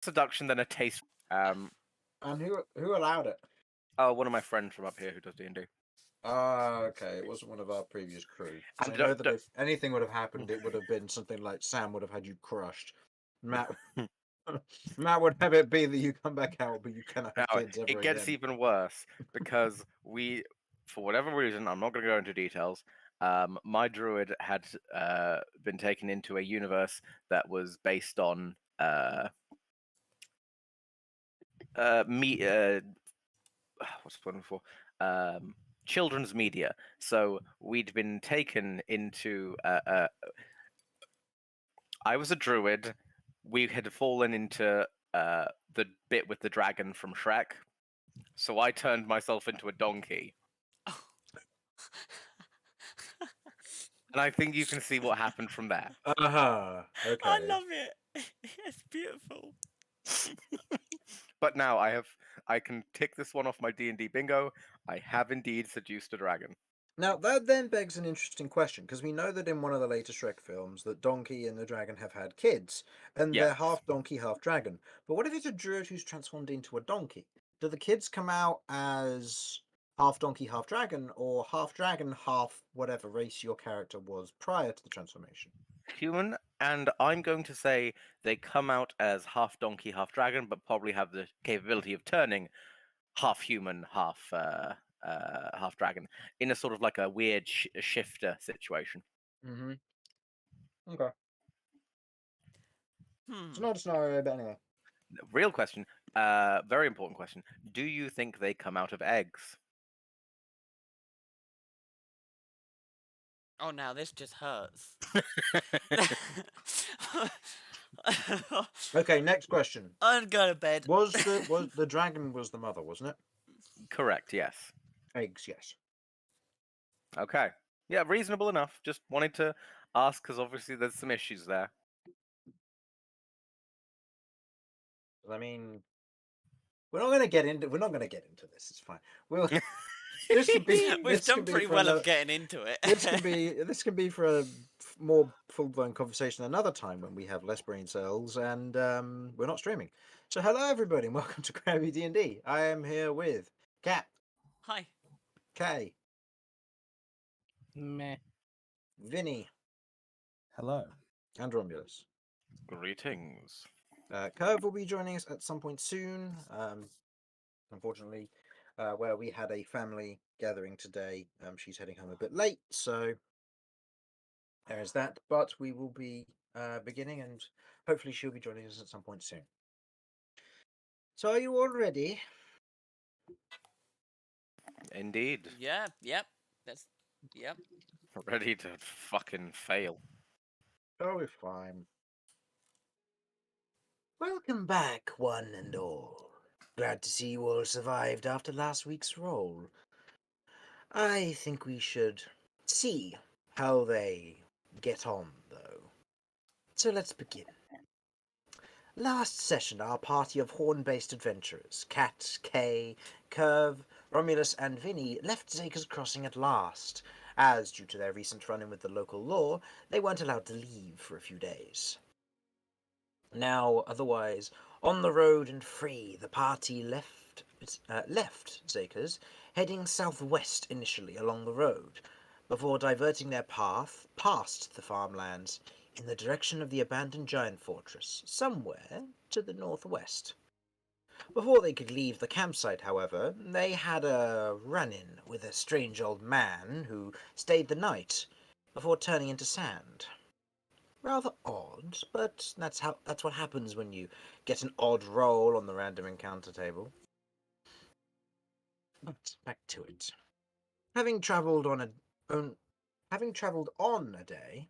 seduction than a taste. Um, And who allowed it? oh, one of my friends from up here who does D&D. Ah, okay. It wasn't one of our previous crew. Because And I know that if anything would have happened, it would have been something like Sam would have had you crushed. Matt, Matt would have it be that you come back out, but you cannot have now kids ever it gets again. even worse because we, for whatever reason, I'm not going to go into details. My druid had been taken into a universe that was based on me. What's the one for? Children's media. So we'd been taken into. I was a druid. We had fallen into the bit with the dragon from Shrek. So I turned myself into a donkey. And I think you can see what happened from there. Aha. I Okay. love it. It's beautiful. But now I can tick this one off my D&D bingo. I have indeed seduced a dragon. Now that then begs an interesting question because we know that in one of the later Shrek films that Donkey and the dragon have had kids, and they're Yes. half donkey, half dragon. But what if it's a druid who's transformed into a donkey? Do the kids come out as half donkey, half dragon, or half dragon, half whatever race your character was prior to the transformation? Human, and I'm going to say they come out as half donkey, half dragon, but probably have the capability of turning half human, half dragon in a sort of like a weird shifter situation. Mm-hmm. Okay. It's Hmm. not a scenario, but anyway. Real question, very important question. Do you think they come out of eggs? Oh, now this just hurts. Okay, next question. I'm going to bed. Was the dragon was the mother, wasn't it? Correct, yes. Eggs, yes. Okay. Yeah, reasonable enough. Just wanted to ask because obviously there's some issues there. I mean, we're not going to get into this. It's fine. We'll this could be We've this done could be pretty for well another of getting into it. this can be for a more full blown conversation another time when we have less brain cells and we're not streaming. So hello everybody and welcome to Crabby DnD. I am here with Kat, Hi. Kay, Meh. Vinny, Hello. and Romulus. Greetings. Curve will be joining us at some point soon. Unfortunately, where we had a family gathering today, she's heading home a bit late, so there is that. But we will be beginning, and hopefully she'll be joining us at some point soon. So, are you all ready? Indeed. Yeah, yep. Yep. Ready to fucking fail. Oh, we're fine. Welcome back, one and all. Glad to see you all survived after last week's roll. I think we should see how they get on, though. So let's begin. Last session, our party of horn-based adventurers, Cat, Kay, Curve, Romulus, and Vinny, left Zaker's Crossing at last, as, due to their recent run-in with the local law, they weren't allowed to leave for a few days. Now, otherwise, on the road and free, the party left Zaker's, heading southwest initially along the road, before diverting their path past the farmlands in the direction of the abandoned giant fortress, somewhere to the northwest. Before they could leave the campsite, however, they had a run-in with a strange old man who stayed the night before turning into sand. Rather odd, but that's what happens when you get an odd roll on the random encounter table. But back to it. Having travelled on a day,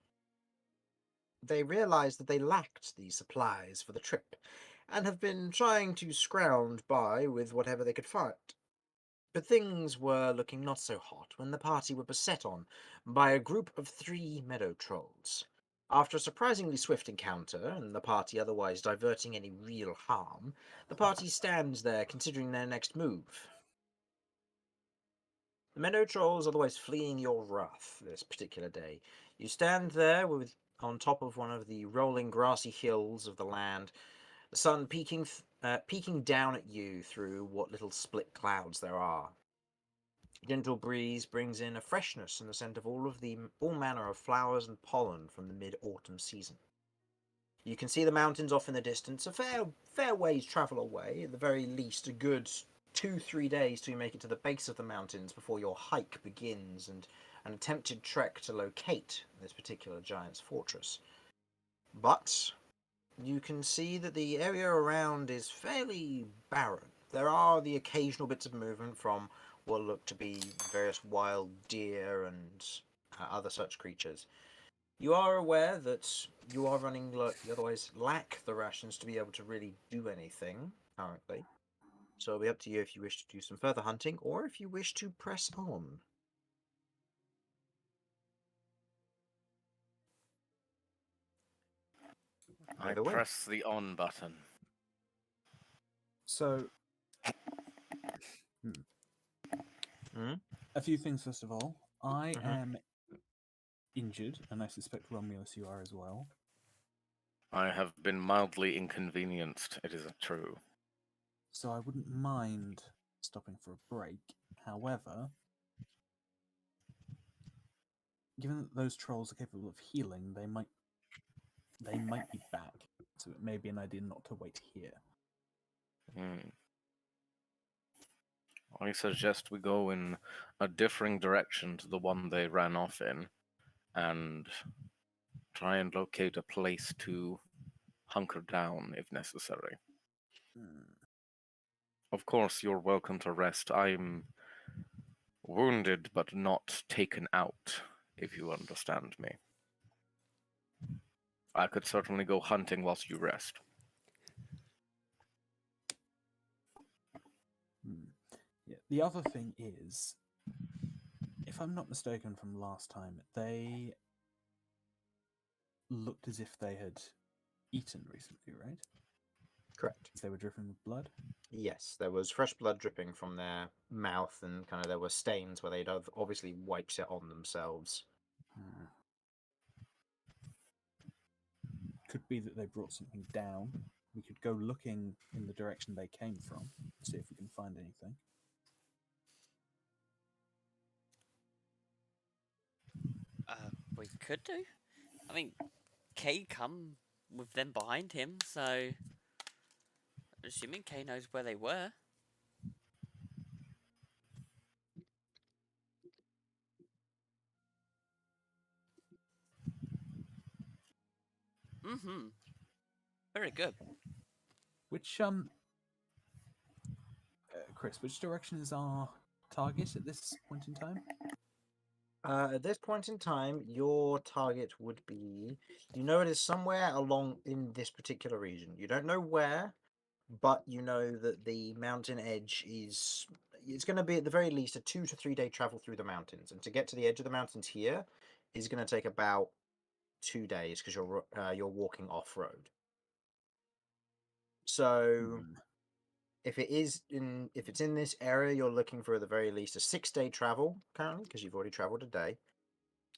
they realized that they lacked the supplies for the trip, and have been trying to scrounge by with whatever they could find. But things were looking not so hot when the party were beset on by a group of 3 meadow trolls. After a surprisingly swift encounter, and the party otherwise diverting any real harm, the party stands there considering their next move. The meadow trolls otherwise fleeing your wrath this particular day. You stand there on top of one of the rolling grassy hills of the land, The sun peeking down at you through what little split clouds there are. Gentle breeze brings in a freshness and the scent of all manner of flowers and pollen from the mid-autumn season. You can see the mountains off in the distance, a fair ways travel away, at the very least a good 2-3 days till you make it to the base of the mountains before your hike begins and an attempted trek to locate this particular giant's fortress. But you can see that the area around is fairly barren. There are the occasional bits of movement from what look to be various wild deer and other such creatures. You are aware that you are running low, you otherwise lack the rations to be able to really do anything currently. So it'll be up to you if you wish to do some further hunting or if you wish to press on. I Either way. press the on button. So, Hmm? a few things first of all. I Mhm. am injured, and I suspect Romulus, you are as well. I have been mildly inconvenienced, it is true. So I wouldn't mind stopping for a break. However, given that those trolls are capable of healing, they might be back. So it may be an idea not to wait here. I suggest we go in a differing direction to the one they ran off in, and try and locate a place to hunker down if necessary. Of course, you're welcome to rest. I'm wounded but not taken out, if you understand me. I could certainly go hunting whilst you rest. Yeah. The other thing is, if I'm not mistaken from last time, they looked as if they had eaten recently, right? Correct. If they were dripping with blood. Yes, there was fresh blood dripping from their mouth, and kind of there were stains where they'd obviously wiped it on themselves. Could be that they brought something down. We could go looking in the direction they came from, see if we can find anything. We could do. I mean, Kay come with them behind him, so assuming Kay knows where they were. Mm-hmm. Very good. Which Chris, which direction is our target at this point in time? At this point in time, your target would be, you know, it is somewhere along in this particular region. You don't know where, but you know that the mountain edge is, it's going to be at the very least a 2 to 3 day travel through the mountains. And to get to the edge of the mountains here is going to take about 2 days because you're walking off road. So if it's in this area, you're looking for at the very least a 6-day travel currently because you've already traveled a day.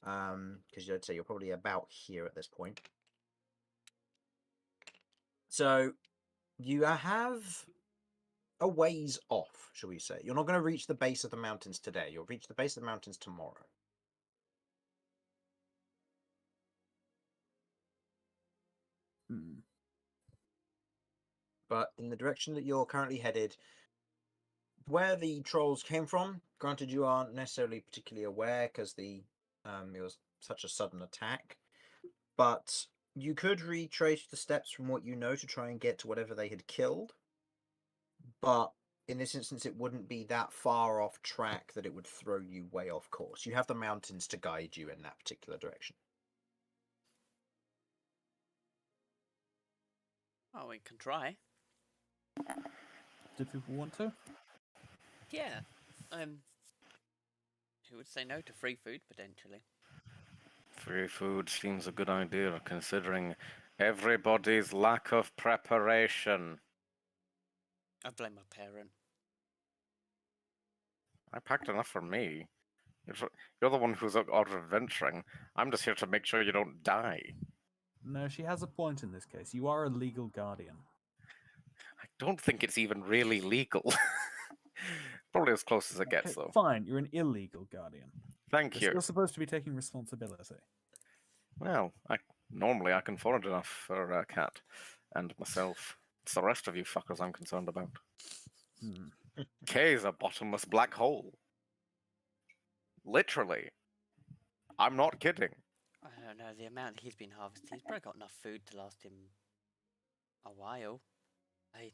Because I'd say you're probably about here at this point. So you have a ways off, shall we say. You're not going to reach the base of the mountains today. You'll reach the base of the mountains tomorrow. But in the direction that you're currently headed, where the trolls came from, granted you aren't necessarily particularly aware because it was such a sudden attack, but you could retrace the steps from what you know to try and get to whatever they had killed. But in this instance, it wouldn't be that far off track that it would throw you way off course. You have the mountains to guide you in that particular direction. Oh, we can try. Do people want to? Yeah. Who would say no to free food potentially? Free food seems a good idea, considering everybody's lack of preparation. I blame my parent. I packed enough for me. You're the one who's out adventuring. I'm just here to make sure you don't die. No, she has a point in this case. You are a legal guardian. don't think it's even really legal. Probably as close as it gets, Okay, though. fine, you're an illegal guardian. Thank You're you. still supposed to be taking responsibility. Well, normally I can forage enough for a cat and myself. It's the rest of you fuckers I'm concerned about. Hmm. Kay's a bottomless black hole. Literally. I'm not kidding. I don't know, the amount he's been harvesting, he's probably got enough food to last him a while. I mean,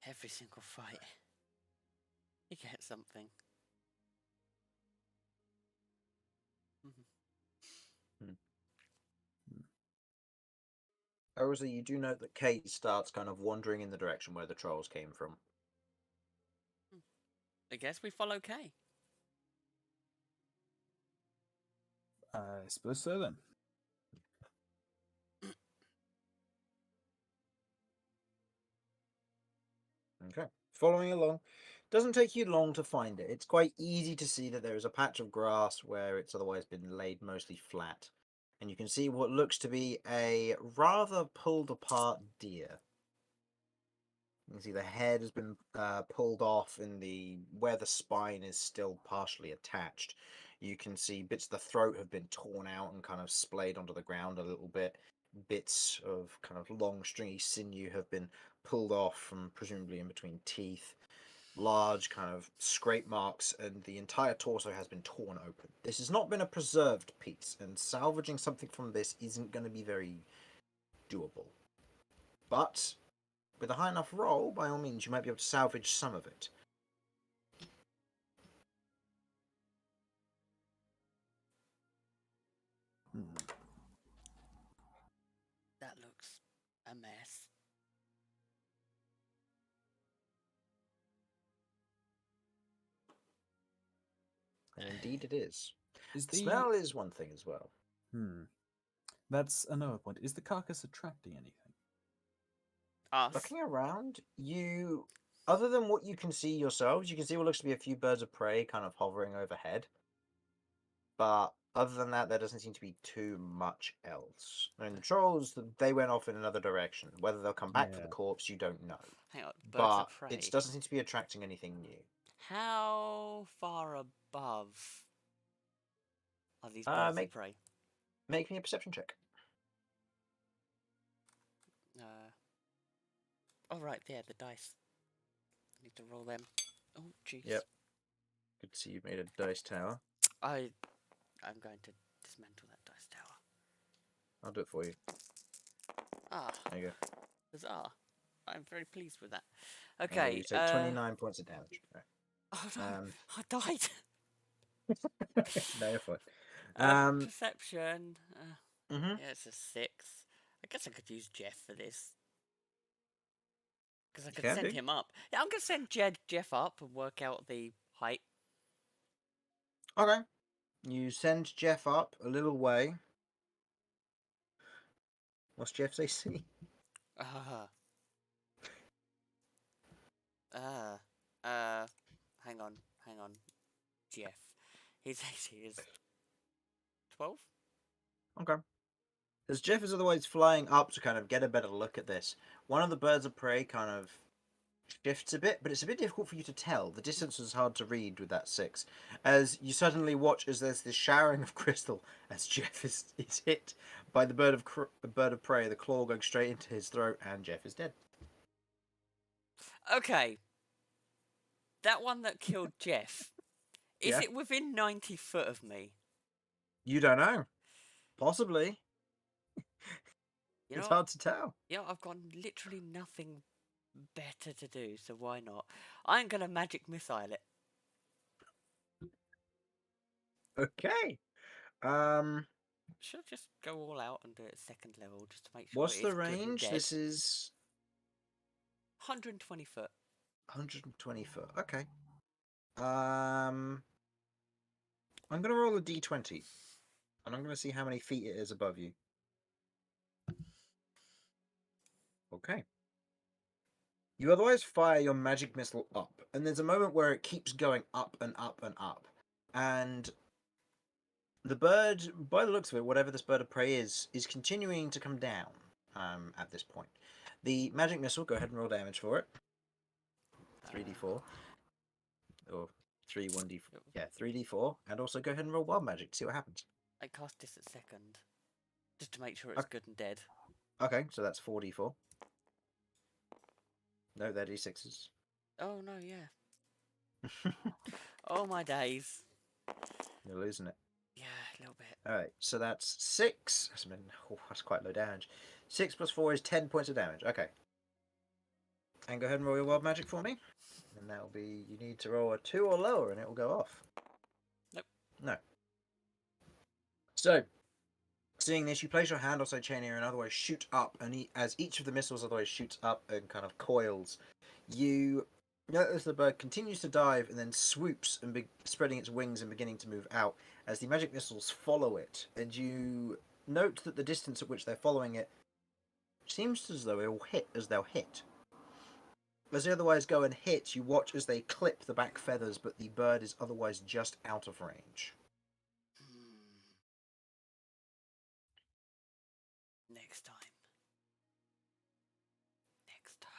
every single fight, he gets something. Rosa, you do note that Kate starts kind of wandering in the direction where the trolls came from. I guess we follow Kay. I suppose so then. Okay. Following along. Doesn't take you long to find it. It's quite easy to see that there is a patch of grass where it's otherwise been laid mostly flat. And you can see what looks to be a rather pulled apart deer. You can see the head has been pulled off and where the spine is still partially attached. You can see bits of the throat have been torn out and kind of splayed onto the ground a little bit. Bits of kind of long stringy sinew have been pulled off from presumably in between teeth. Large kind of scrape marks, and the entire torso has been torn open. This has not been a preserved piece, and salvaging something from this isn't going to be very doable. But with a high enough roll, by all means, you might be able to salvage some of it. Hmm. That looks a mess. And indeed it is. Is The smell is one thing as well. Hmm. That's another point. Is the carcass attracting anything? Us. Looking around, other than what you can see yourselves, you can see what looks to be a few birds of prey kind of hovering overhead. But other than that, there doesn't seem to be too much else. I mean, the trolls, they went off in another direction. Whether they'll come back for the Yeah. corpse, you don't know. Hang on, birds But of prey. it doesn't seem to be attracting anything new. How far above are these birds of prey? Make me a perception check. Oh right, there, the dice. I need to roll them. Oh jeez. Yep. Good to see you've made a dice tower. I'm going to dismantle that dice tower. I'll do it for you. Ah, There you go. huzzah. I'm very pleased with that. You Okay, take 29 points of damage. Right. oh no, I died. No, you're fine. Perception. Mhm. Yeah, it's a 6. I guess I could use Jeff for this. Because I could send him up. Yeah, I'm going to send Jeff up and work out the height. Okay. You send Jeff up a little way. What's Jeff's AC? Hang on. Jeff. His AC is 12? Okay. As Jeff is otherwise flying up to kind of get a better look at this, one of the birds of prey kind of shifts a bit, but it's a bit difficult for you to tell. The distance is hard to read with that 6. As you suddenly watch as there's this showering of crystal as Jeff is hit by the bird of prey, the claw going straight into his throat, and Jeff is dead. Okay. That one that killed Jeff, is Yeah. it within 90 foot of me? You don't know. Possibly. You It's know, hard to tell. I've got literally nothing better to do, so why not? I'm going to magic missile it. Okay. Should I just go all out and do it second level just to make sure What's it the is good and range? dead? This is 120 foot. 120 foot. Okay. I'm gonna roll a d20, and I'm gonna see how many feet it is above you. Okay. You otherwise fire your magic missile up, and there's a moment where it keeps going up and up and up, and the bird, by the looks of it, whatever this bird of prey is continuing to come down. At this point, The magic missile, go ahead and roll damage for it. 3d4. Or 1d4. Yeah, 3d4. And also go ahead and roll wild magic to see what happens. I cast this at second, just to make sure it's good and dead. Okay, so that's 4d4. No, they're d6s. Oh no, yeah. Oh my days. You're losing it. Yeah, a little bit. Alright, so that's 6. That's quite low damage. 6 plus 4 is 10 points of damage. Okay. And go ahead and roll your wild magic for me. And that'll be, you need to roll a 2 or lower and it will go off. Nope. No. So, seeing this, you place your hand outside chain here and otherwise shoot up. And as each of the missiles otherwise shoots up and kind of coils, you notice the bird continues to dive and then swoops and spreading its wings and beginning to move out as the magic missiles follow it. And you note that the distance at which they're following it seems as though it will hit as they'll hit. As they otherwise go and hit, you watch as they clip the back feathers, but the bird is otherwise just out of range. Next time. Next time.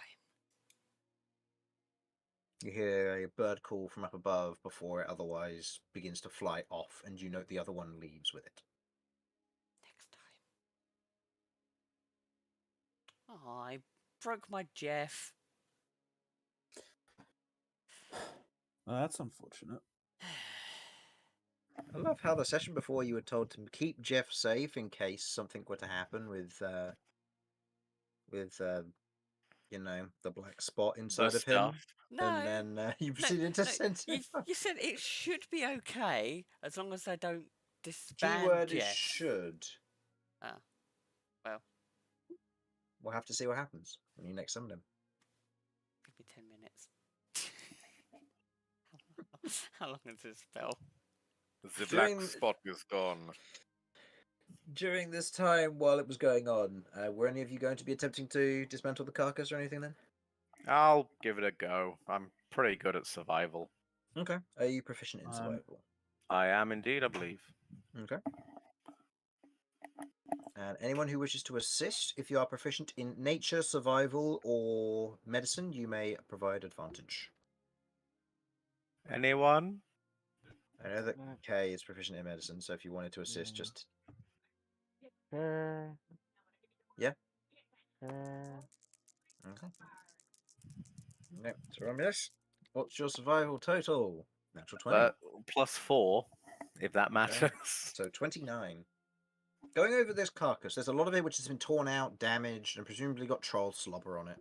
You hear a bird call from up above before it otherwise begins to fly off, and you note the other one leaves with it. Next time. Oh, I broke my Jeff. Well, that's unfortunate. I love how the session before you were told to keep Jeff safe in case something were to happen with you know, the black spot inside of him. No, And then you proceeded to send him. you said it should be okay as long as I don't disband Keyword is Jeff. should. Ah, well, We'll have to see what happens when you next summon him. give me 10 minutes. How long is this spell? The During- black spot is gone. During this time, while it was going on, were any of you going to be attempting to dismantle the carcass or anything then? I'll give it a go. I'm pretty good at survival. Okay. Are you proficient in survival? I am indeed, I believe. Okay. And anyone who wishes to assist, if you are proficient in nature, survival, or medicine, you may provide advantage. Anyone? I know that Kay is proficient in medicine, so if you wanted to assist, just... Yeah? Okay. No, so Romulus, what's your survival total? Natural 20. +4, if that matters. So 29. Going over this carcass, there's a lot of it which has been torn out, damaged, and presumably got troll slobber on it.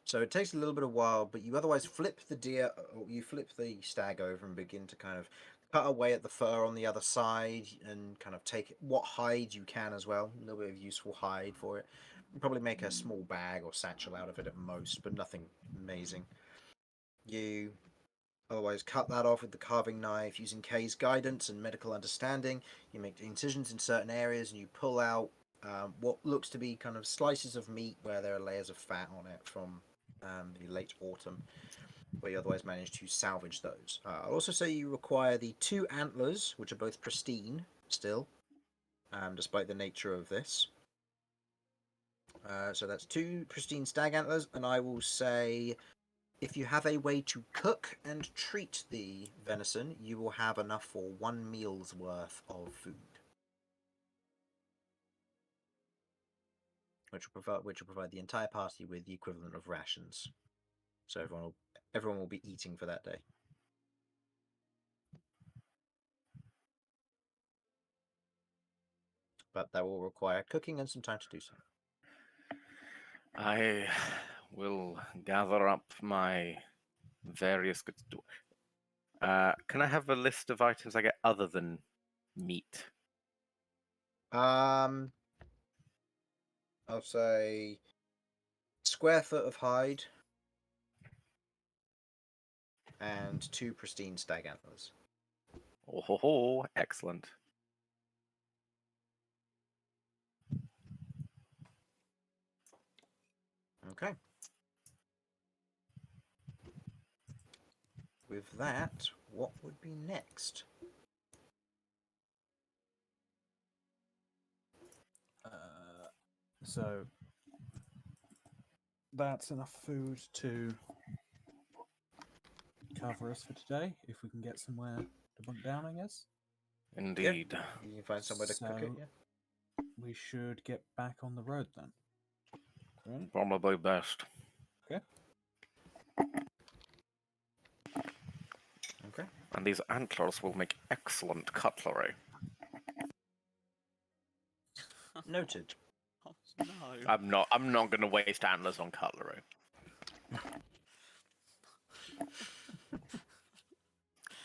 So it takes a little bit of while, but you otherwise flip the deer, or you flip the stag over and begin to kind of cut away at the fur on the other side and kind of take what hide you can as well. A little bit of useful hide for it. You probably make a small bag or satchel out of it at most, but nothing amazing. You otherwise cut that off with the carving knife using Kay's guidance and medical understanding. You make incisions in certain areas and you pull out what looks to be kind of slices of meat where there are layers of fat on it from the late autumn, where you otherwise manage to salvage those. I'll also say you require the 2 antlers, which are both pristine still, despite the nature of this. So that's 2 pristine stag antlers, and I will say if you have a way to cook and treat the venison, you will have enough for 1 meal's worth of food. Which will provide the entire party with the equivalent of rations. So everyone will be eating for that day. But that will require cooking and some time to do so. I will gather up my various goods. Can I have a list of items I get other than meat? I'll say square foot of hide and 2 pristine stag antlers. Oh ho ho! Excellent. Okay. With that, what would be next? So that's enough food to cover us for today. If we can get somewhere to bunk down, I guess. Indeed. You can find somewhere to cook it. So- Yeah. We should get back on the road then. Right? Probably best. Okay. And these antlers will make excellent cutlery. Noted. Oh, no. I'm not gonna waste antlers on cutlery.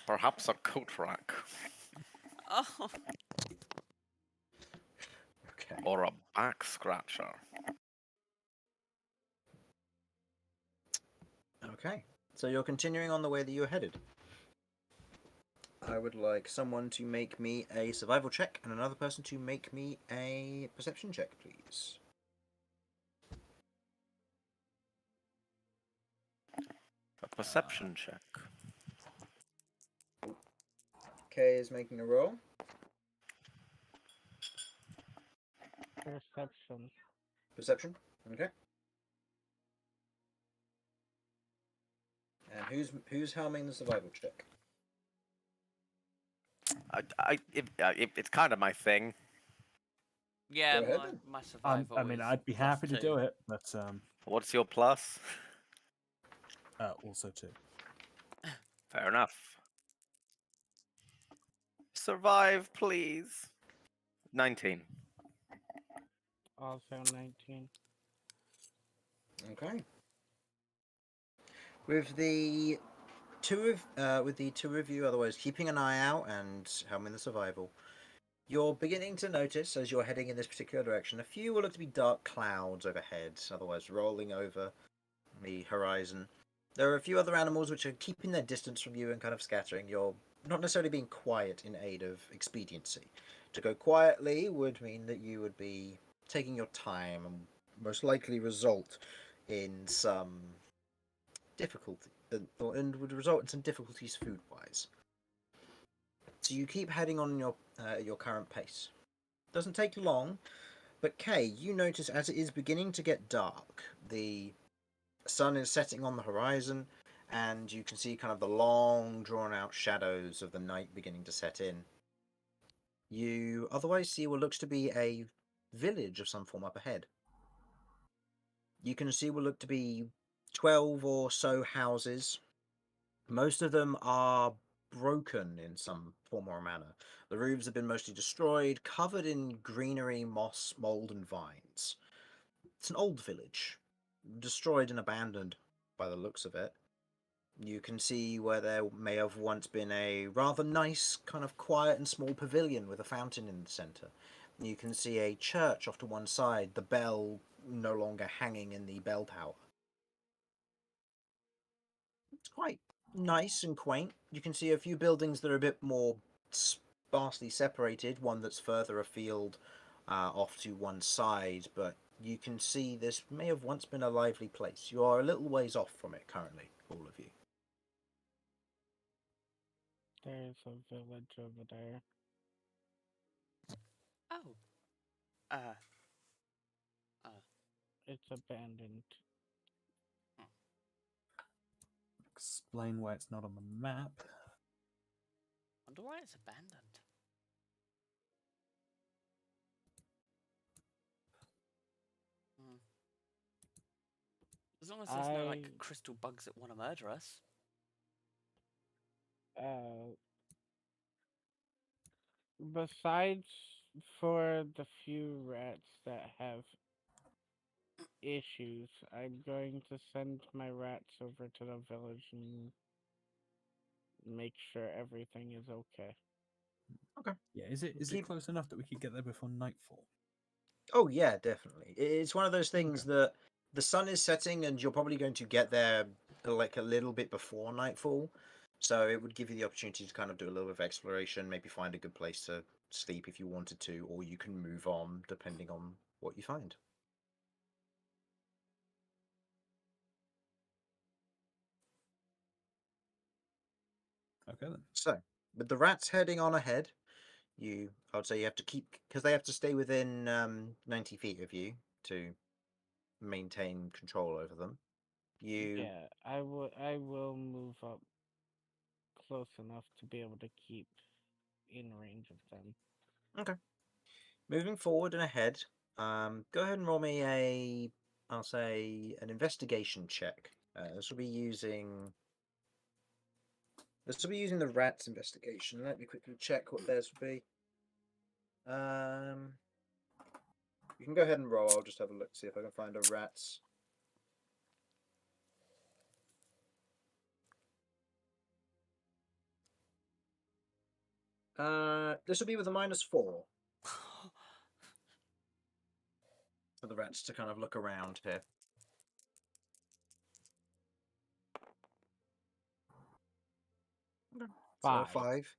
Perhaps a coat rack. Oh, Okay. Or a back scratcher. Okay. So you're continuing on the way that you're headed. I would like someone to make me a survival check and another person to make me a perception check, please. A perception check. Kay is making a roll. Perception. Perception. Okay. And who's helming the survival check? It's kind of my thing. yeah, Go ahead then. my survival I mean, is I'd be +2. happy to do it, but What's your plus? also too. Fair enough. Survive, please. 19. Also 19. Okay. With the two of you, otherwise keeping an eye out and helming the survival, you're beginning to notice as you're heading in this particular direction, a few will look to be dark clouds overhead, otherwise rolling over the horizon. There are a few other animals which are keeping their distance from you and kind of scattering. You're not necessarily being quiet in aid of expediency. To go quietly would mean that you would be taking your time and most likely result in some difficulty, and would result in some difficulties food-wise. So you keep heading on your current pace. Doesn't take long, but Kay, you notice as it is beginning to get dark, the sun is setting on the horizon, and you can see kind of the long, drawn-out shadows of the night beginning to set in. You otherwise see what looks to be a village of some form up ahead. You can see what look to be 12 or so houses. Most of them are broken in some form or manner. The roofs have been mostly destroyed, covered in greenery, moss, mould, and vines. It's an old village, destroyed and abandoned by the looks of it. You can see where there may have once been a rather nice, kind of quiet and small pavilion with a fountain in the centre. You can see a church off to one side, the bell no longer hanging in the bell tower. It's quite nice and quaint. You can see a few buildings that are a bit more sparsely separated, one that's further afield off to one side, but you can see this may have once been a lively place. You are a little ways off from it currently, all of you. There's a village over there. Oh. Uh. It's abandoned. Explain why it's not on the map. Wonder why it's abandoned. Hmm. As long as there's no like crystal bugs that want to murder us. Besides for the few rats that have issues, I'm going to send my rats over to the village and make sure everything is okay. Yeah, is it Keep- close enough that we could get there before nightfall? Oh yeah, definitely. It's one of those things that the sun is setting and you're probably going to get there like a little bit before nightfall. So it would give you the opportunity to kind of do a little bit of exploration, maybe find a good place to sleep if you wanted to, or you can move on depending on what you find. Okay then. So, with the rats heading on ahead, I would say you have to keep, because they have to stay within 90 feet of you to maintain control over them. You Yeah, I will move up close enough to be able to keep in range of them. okay? Moving forward and ahead. Go ahead and roll me I'll say an investigation check. This will be using the rats investigation. Let me quickly check what theirs would be. You can go ahead and roll. I'll just have a look, see if I can find a rats. This will be with a -4 for the rats to kind of look around here. So 5. 5.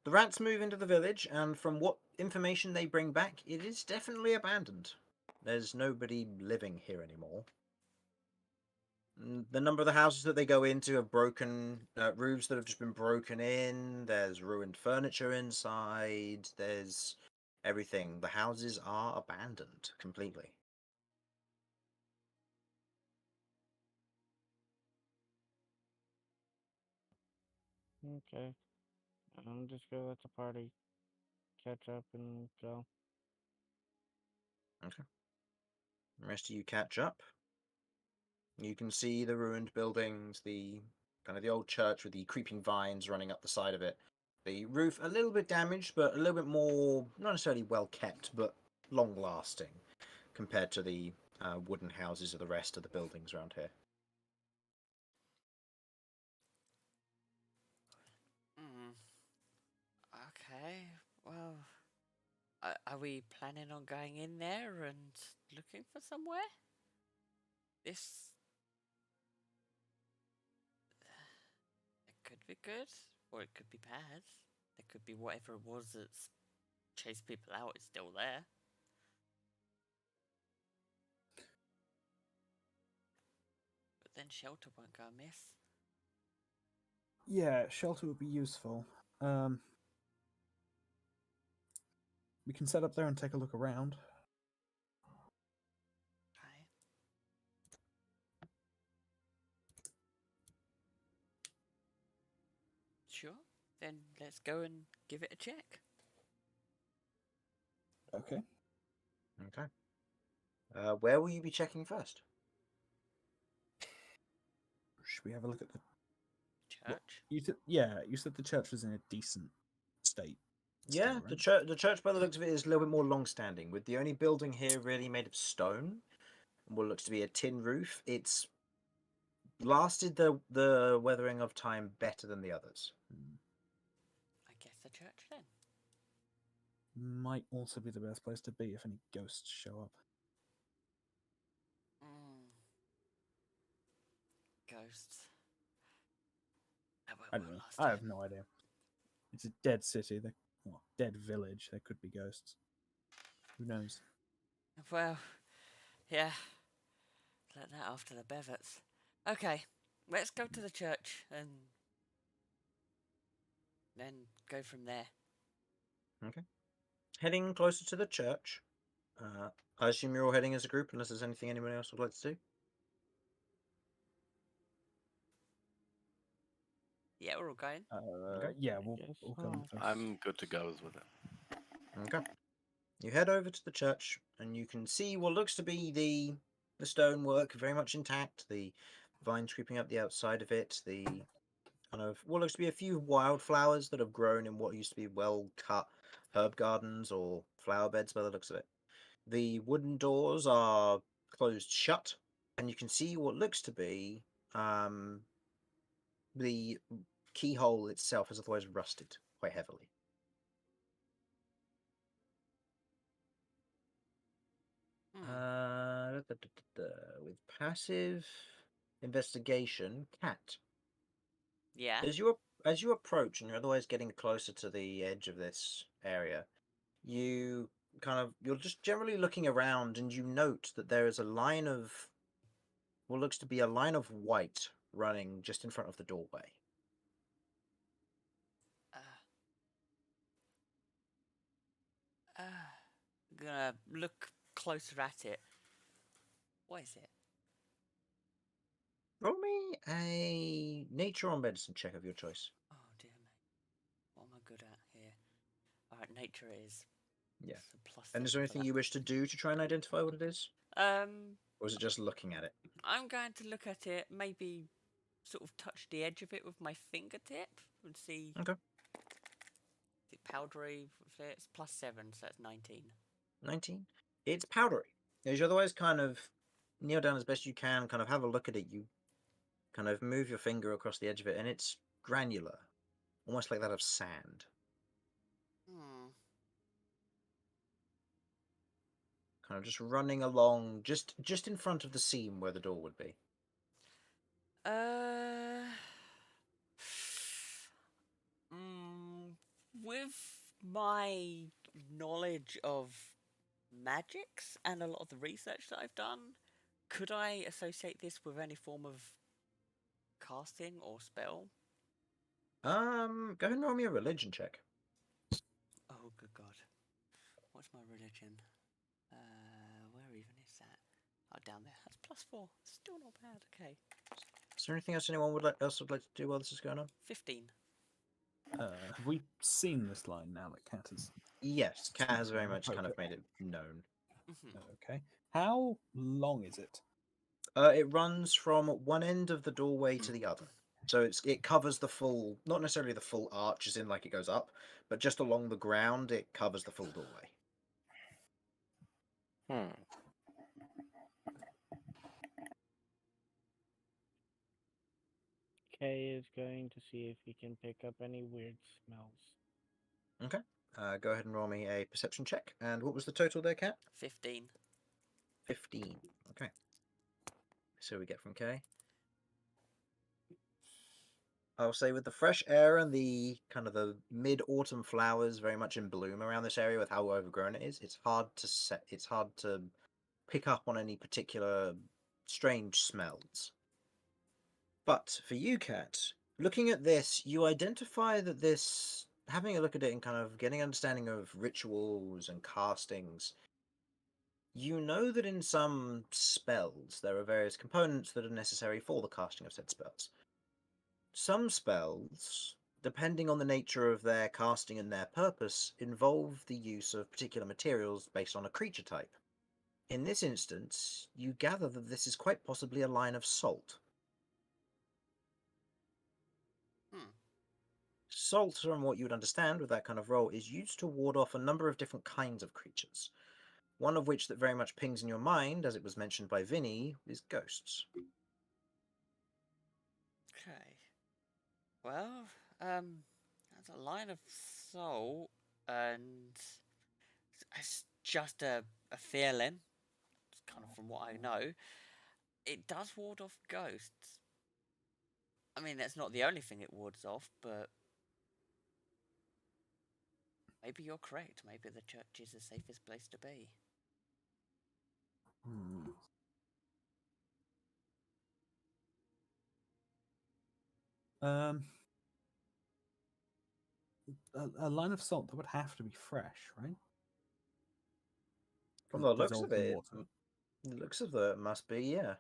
The rats move into the village, and from what information they bring back, it is definitely abandoned. There's nobody living here anymore. The number of the houses that they go into have broken roofs that have just been broken in. There's ruined furniture inside. There's everything. The houses are abandoned completely. Okay. I'm just gonna let the party catch up and go. Okay. The rest of you catch up. You can see the ruined buildings, the kind of the old church with the creeping vines running up the side of it. The roof a little bit damaged, but a little bit more, not necessarily well kept, but long lasting compared to the wooden houses of the rest of the buildings around here. Hmm. Okay. Well, are we planning on going in there and looking for somewhere? This. It could be good, or it could be bad. It could be whatever it was that's chased people out is still there. But then shelter won't go amiss. Yeah, shelter would be useful. We can set up there and take a look around. Okay. Sure. Then let's go and give it a check. Okay. Okay. Where will you be checking first? Should we have a look at the Church? you said the church was in a decent state. Yeah, still, right? the church by the looks of it is a little bit more long-standing, with the only building here really made of stone, and what looks to be a tin roof. It's lasted the weathering of time better than the others. I guess the church then. Might also be the best place to be if any ghosts show up. Ghosts. That won't I work don't know. last I time. have no idea. It's a dead city. Well, dead village. There could be ghosts. Who knows? Well, yeah. Let that after the bevets. Okay, let's go to the church and then go from there. Okay. Heading closer to the church. I assume you're all heading as a group, unless there's anything anyone else would like to do. Yeah, we're all going. Okay. Yeah, I we'll guess go so. first. I'm good to go with it. Okay. You head over to the church, and you can see what looks to be the stonework very much intact. The vines creeping up the outside of it. The kind of what looks to be a few wildflowers that have grown in what used to be well cut herb gardens or flower beds by the looks of it. The wooden doors are closed shut, and you can see what looks to be the keyhole itself has otherwise rusted quite heavily. With passive investigation, cat. Yeah. As you approach and you're otherwise getting closer to the edge of this area, you're just generally looking around and you note that there is a line of what looks to be a line of white running just in front of the doorway. Uh, gonna look closer at it. What is it? Roll me a nature or medicine check of your choice. Oh dear me. What am I good at here? Alright, nature it is. Yeah. So plus And is 7 there for anything you wish to do to try and identify what it is? that. Or is it just looking at it? I'm going to look at it, maybe sort of touch the edge of it with my fingertip and see. Okay. Is it powdery? It's plus 7, so that's 19. 19. It's powdery. As you otherwise kind of kneel down as best you can, kind of have a look at it, you kind of move your finger across the edge of it, and it's granular, almost like that of sand. Hmm. Kind of just running along, just in front of the seam where the door would be. With my knowledge of magics and a lot of the research that I've done, could I associate this with any form of casting or spell? Go ahead and roll me a religion check. Oh, good God. What's my religion? Where even is that? Oh, down there. That's plus 4. Still not bad. Okay. Is there anything else anyone would like to do while this is going on? 15. Have we seen this line now that Cat has? Yes, Cat has very much kind of Okay. made it known. Okay. How long is it? It runs from one end of the doorway to the other. So it covers the full, not necessarily the full arch as in like it goes up, but just along the ground it covers the full doorway. Kay is going to see if he can pick up any weird smells. Okay. Go ahead and roll me a perception check. And what was the total there, Cat? 15. 15. Okay. So we get from Kay. I'll say with the fresh air and the kind of the mid-autumn flowers very much in bloom around this area with how overgrown it is, it's hard to pick up on any particular strange smells. But for you, Cat, looking at this, you identify that this, having a look at it and kind of getting an understanding of rituals and castings, you know that in some spells there are various components that are necessary for the casting of said spells. Some spells, depending on the nature of their casting and their purpose, involve the use of particular materials based on a creature type. In this instance, you gather that this is quite possibly a line of salt. Salt, from what you would understand with that kind of role, is used to ward off a number of different kinds of creatures. One of which that very much pings in your mind, as it was mentioned by Vinny, is ghosts. Okay. Well, that's a line of salt, and it's just a feeling. It's kind of from what I know. It does ward off ghosts. I mean, that's not the only thing it wards off, but maybe you're correct. Maybe the church is the safest place to be. A line of salt that would have to be fresh, right? From 'Cause the it looks of dissolves in it, water. the looks of it must be, yeah.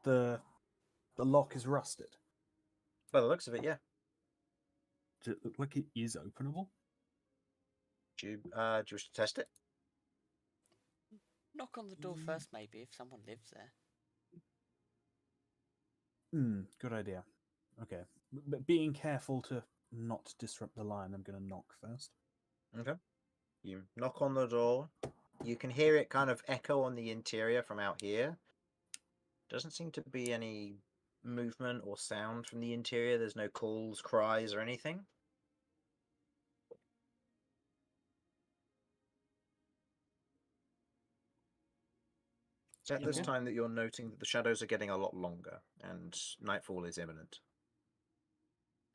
But the lock is rusted. By the looks of it, yeah. Does it look like it is openable? Do you wish to test it? Knock on the door first, maybe, if someone lives there. Good idea. Okay. But being careful to not disrupt the line, I'm going to knock first. Okay. You knock on the door. You can hear it kind of echo on the interior from out here. Doesn't seem to be any movement or sound from the interior. There's no calls, cries, or anything. It's at this Yeah. time that you're noting that the shadows are getting a lot longer and nightfall is imminent.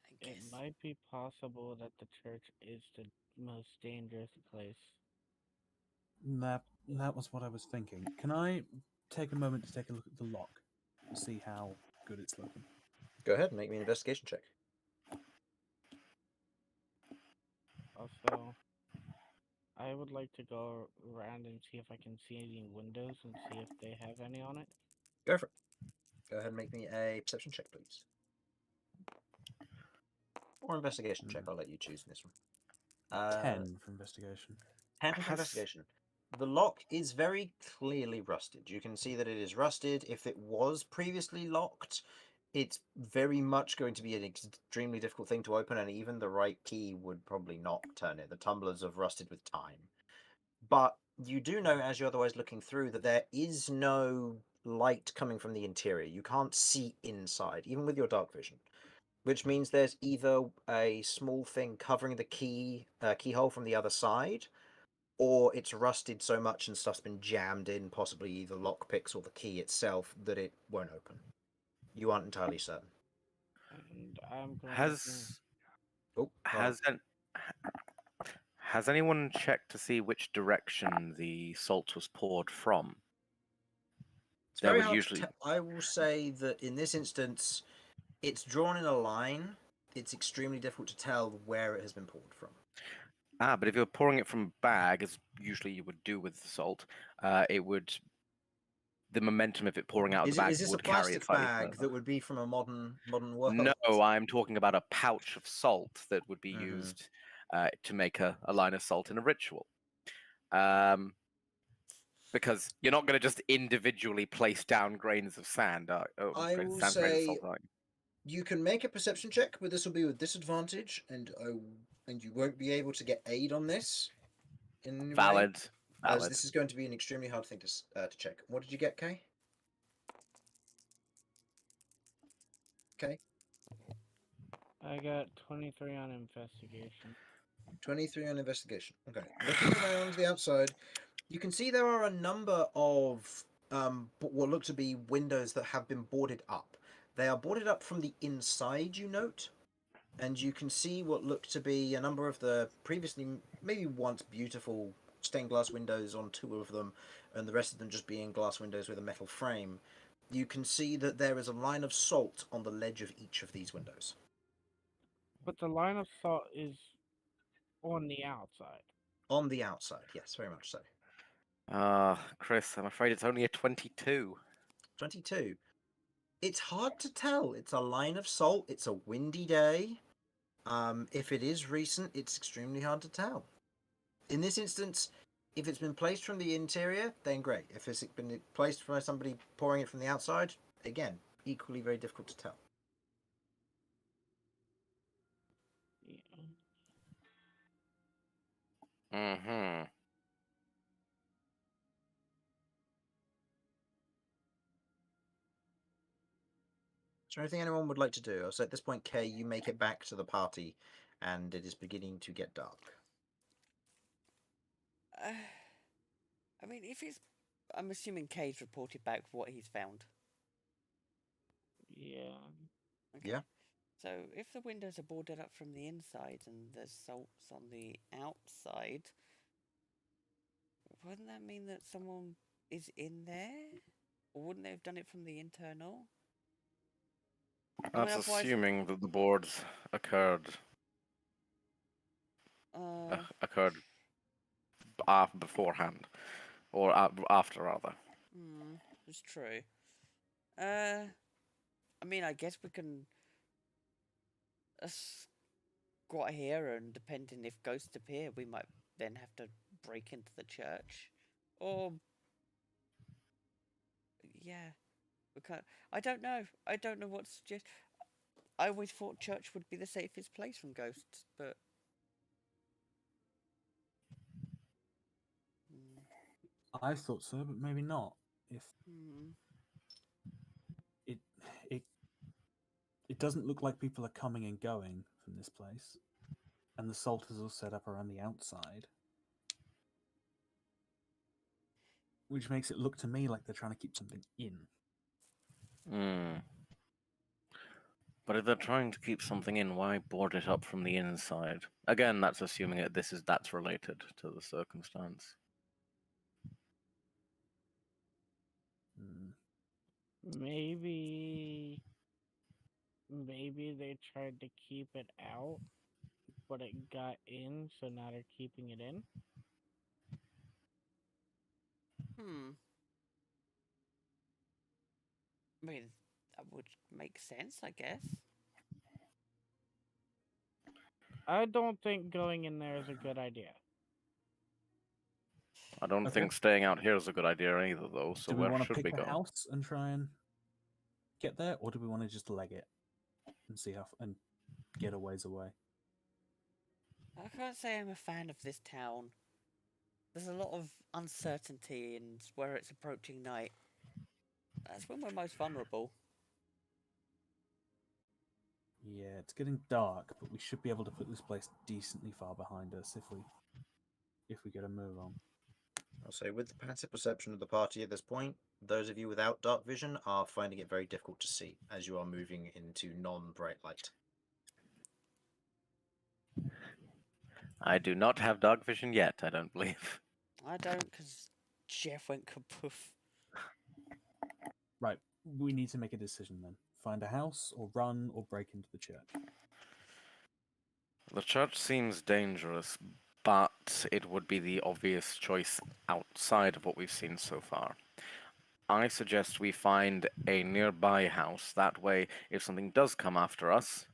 I It guess. might be possible that the church is the most dangerous place. That was what I was thinking. Can I take a moment to take a look at the lock to see how good it's looking? Go ahead and make me an investigation check. Also, I would like to go around and see if I can see any windows and see if they have any on it. Go for it. Go ahead and make me a perception check, please. Or investigation check. I'll let you choose this one. 10 for investigation. 10 for Has- investigation. The lock is very clearly rusted. You can see that it is rusted. If it was previously locked, it's very much going to be an extremely difficult thing to open, and even the right key would probably not turn it. The tumblers have rusted with time. But you do know, as you're otherwise looking through, that there is no light coming from the interior. You can't see inside, even with your dark vision. Which means there's either a small thing covering the keyhole from the other side, or it's rusted so much and stuff's been jammed in, possibly either lockpicks or the key itself, that it won't open. You aren't entirely certain. And I'm going to. Has Oh, has anyone checked to see which direction the salt was poured from? it's There very would hard usually- to I will say that in this instance, it's drawn in a line. It's extremely difficult to tell where it has been poured from. But if you're pouring it from a bag, as usually you would do with the salt, it would. The momentum of it pouring out of the bag Is this a would carry it plastic slightly bag further. that would be from a modern world? No, I'm talking about a pouch of salt that would be Mhm. used to make a line of salt in a ritual. Because you're not going to just individually place down grains of sand. I will grains of say salt, are you? you can make a perception check, but this will be with disadvantage, and you won't be able to get aid on this in any way, Valid. as Valid. this is going to be an extremely hard thing to check. What did you get, Kay? Okay, I got 23 on investigation. 23 on investigation. Okay, looking around the outside, you can see there are a number of what look to be windows that have been boarded up. They are boarded up from the inside, you note, and you can see what look to be a number of the previously, maybe once beautiful stained glass windows on two of them, and the rest of them just being glass windows with a metal frame. You can see that there is a line of salt on the ledge of each of these windows. But the line of salt is on the outside. On the outside, yes, very much so. Chris, I'm afraid it's only a 22. 22. It's hard to tell. It's a line of salt. It's a windy day. If it is recent, it's extremely hard to tell. In this instance, if it's been placed from the interior, then great. If it's been placed by somebody pouring it from the outside, again, equally very difficult to tell. Yeah. Mm-hmm. Is there anything anyone would like to do? So at this point, Kay, you make it back to the party, and it is beginning to get dark. I mean, if it's, I'm assuming Kay's reported back what he's found. Yeah. Okay. Yeah. So if the windows are boarded up from the inside and there's salts on the outside, wouldn't that mean that someone is in there? Or wouldn't they have done it from the internal? I mean, That's otherwise- assuming that the boards occurred occurred beforehand, or after rather. It's true. I mean, I guess we can squat here, and depending if ghosts appear, we might then have to break into the church, or yeah, we can't. I don't know. I don't know what to suggest. I always thought church would be the safest place from ghosts, but I thought so, but maybe not. If it it it doesn't look like people are coming and going from this place, and the salt is all set up around the outside, which makes it look to me like they're trying to keep something in. But if they're trying to keep something in, why board it up from the inside? Again, that's assuming that's related to the circumstance. Maybe they tried to keep it out, but it got in, so now they're keeping it in. I mean, that would make sense, I guess. I don't think going in there is a good idea. I don't Okay. think staying out here is a good idea either, though. So Do we where want to should pick we a go? house and try and get there, or do we want to just leg it and see how and get a ways away? I can't say I'm a fan of this town. There's a lot of uncertainty, and where it's approaching night, that's when we're most vulnerable. Yeah, it's getting dark, but we should be able to put this place decently far behind us if we get a move on. I'll say, with the passive perception of the party at this point, those of you without dark vision are finding it very difficult to see as you are moving into non-bright light. I do not have dark vision yet, I don't believe. I don't, because Jeff went kapoof. Right, we need to make a decision then. Find a house, or run, or break into the church. The church seems dangerous, but it would be the obvious choice outside of what we've seen so far. I suggest we find a nearby house. That way, if something does come after us,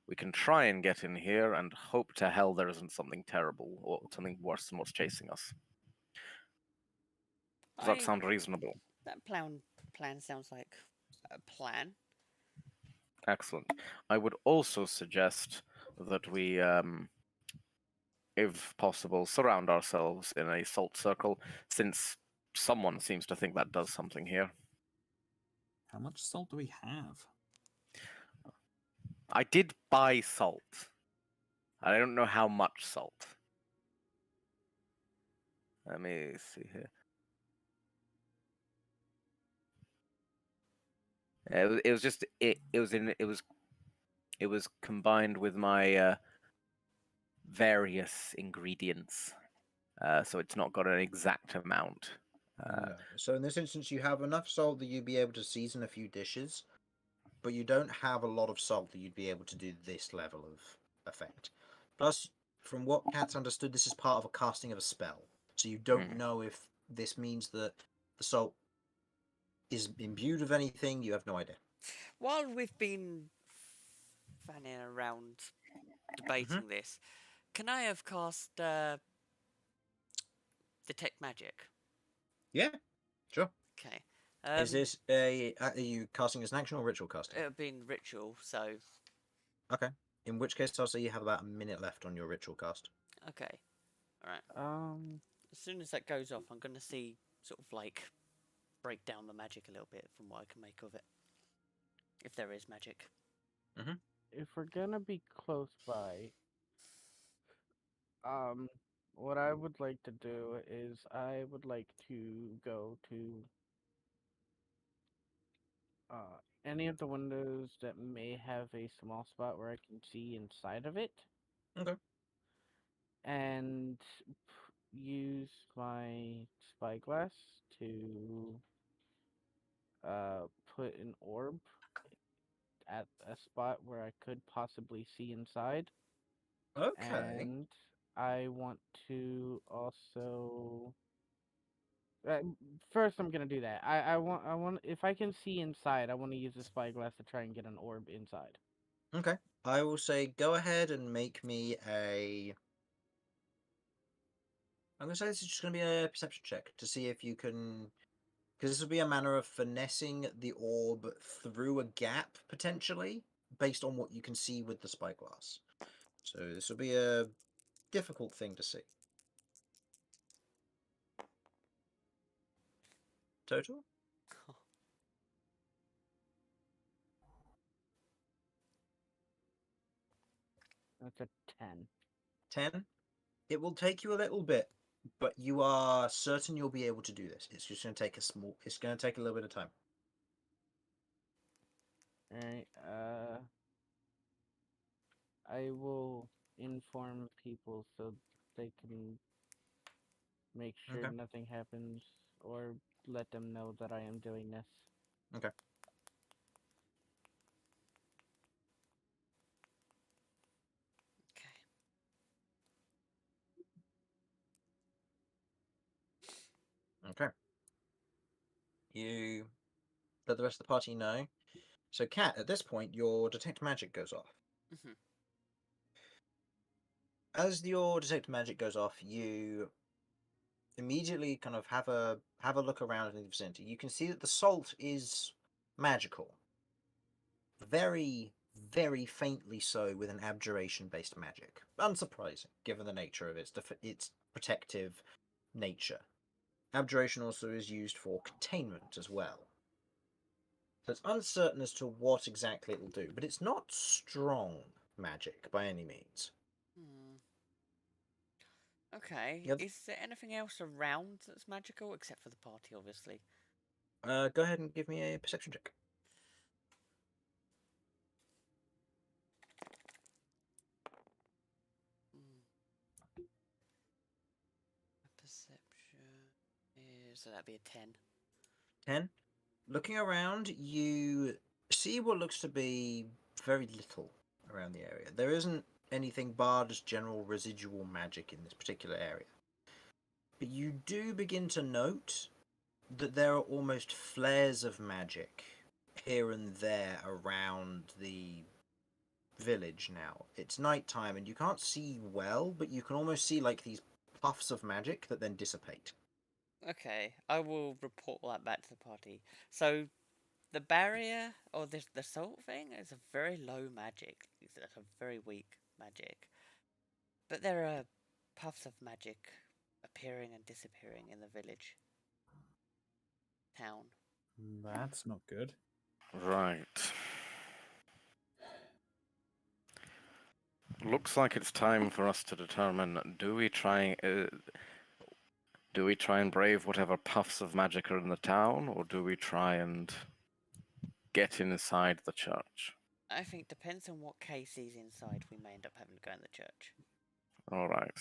we can try and get in here and hope to hell there isn't something terrible or something worse than what's chasing us. Does that sound reasonable? That plan sounds like a plan. Excellent. I would also suggest that we, if possible, surround ourselves in a salt circle, since someone seems to think that does something here. How much salt do we have? I did buy salt. I don't know how much salt. Let me see here. It was just it was combined with my various ingredients, so it's not got an exact amount. No. So in this instance, you have enough salt that you'd be able to season a few dishes, but you don't have a lot of salt that you'd be able to do this level of effect. Plus, from what Kat's understood, this is part of a casting of a spell, so you don't know if this means that the salt is imbued with anything. You have no idea. While we've been fanning around debating this, can I have cast detect magic? Yeah, sure. Okay. Is this are you casting as an action or ritual casting? It would be ritual, so Okay. In which case, I'll say you have about a minute left on your ritual cast. okay. Alright. As soon as that goes off, I'm going to see, sort of like, break down the magic a little bit from what I can make of it. If there is magic. If we're gonna be close by, what I would like to do is I would like to go to any of the windows that may have a small spot where I can see inside of it. Okay. And use my spyglass to put an orb at a spot where I could possibly see inside. Okay. And I want to also. First, I'm gonna do that. I want if I can see inside, I want to use the spyglass to try and get an orb inside. Okay. I will say go ahead and make me a. I'm gonna say this is just gonna be a perception check to see if you can, because this will be a manner of finessing the orb through a gap potentially, based on what you can see with the spyglass. So this will be a difficult thing to see. Total? That's a 10. 10. It will take you a little bit, but you are certain you'll be able to do this. It's just going to take it's going to take a little bit of time. Alright, I will inform people so they can make sure Okay. nothing happens or let them know that I am doing this. Okay. Okay. Okay. You let the rest of the party know. So, Kat, at this point, your detect magic goes off. Mhm. As your detect magic goes off, you immediately kind of have a look around in the vicinity. You can see that the salt is magical, very, very faintly so, with an abjuration-based magic. Unsurprising, given the nature of its protective nature. Abjuration also is used for containment as well. So it's uncertain as to what exactly it will do, but it's not strong magic by any means. Hmm. Okay. Yep. Is there anything else around that's magical except for the party, obviously? Go ahead and give me a perception check. Hmm. Perception is so that'd be a 10. 10. Looking around, you see what looks to be very little around the area. There isn't anything barred as general residual magic in this particular area. But you do begin to note that there are almost flares of magic here and there around the village now. It's nighttime and you can't see well, but you can almost see like these puffs of magic that then dissipate. Okay, I will report that back to the party. So, the barrier or the salt thing is a very low magic. It's a very weak magic, but there are puffs of magic appearing and disappearing in the village, town. That's not good. Right. Looks like it's time for us to determine: do we try and brave whatever puffs of magic are in the town, or do we try and get inside the church? I think depends on what case he's inside. We may end up having to go in the church. All right.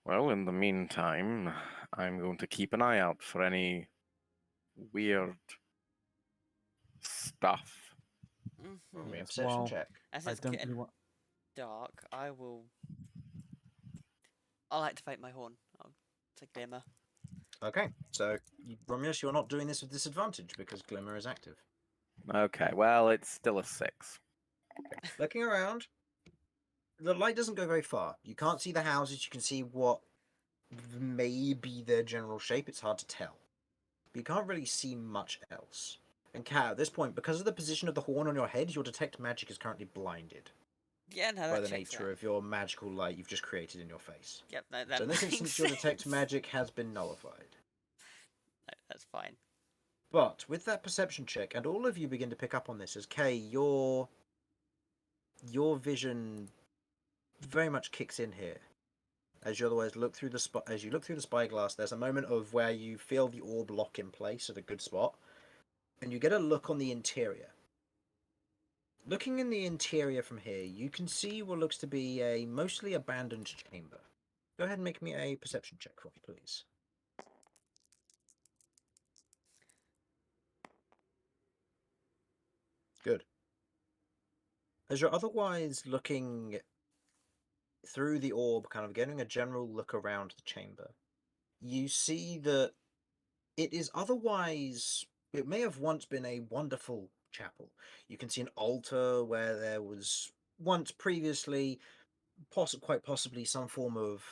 Well, in the meantime, I'm going to keep an eye out for any weird stuff. Roll me a Mm-hmm. perception Well, check. As I it's don't getting really want. dark, I'll activate my horn. I'll say glimmer. Okay, so Romulus, you're not doing this with disadvantage because Glimmer is active. Okay, well, it's still a 6. Okay. Looking around, the light doesn't go very far. You can't see the houses. You can see what may be their general shape. It's hard to tell. But you can't really see much else. And Kat, at this point, because of the position of the horn on your head, your detect magic is currently blinded Yeah, no, by that the checks nature out. of your magical light you've just created in your face. Yep, that So in this makes instance, your detect sense. magic has been nullified. No, that's fine. But with that perception check, and all of you begin to pick up on this, as Kay, your vision very much kicks in here. As you otherwise look through the spyglass, there's a moment of where you feel the orb lock in place at a good spot, and you get a look on the interior. Looking in the interior from here, you can see what looks to be a mostly abandoned chamber. Go ahead and make me a perception check for me, please. Good. As you're otherwise looking through the orb, kind of getting a general look around the chamber, you see that it is otherwise. It may have once been a wonderful chapel. You can see an altar where there was once previously, quite possibly, some form of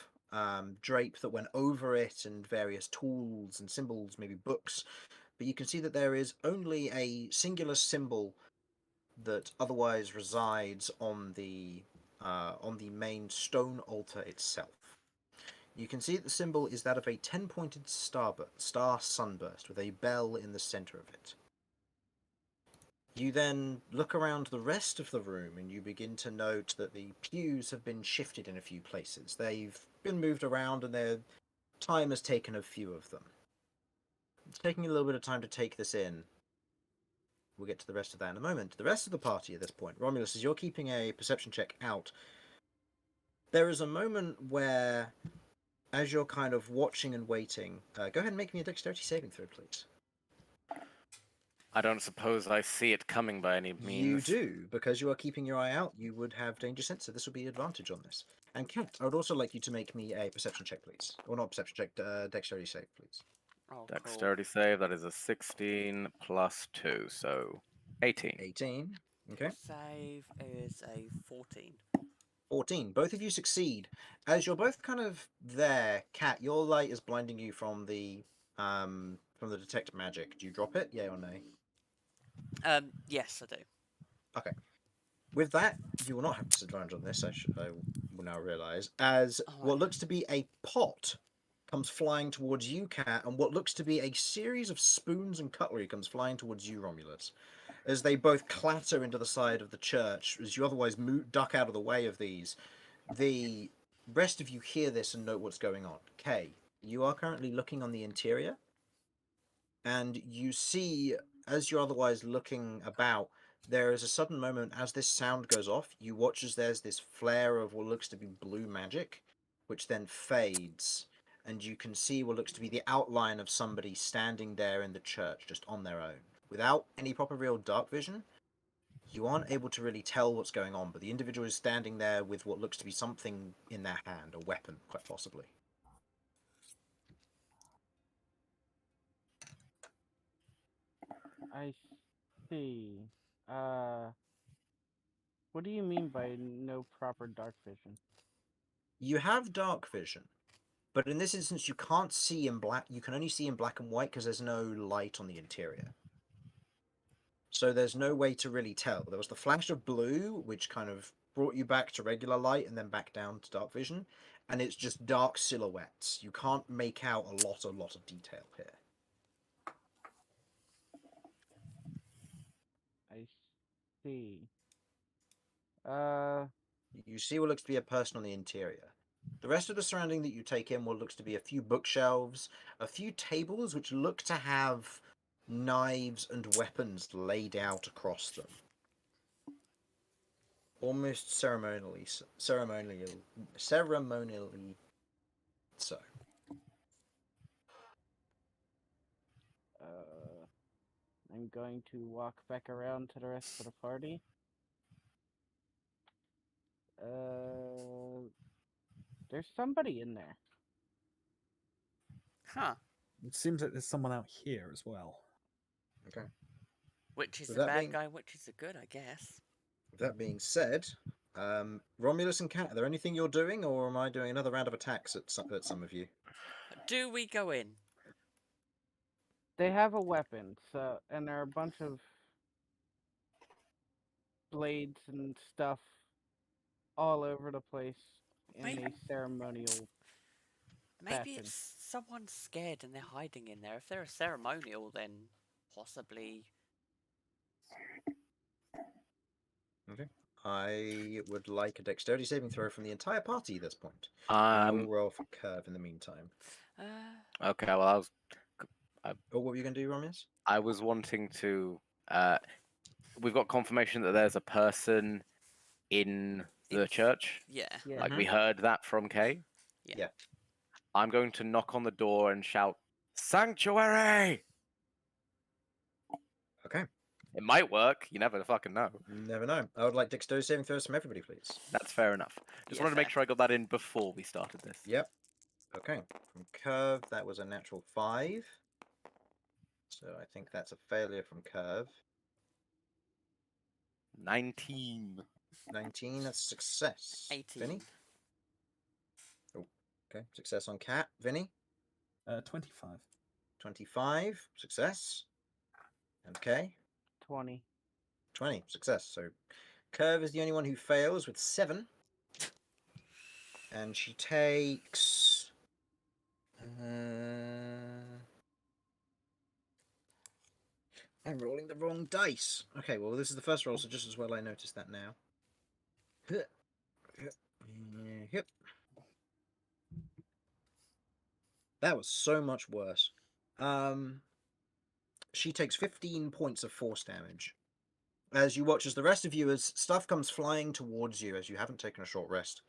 drape that went over it, and various tools and symbols, maybe books. But you can see that there is only a singular symbol that otherwise resides on the main stone altar itself. You can see that the symbol is that of a 10-pointed star sunburst with a bell in the center of it. You then look around the rest of the room and you begin to note that the pews have been shifted in a few places. They've been moved around and their time has taken a few of them. It's taking a little bit of time to take this in. We'll get to the rest of that in a moment. The rest of the party at this point, Romulus, as you're keeping a perception check out, there is a moment where, as you're kind of watching and waiting, go ahead and make me a dexterity saving throw, please. I don't suppose I see it coming by any means. You do, because you are keeping your eye out. You would have danger sense, so this would be advantage on this. And Kat, I would also like you to make me a perception check, please. Or not perception check, dexterity save, please. Oh, cool. Dexterity save, that is a 16 plus 2, so 18. 18. Okay. Save is a 14. 14. Both of you succeed. As you're both kind of there, Cat, your light is blinding you from the detect magic. Do you drop it? Yeah or no? Yes, I do. Okay. With that, you will not have disadvantage on this, I will now realise, as what Alright. looks to be a pot comes flying towards you, Cat, and what looks to be a series of spoons and cutlery comes flying towards you, Romulus. As they both clatter into the side of the church, as you otherwise duck out of the way of these, the rest of you hear this and know what's going on. Kay, you are currently looking on the interior, and you see, as you're otherwise looking about, there is a sudden moment as this sound goes off. You watch as there's this flare of what looks to be blue magic, which then fades, and you can see what looks to be the outline of somebody standing there in the church, just on their own. Without any proper real dark vision, you aren't able to really tell what's going on, but the individual is standing there with what looks to be something in their hand, a weapon, quite possibly. I see. Uh, what do you mean by no proper dark vision? You have dark vision, but in this instance you can't see in black. You can only see in black and white because there's no light on the interior. So there's no way to really tell. There was the flash of blue, which kind of brought you back to regular light and then back down to dark vision, and it's just dark silhouettes. You can't make out a lot of detail here. I see. Uh, You see what looks to be a person on the interior. The rest of the surrounding that you take in what looks to be a few bookshelves, a few tables which look to have knives and weapons laid out across them. Almost ceremonially so. uh, I'm going to walk back around to the rest of the party. There's somebody in there. Huh. It seems like there's someone out here as well. Okay. Which is With the that bad being- guy, which is the good, I guess. With that being said, Romulus and Cat, are there anything you're doing, or am I doing another round of attacks at some of you? Do we go in? They have a weapon, so and there are a bunch of blades and stuff all over the place in Maybe, a ceremonial maybe fashion. it's someone scared and they're hiding in there. If they're a ceremonial, then possibly. Okay. I would like a dexterity saving throw from the entire party at this point. I will roll for Curve in the meantime. Okay, well, Oh, what were you going to do, Romulus? I was wanting to. We've got confirmation that there's a person in the church. Yeah. Yeah. Like we heard that from Kay. Yeah. I'm going to knock on the door and shout, "Sanctuary!" Okay. It might work. You never fucking know. Never know. I would like dexterity saving throws from everybody, please. That's fair enough. Just Yeah, wanted to make fair. sure I got that in before we started this. Yep. Okay. From Curve, that was a natural 5. So I think that's a failure from Curve. 19. 19, that's a success. 18. Vinny? Oh, okay. Success on Cat. Vinny? 25. 25, success. And Kay? 20. 20, success. So Curve is the only one who fails with 7. And she takes... I'm rolling the wrong dice. Okay, well, this is the first roll, so just as well I noticed that now. Yep. That was so much worse. She takes 15 points of force damage. As you watch as the rest of you, as stuff comes flying towards you, as you haven't taken a short rest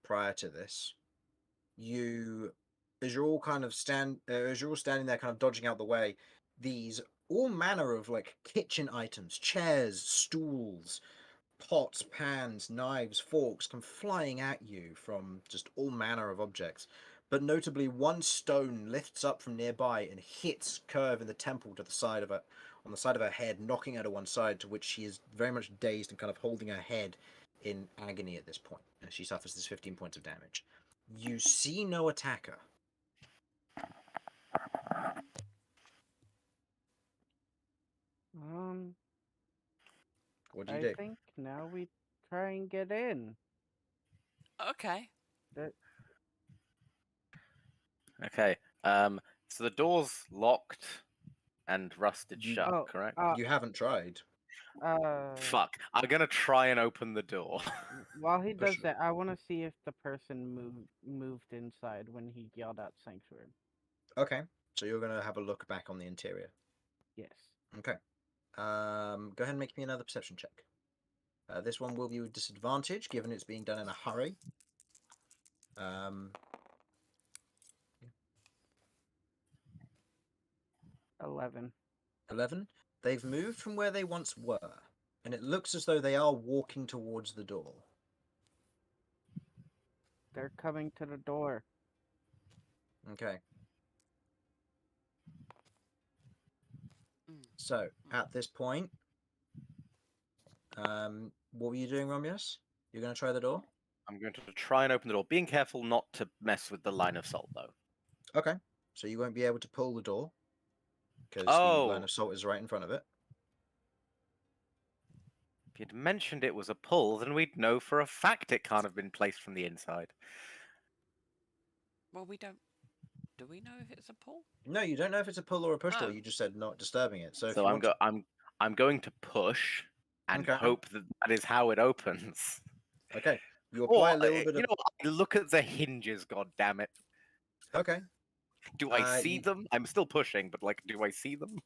prior to this, as you're all standing there kind of dodging out the way, these all manner of like kitchen items, chairs, stools, pots, pans, knives, forks come flying at you from just all manner of objects. but notably one stone lifts up from nearby and hits Curve in the temple to the side of her, on the side of her head, knocking her to one side, to which she is very much dazed and kind of holding her head in agony at this point, and she suffers this 15 points of damage. You see no attacker. What do you I do? think now we try and get in. Okay. Okay. So the door's locked and rusted You- shut, Oh, correct? You haven't tried. Fuck. I'm gonna try and open the door. While he does Push it. that, I want to see if the person moved inside when he yelled out sanctuary. Okay, so you're going to have a look back on the interior. Yes. Okay. Go ahead and make me another perception check. This one will be with disadvantage, given it's being done in a hurry. 11. 11. They've moved from where they once were, and it looks as though they are walking towards the door. They're coming to the door. Okay. Mm. So, at this point, what were you doing, Romulus? You're going to try the door? I'm going to try and open the door, being careful not to mess with the line of salt, though. Okay. So you won't be able to pull the door, because the line Oh, of salt is right in front of it. if you'd mentioned it was a pull, then we'd know for a fact it can't have been placed from the inside. Well, we don't. Do we know if it's a pull? No, you don't know if it's a pull or a push door. No. You just said not disturbing it. So if So you I'm want go I'm going to push and Okay. hope that that is how it opens. to... Okay. You Or apply a little bit you of... know, what? Look at the hinges. God damn it! Okay. Do I see them? I'm still pushing, but like, do I see them?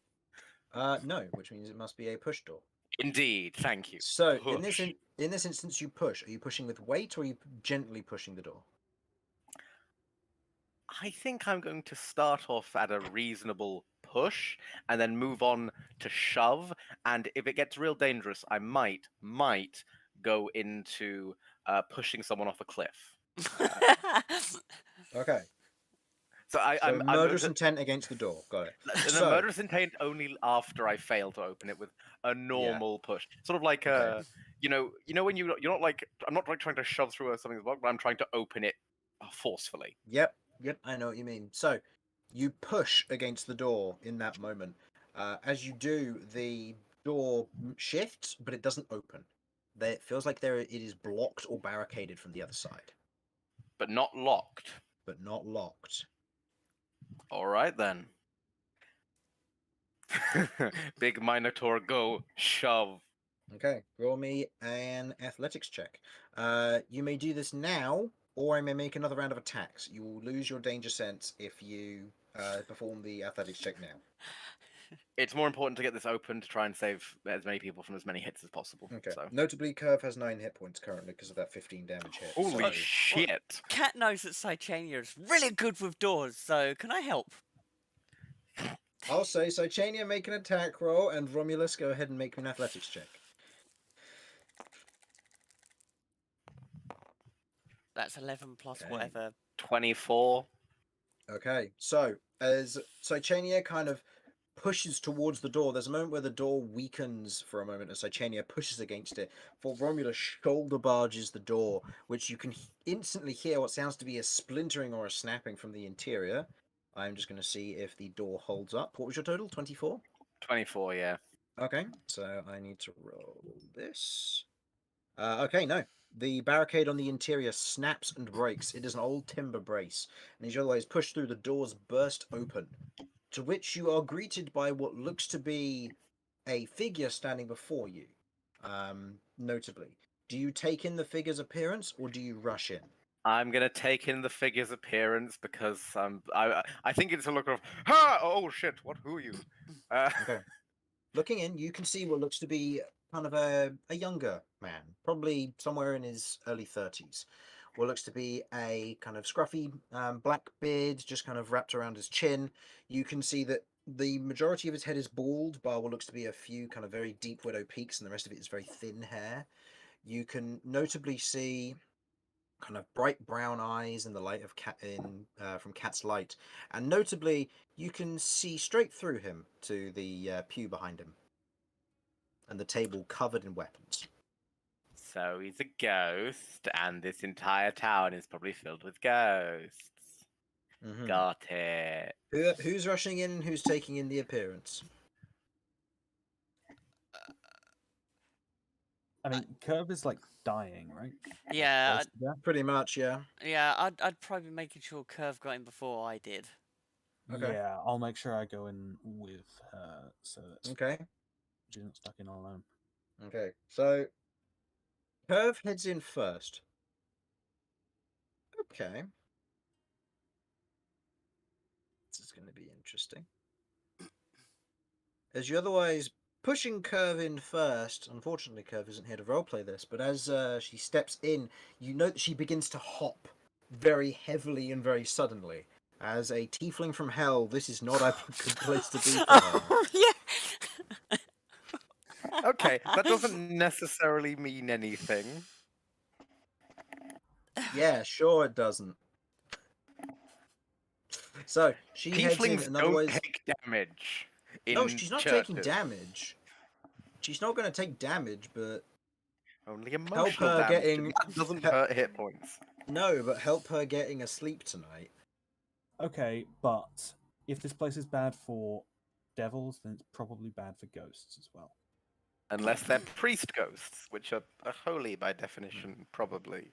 No, which means it must be a push door. Indeed. Thank you. So Push. in this instance, you push. Are you pushing with weight, or are you gently pushing the door? I think I'm going to start off at a reasonable push and then move on to shove. And if it gets real dangerous, I might go into pushing someone off a cliff. Okay. So So I'm going murderous to. intent against the door. Got it. The So murderous intent only after I fail to open it with a normal push, sort of like Okay. you know when you're not like I'm not like trying to shove through something's blocked, but I'm trying to open it forcefully. Yep. I know what you mean. So you push against the door in that moment. As you do, the door shifts, but it doesn't open. It feels like it is blocked or barricaded from the other side, But not locked. but not locked. All right then. Big Minotaur, go shove. Okay, roll me an athletics check. You may do this now, or I may make another round of attacks. You will lose your danger sense if you perform the athletics check now. It's more important to get this open to try and save as many people from as many hits as possible. Okay. So. Notably, Curve has 9 hit points currently because of that 15 damage hit. Holy so... shit! Cat knows that Cychania is really good with doors, so can I help? I'll say Cychania make an attack roll, and Romulus go ahead and make an athletics check. That's 11 plus Okay. whatever. 24. Okay, so as Cychania kind of pushes towards the door, there's a moment where the door weakens for a moment as Cychania pushes against it, for Romulus shoulder barges the door, which you can instantly hear what sounds to be a splintering or a snapping from the interior. I'm just going to see if the door holds up. What was your total? 24? 24, yeah. Okay, so I need to roll this. Okay, no. The barricade on the interior snaps and breaks. It is an old timber brace, and as you otherwise push through, the doors burst open, to which you are greeted by what looks to be a figure standing before you. Notably, do you take in the figure's appearance, or do you rush in? I'm gonna take in the figure's appearance because I think it's a look of ha! Oh shit! Who are you? Okay. Looking in, you can see what looks to be kind of a younger man, probably somewhere in his early 30s. What looks to be a kind of scruffy black beard, just kind of wrapped around his chin. You can see that the majority of his head is bald, bar what looks to be a few kind of very deep widow peaks, and the rest of it is very thin hair. You can notably see kind of bright brown eyes in the light of from Cat's light, and notably, you can see straight through him to the pew behind him, and the table covered in weapons. So he's a ghost, and this entire town is probably filled with ghosts. Mm-hmm. Got it. Who's rushing in? Who's taking in the appearance? I mean, Curve is like dying, right? Yeah, Close to death? Pretty much, yeah. yeah. I'd probably be making sure Curve got in before I did. Okay. Yeah, I'll make sure I go in with her so that Okay. she's not stuck in all alone. Okay. So, Curve heads in first. Okay. This is going to be interesting. As you otherwise pushing Curve in first, unfortunately, Curve isn't here to roleplay this, but as she steps in, you note that she begins to hop very heavily and very suddenly. As a tiefling from hell, this is not a good place to be for her. Oh, yeah. Okay, that doesn't necessarily mean anything. Yeah, sure it doesn't. So she heads in, Tieflings and don't otherwise, take damage. no, In she's not churches. taking damage. She's not going to take damage, but Only emotional her damage. getting- That doesn't help- hurt hit points. no, but help her getting asleep tonight. Okay, but if this place is bad for devils, then it's probably bad for ghosts as well. Unless they're priest ghosts, which are holy by definition, probably.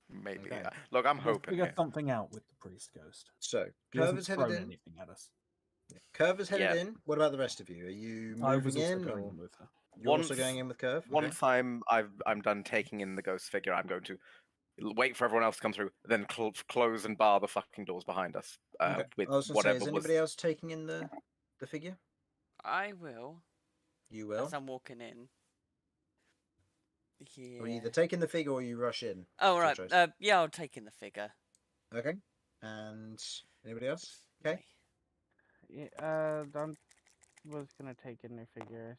Maybe. Okay. Look, I'm Let's hoping figure here. something out with the priest ghost. So He Curve hasn't is headed thrown in. anything at us. Curve is headed Yeah. in. What about the rest of you? Are you I was moving also in, going or in with her. you're also Once- going in with Curve? Okay. Once I'm done taking in the ghost figure, I'm going to wait for everyone else to come through, then close and bar the fucking doors behind us. Okay. With I was going to say, whatever is was. anybody else taking in the figure? I will. You will. As I'm walking in. Yeah. Or you either take in the figure or you rush in. Oh, It's right. your choice. Yeah, I'll take in the figure. Okay. And anybody else? Okay. Yeah, I was gonna take in their figure,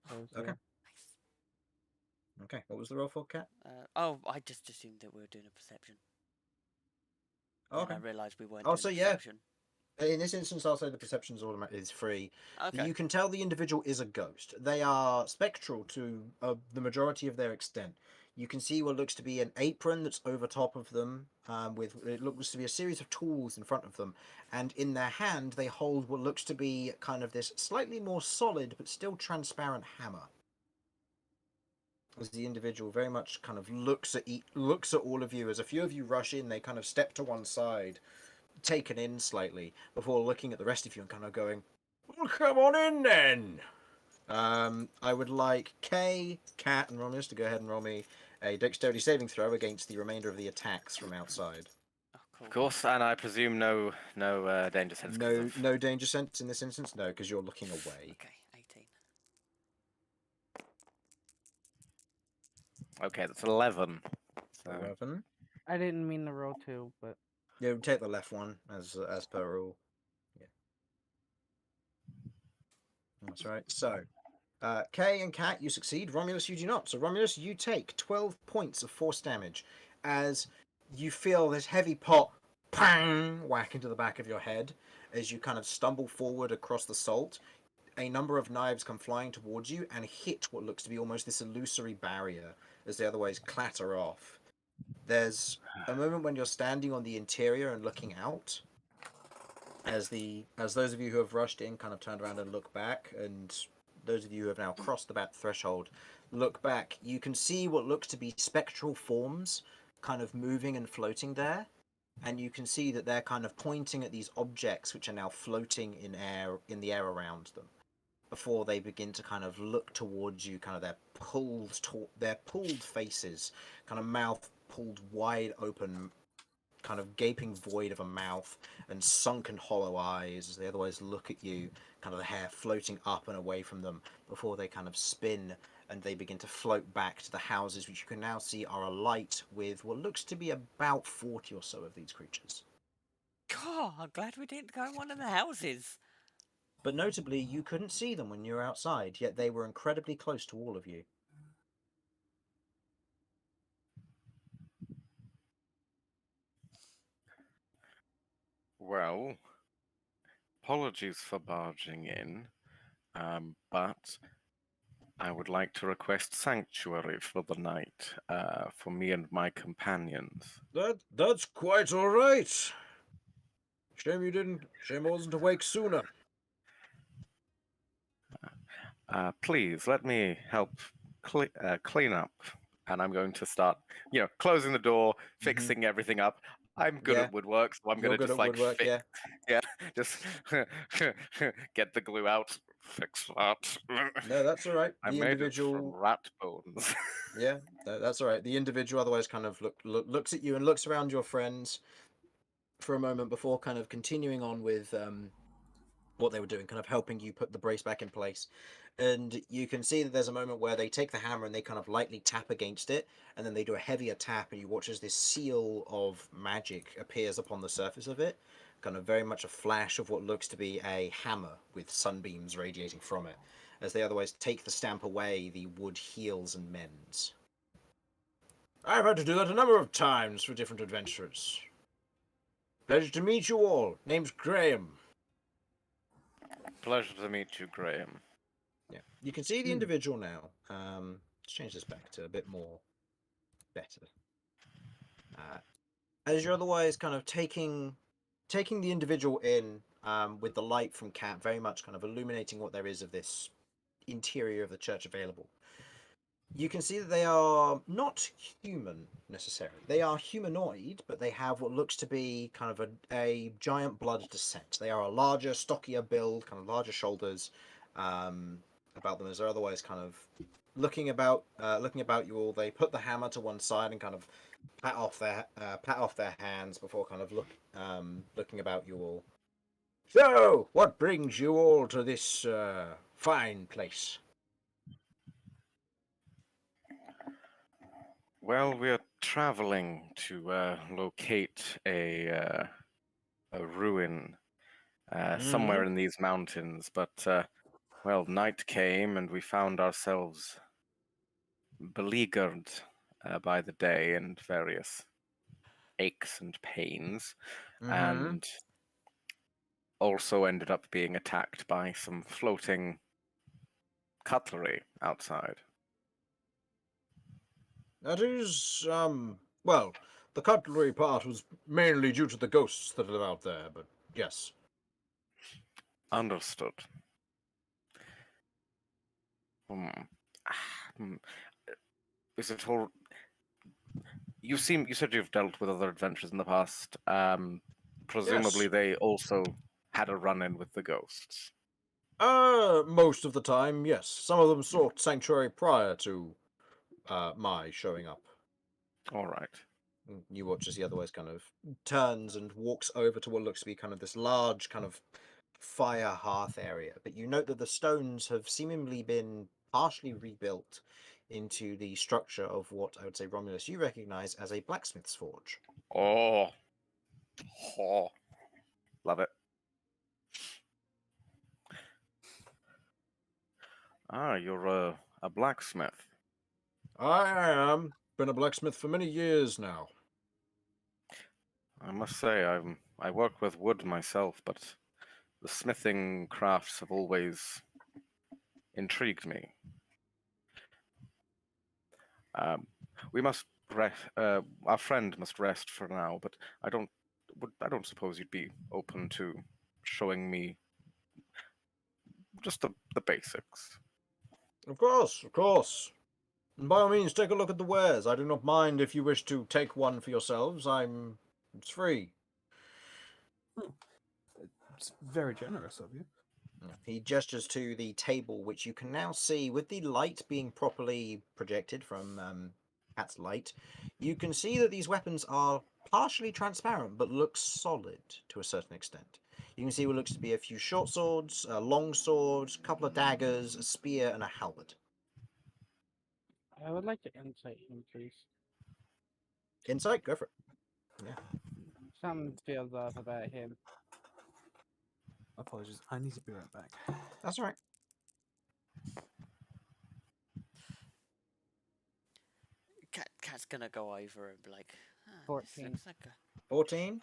I suppose. Okay. Nice. Okay. What was the roll for, Cat? Oh, I just assumed that we were doing a perception. Oh, And okay. I realised we weren't Oh, doing so a yeah. perception. In this instance, I'll say the perception's is free. Okay. You can tell the individual is a ghost. They are spectral to the majority of their extent. You can see what looks to be an apron that's over top of them, with it looks to be a series of tools in front of them, and in their hand they hold what looks to be kind of this slightly more solid but still transparent hammer. As the individual very much kind of looks at all of you, as a few of you rush in, they kind of step to one side, taken in slightly, before looking at the rest of you and kind of going, well, come on in then. I would like Kay, Cat, and Romulus to go ahead and roll me a dexterity saving throw against the remainder of the attacks from outside. Oh, cool. Of course, and I presume no danger sense. 'cause of- No danger sense in this instance, no, because you're looking away. Okay, 18. Okay, that's 11. So 11. I didn't mean to roll two, but Yeah, take the left one as per rule. Yeah. That's right. So, Kay and Cat, you succeed. Romulus, you do not. So, Romulus, you take 12 points of force damage as you feel this heavy pot pang whack into the back of your head as you kind of stumble forward across the salt. A number of knives come flying towards you and hit what looks to be almost this illusory barrier as they otherwise clatter off. There's a moment when you're standing on the interior and looking out, as those of you who have rushed in kind of turned around and look back, and those of you who have now crossed the back threshold look back, you can see what looks to be spectral forms kind of moving and floating there, and you can see that they're kind of pointing at these objects which are now floating in the air around them before they begin to kind of look towards you, kind of their pulled faces, kind of mouth pulled wide open, kind of gaping void of a mouth, and sunken hollow eyes as they otherwise look at you, kind of the hair floating up and away from them before they kind of spin and they begin to float back to the houses, which you can now see are alight with what looks to be about 40 or so of these creatures. God, I'm glad we didn't go in one of the houses. But notably, you couldn't see them when you were outside, yet they were incredibly close to all of you. Well, apologies for barging in, but I would like to request sanctuary for the night, for me and my companions. That's quite all right. Shame I wasn't awake sooner. Please let me help clean up. And I'm going to start, closing the door, fixing everything up. I'm good Yeah, at woodwork, so I'm you're going to good just at woodwork, fix, yeah. yeah, just get the glue out, fix that. No, that's all right. I The made it from individual, rat bones. yeah, that's all right. The individual otherwise kind of looks at you and looks around your friends for a moment before kind of continuing on with what they were doing, kind of helping you put the brace back in place. And you can see that there's a moment where they take the hammer and they kind of lightly tap against it, and then they do a heavier tap, and you watch as this seal of magic appears upon the surface of it, kind of very much a flash of what looks to be a hammer with sunbeams radiating from it. As they otherwise take the stamp away, the wood heals and mends. I've had to do that a number of times for different adventurers. Pleasure to meet you all. Name's Graham. Pleasure to meet you, Graham. Yeah, you can see the individual now. Let's change this back to a bit more better. As you're otherwise kind of taking the individual in, with the light from Cat very much kind of illuminating what there is of this interior of the church available. You can see that they are not human necessarily. They are humanoid, but they have what looks to be kind of a giant blood descent. They are a larger, stockier build, kind of larger shoulders about them, as they're otherwise kind of looking about you all. They put the hammer to one side and kind of pat off their hands before kind of looking about you all. So, what brings you all to this fine place? Well, we're traveling to locate a ruin somewhere in these mountains, but well, night came and we found ourselves beleaguered by the day and various aches and pains, and also ended up being attacked by some floating cutlery outside. That is, well, the cutlery part was mainly due to the ghosts that live out there, but yes. Understood. Hmm. Hmm. Is it all? You said you've dealt with other adventures in the past. Presumably Yes. they also had a run-in with the ghosts. Most of the time, yes. Some of them sought sanctuary prior to, my showing up. All right. You watch as he otherwise kind of turns and walks over to what looks to be kind of this large kind of fire hearth area. But you note that the stones have seemingly been partially rebuilt into the structure of what I would say, Romulus, you recognize as a blacksmith's forge. Oh, oh, love it. Ah, you're a blacksmith. I am. Been a blacksmith for many years now. I must say, I work with wood myself, but the smithing crafts have always intrigued me. Um, we must rest. Our friend must rest for now, but I don't suppose you'd be open to showing me just the basics. Of course, of course. And by all means, take a look at the wares. I do not mind if you wish to take one for yourselves. It's free. It's very generous of you. He gestures to the table, which you can now see with the light being properly projected from Cat's light. You can see that these weapons are partially transparent, but look solid to a certain extent. You can see what looks to be a few short swords, a long sword, a couple of daggers, a spear, and a halberd. I would like to insight him, please. Insight, go for it. Yeah, Something feels off about him. Apologies. I need to be right back. that's all right. Cat's gonna go over and be like, this 14. looks like a 14.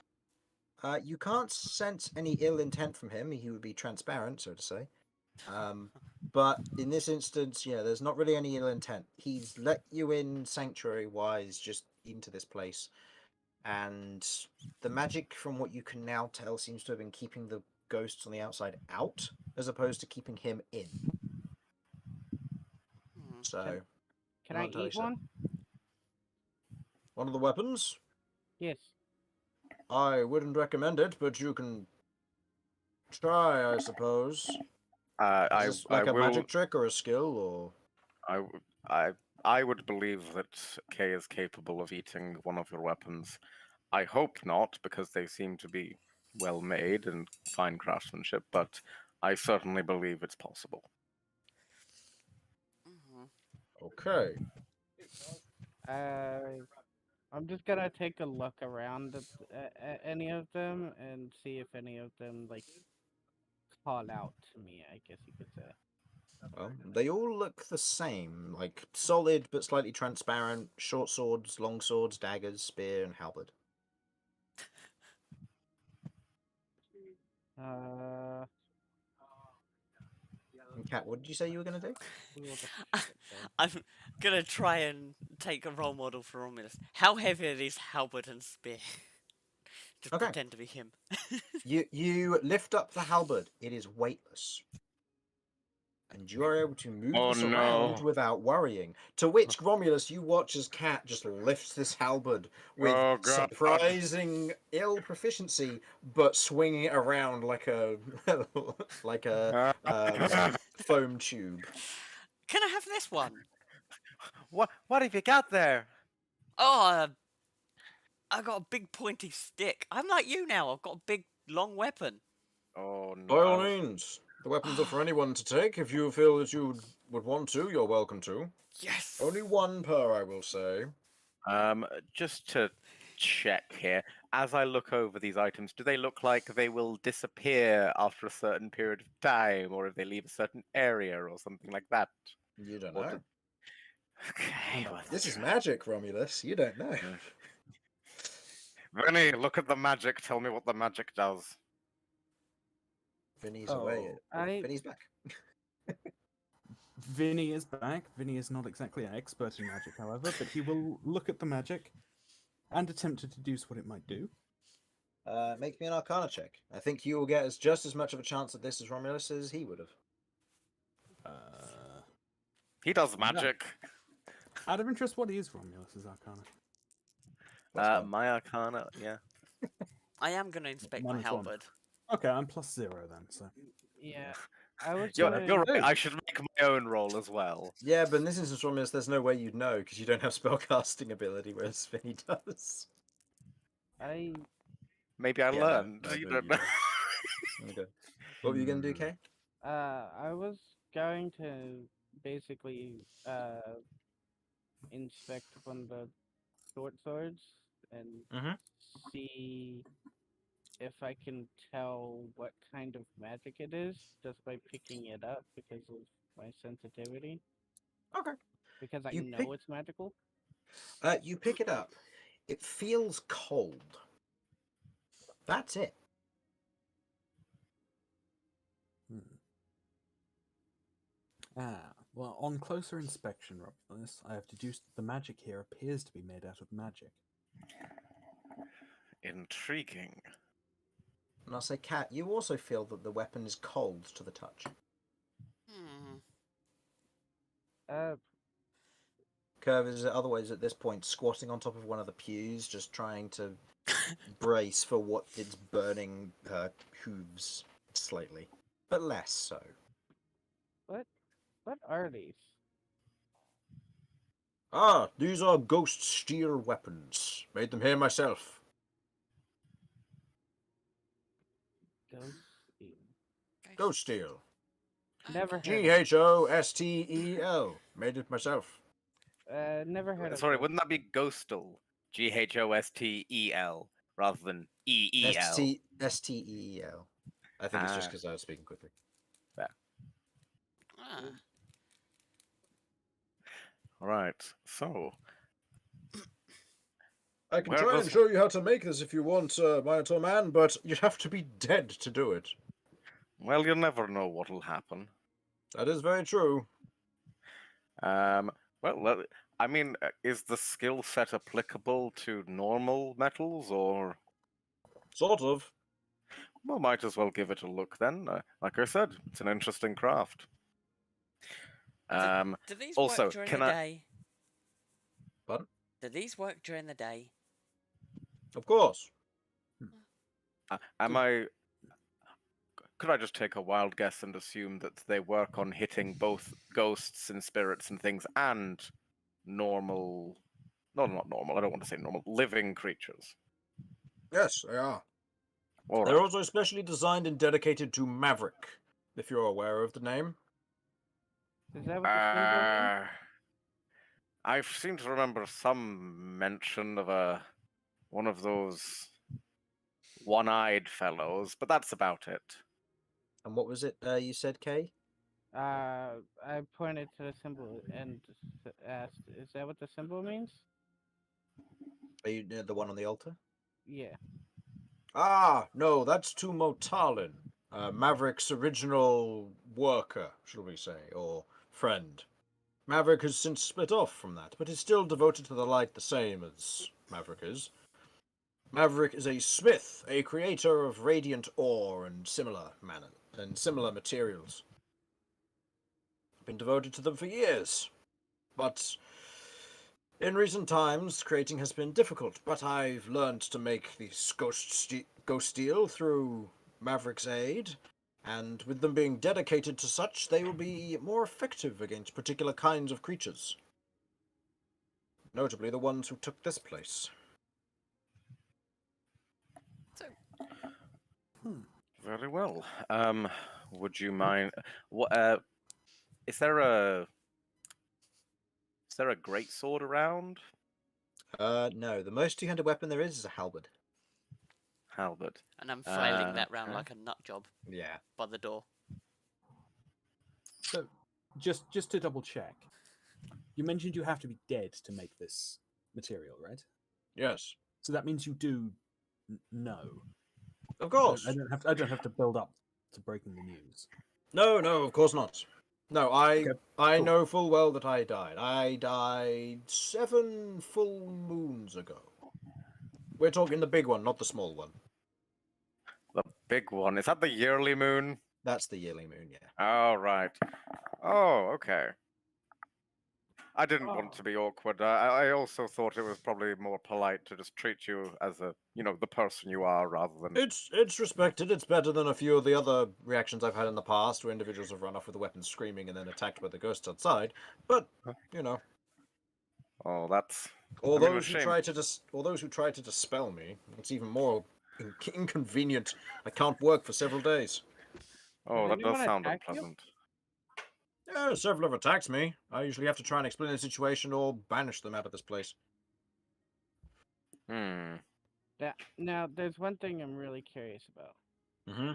You can't sense any ill intent from him. He would be transparent, so to say. But in this instance, yeah, there's not really any ill intent. He's let you in sanctuary-wise just into this place. And the magic, from what you can now tell, seems to have been keeping the ghosts on the outside out, as opposed to keeping him in. Hmm. So, Can not I entirely eat certain. one? One of the weapons? Yes. I wouldn't recommend it, but you can try, I suppose. Is I this I like a will magic trick or a skill, or? I w- I would believe that Kay is capable of eating one of your weapons. I hope not, because they seem to be well made and fine craftsmanship, but I certainly believe it's possible. Mhm. Okay. I'm just gonna take a look around at any of them and see if any of them like call out to me. I guess you could say. Well, they all look the same, like solid but slightly transparent, short swords, long swords, daggers, spear, and halberd. Uh, And Kat, what did you say you were going to do? what the I- fuck, man? I'm gonna try and take a role model for Romulus. How heavy are these halberd and spear? Just Okay. pretend to be him. You lift up the halberd. It is weightless. And you are able to move Oh this around no! without worrying. To which, Romulus, you watch as Cat just lifts this halberd with Oh god! surprising ill proficiency, but swinging it around like a like a foam tube. Can I have this one? What have you got there? Oh, I got a big pointy stick. I'm like you now. I've got a big long weapon. Oh By all no! means, the weapons are for anyone to take. If you feel that you would want to, you're welcome to. Yes. Only one per, I will say. Just to check here, as I look over these items, do they look like they will disappear after a certain period of time, or if they leave a certain area, or something like that? You don't Or know. do... Okay, And well, This is sure. magic, Romulus. You don't know. Vinny, look at the magic. Tell me what the magic does. Vinny's away. Oh, Vinny's back. Vinny is back. Vinny is not exactly an expert in magic, however, but he will look at the magic and attempt to deduce what it might do. Make me an Arcana check. I think you will get just as much of a chance at this as Romulus as he would have. He does No. magic. Out of interest, what is Romulus's Arcana? +1. My Arcana, yeah. I am gonna inspect my Minus one. halberd. Okay, I'm +0 then. So Yeah, I was You're, gonna. you're right. Oh. I should make my own roll as well. Yeah, but in this instance, Romulus, there's no way you'd know because you don't have spellcasting ability, whereas Vinny does. I Maybe I Yeah, learned. no, You no, don't you know. Okay. What were you going to do, Kay? I was going to basically inspect one of the short swords and Mhm. see if I can tell what kind of magic it is just by picking it up because of my sensitivity. Okay. Because I You know pick- it's magical. You pick it up. It feels cold. That's it. well, on closer inspection, Romulus, I have deduced that the magic here appears to be made out of magic. Intriguing. And I'll say, Cat, you also feel that the weapon is cold to the touch. Hmm. Uh, Curve is otherwise at this point squatting on top of one of the pews, just trying to brace for what it's burning her hooves slightly, but less so. what are these? Ah, these are ghost steel weapons. Made them here myself. Ghost steel. Ghost steel. Never heard Ghostel. Made it myself. never heard of Sorry, ghost wouldn't that be steel. Ghostel? Ghostel, rather than EEL. Steel. I think it's just because I was speaking quickly. Ah. Right, so. I can Where try and does- show you how to make this if you want, Minotaur Man, but you'd have to be dead to do it. Well, you never know what'll happen. That is very true. Um, well, I mean, is the skill set applicable to normal metals, or Sort of. well, might as well give it a look then. Like I said, it's an interesting craft. Do these Also, work during can the I? day? Pardon? Do these work during the day? Of course. Am I? Could I just take a wild guess and assume that they work on hitting both ghosts and spirits and things and normal? No, not normal. I don't want to say normal. Living creatures. Yes, they are. All They're right. also specially designed and dedicated to Maverick, if you're aware of the name. Is that what the symbol means? I seem to remember some mention of one of those one-eyed fellows, but that's about it. And what was it you said, Kay? I pointed to the symbol and asked, "Is that what the symbol means?" Are you near the one on the altar? Yeah. Ah, no, that's to Motalin, Maverick's original worker, shall we say, or friend. Maverick has since split off from that, but is still devoted to the light the same as Maverick is. Maverick is a smith, a creator of radiant ore and similar materials. I've been devoted to them for years, but in recent times, creating has been difficult, but I've learned to make this ghost steel through Maverick's aid, and with them being dedicated to such, they will be more effective against particular kinds of creatures. Notably the ones who took this place. So, Very well. Would you mind? What? Is there a great sword around? No, the most two-handed weapon there is a halberd. Halberd. and I'm flailing Uh, that round okay. like a nut job Yeah. by the door. So, just to double check, you mentioned you have to be dead to make this material, right? Yes. So that means you do know. Of course. I don't have to build up to breaking the news. No, of course not. No, I cool. know full well that I died. I died 7 full moons ago. We're talking the big one, not the small one. The big one. Is that the yearly moon? That's the yearly moon, yeah. Oh, right. Oh, okay. I didn't want to be awkward. I also thought it was probably more polite to just treat you as the person you are rather than. It's respected. It's better than a few of the other reactions I've had in the past, where individuals have run off with the weapons screaming and then attacked by the ghosts outside. But Oh, that's. or I mean, a those who shame. try to dispel me, it's even more inconvenient. I can't work for several days. Oh, that does anyone sound attack you? unpleasant. Yeah, several have attacked me. I usually have to try and explain the situation or banish them out of this place. Hmm. Now, there's one thing I'm really curious about. Mm-hmm.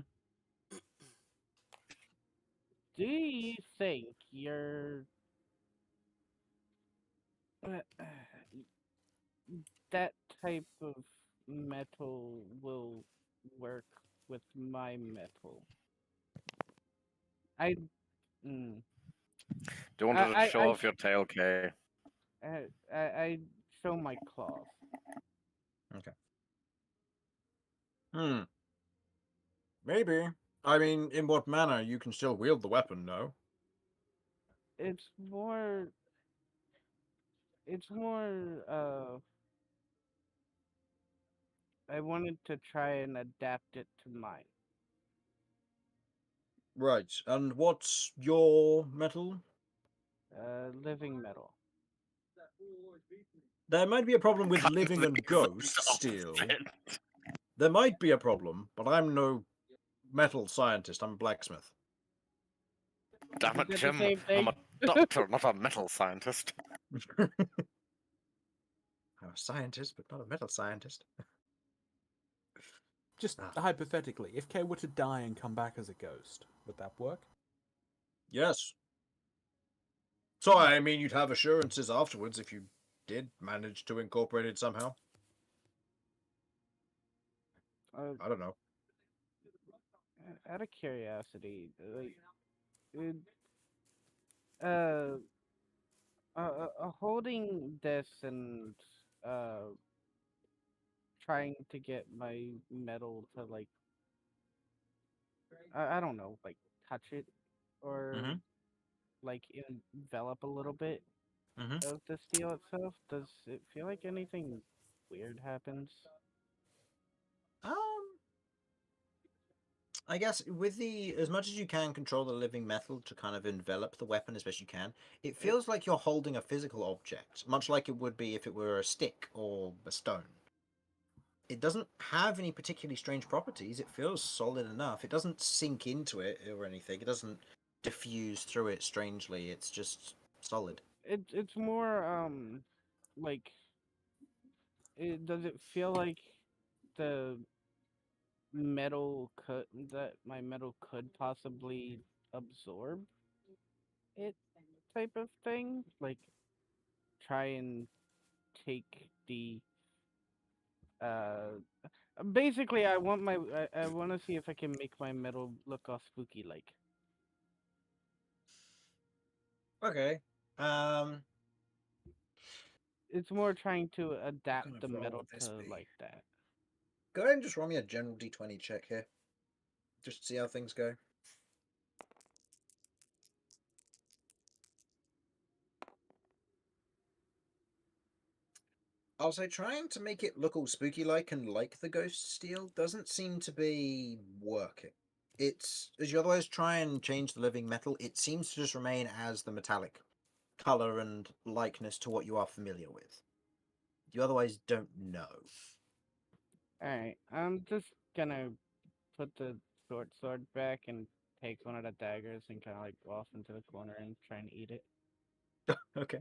Do you think that type of metal will work with my metal? I mm, Do you want to I just show I off your tail, Kay? I show my claws. Hmm. Maybe. I mean, in what manner? You can still wield the weapon, no? It's more. It's more. I wanted to try and adapt it to mine. Right. And what's your metal? Living metal. There might be a problem with Kind of living and the ghost exact steel. opposite. There might be a problem, but I'm no metal scientist. I'm a blacksmith. Damn it, Is that the Jim. same I'm a thing? doctor, not a metal scientist. I'm a scientist, but not a metal scientist. Just hypothetically, if Kay were to die and come back as a ghost, would that work? Yes. So, I mean, you'd have assurances afterwards if you did manage to incorporate it somehow. I don't know. Out of curiosity, like, it, uh, holding this and trying to get my metal to like, I don't know, like touch it or Mhm. like envelop a little bit Mhm. of the steel itself. Does it feel like anything weird happens? Um, I guess with the as much as you can control the living metal to kind of envelop the weapon as best you can, it feels like you're holding a physical object, much like it would be if it were a stick or a stone. It doesn't have any particularly strange properties. It feels solid enough. It doesn't sink into it or anything. It doesn't diffuse through it strangely. It's just solid. It's more like does it feel like the metal could that my metal could possibly absorb it type of thing? Like try and take the uh basically I want to see if I can make my metal look all spooky like. Okay. Um, It's more trying to what adapt kind of the roll metal would this to be? like that. Go ahead and just roll me a general d20 check here. Just to see how things go. I'll say trying to make it look all spooky like and like the ghost steel doesn't seem to be working. It's as you otherwise try and change the living metal, it seems to just remain as the metallic color and likeness to what you are familiar with. You otherwise don't know. All right, I'm just gonna put the sword back and take one of the daggers and kind of like go off into the corner and try and eat it. Okay.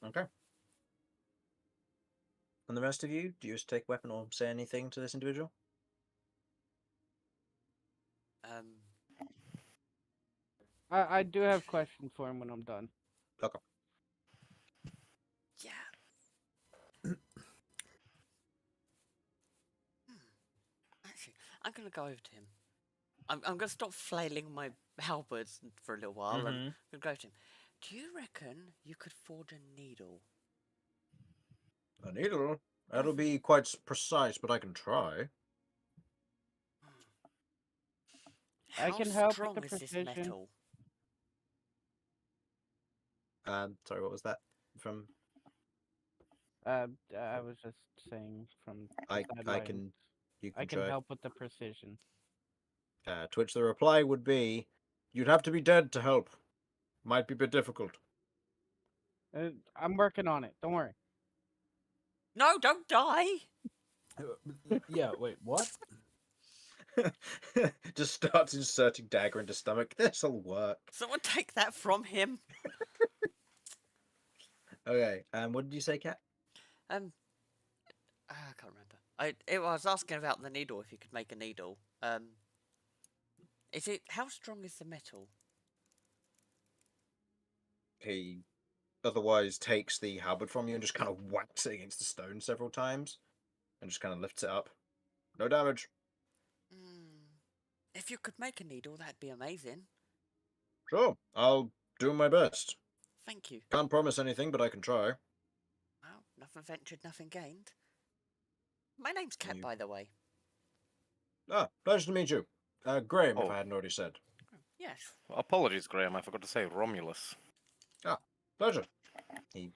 Okay. And the rest of you, do you just take weapon or say anything to this individual? um, I do have questions for him when I'm done. Okay. yeah. Actually, I'm gonna go over to him. I'm gonna stop flailing my halberds for a little while and Mm-hmm. I'm gonna go to him. Do you reckon you could forge a needle? A needle? That'll be quite precise, but I can try. I How can help with the strong is this precision. metal? Sorry, what was that from? I was just saying from the I sidelines. can. You I can can try. help with the precision. To which the reply would be, "You'd have to be dead to help. Might be a bit difficult." I'm working on it. Don't worry. No, don't die! Yeah, wait, what? Just starts inserting dagger into stomach. This'll work. Someone take that from him. Okay. What did you say, Kat? Um, I can't remember. I was asking about the needle. If you could make a needle. Is it how strong is the metal? He otherwise takes the halberd from you and just kind of whacks it against the stone several times, and just kind of lifts it up. No damage. If you could make a needle, that'd be amazing. Sure, I'll do my best. Thank you. Can't promise anything, but I can try. Well, nothing ventured, nothing gained. My name's Cat, You- by the way. Pleasure to meet you. Graham, if Oh. I hadn't already said. Yes. Apologies, Graham. I forgot to say Romulus. Pleasure. He